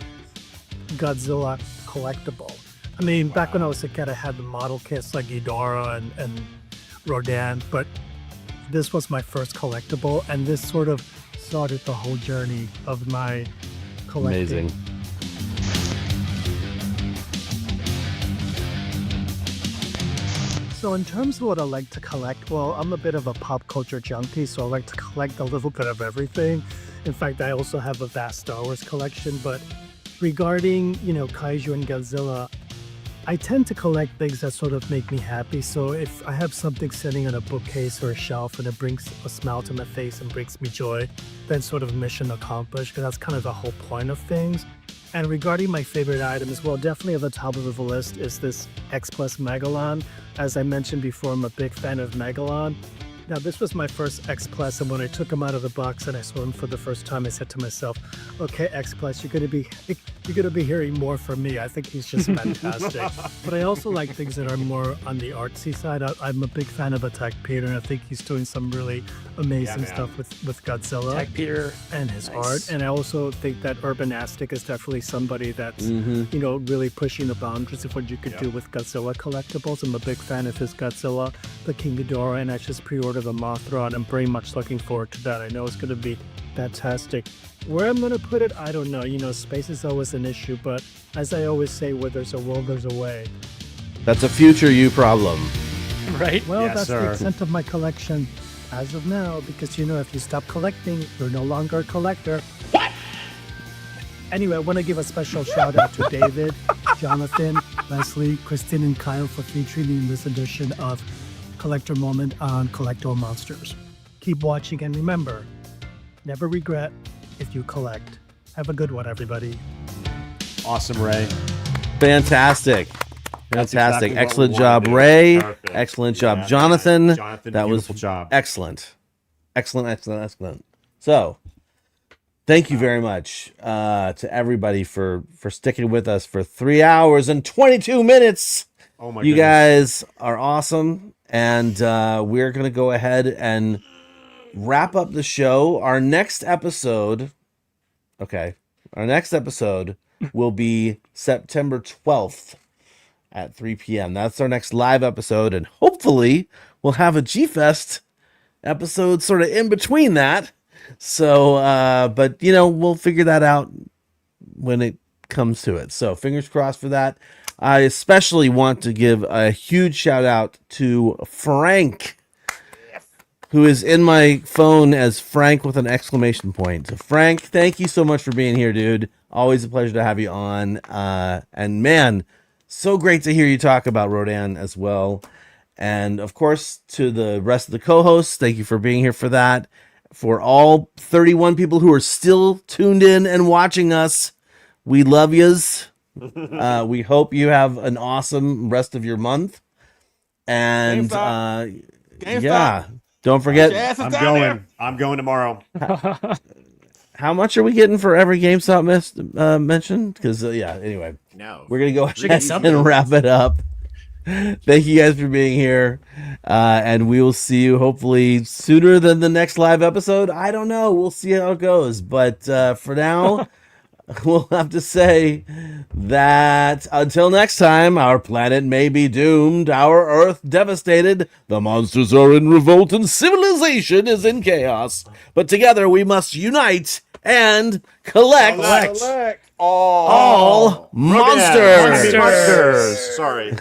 Godzilla collectible. I mean, back when I was a kid, I had the model kits like Ghidorah and Rodan, but this was my first collectible, and this sort of started the whole journey of my collecting. Amazing. So in terms of what I like to collect, well, I'm a bit of a pop culture junkie, so I like to collect a little bit of everything. In fact, I also have a vast Star Wars collection, but regarding, kaiju and Godzilla, I tend to collect things that sort of make me happy. So if I have something sitting on a bookcase or a shelf and it brings a smile to my face and brings me joy, then sort of mission accomplished, because that's kind of the whole point of things. And regarding my favorite items, well, definitely at the top of the list is this X Plus Megalon. As I mentioned before, I'm a big fan of Megalon. Now, this was my first X Plus, and when I took him out of the box and I saw him for the first time, I said to myself, okay, X Plus, you're gonna be hearing more from me. I think he's just fantastic. But I also like things that are more on the artsy side. I'm a big fan of Attack Peter, and I think he's doing some really amazing stuff with Godzilla. Attack Peter. And his art. And I also think that Urbanastic is definitely somebody that's, really pushing the boundaries of what you could do with Godzilla collectibles. I'm a big fan of his Godzilla, the King Ghidorah, and I just pre-ordered the Mothra, and I'm very much looking forward to that. I know it's going to be fantastic. Where I'm going to put it, I don't know. Space is always an issue, but as I always say, where there's a will, there's a way. That's a future you problem. Right? Well, Yes, that's sir. the extent of my collection as of now, because, if you stop collecting, you're no longer a collector. What? Anyway, I want to give a special shout out to David, Jonathan, Leslie, Kristen, and Kyle for featuring me in this edition of Collector Moment on Collector Monsters. Keep watching, and remember, never regret if you collect. Have a good one, everybody. Awesome, Ray. Fantastic. That's Fantastic. exactly what Excellent we job, wanna do. Ray. Perfect. Excellent job, Yeah, Jonathan. Jonathan, that was beautiful job. excellent. Excellent. So, thank you very much to everybody for sticking with us for 3 hours and 22 minutes. Oh my You goodness. guys are awesome. And we're going to go ahead and wrap up the show. Our next episode will be September 12th at 3 p.m. That's our next live episode. And hopefully we'll have a G-Fest episode sort of in between that. So, but we'll figure that out when it comes to it. So fingers crossed for that. I especially want to give a huge shout out to Frank, who is in my phone as Frank with an exclamation point. So Frank, thank you so much for being here, dude. Always a pleasure to have you on. And man, so great to hear you talk about Rodan as well. And of course, to the rest of the co-hosts, thank you for being here for that. For all 31 people who are still tuned in and watching us, we love yous. We hope you have an awesome rest of your month. And yeah, don't forget. I'm going tomorrow. How much are we getting for every GameStop mentioned? Because anyway, we're gonna go ahead and wrap it up. Thank you guys for being here, and we will see you hopefully sooner than the next live episode. I don't know. We'll see how it goes. But for now, we'll have to say that until next time, our planet may be doomed, our Earth devastated, the monsters are in revolt, and civilization is in chaos. But together we must unite and collect all monsters. Sorry.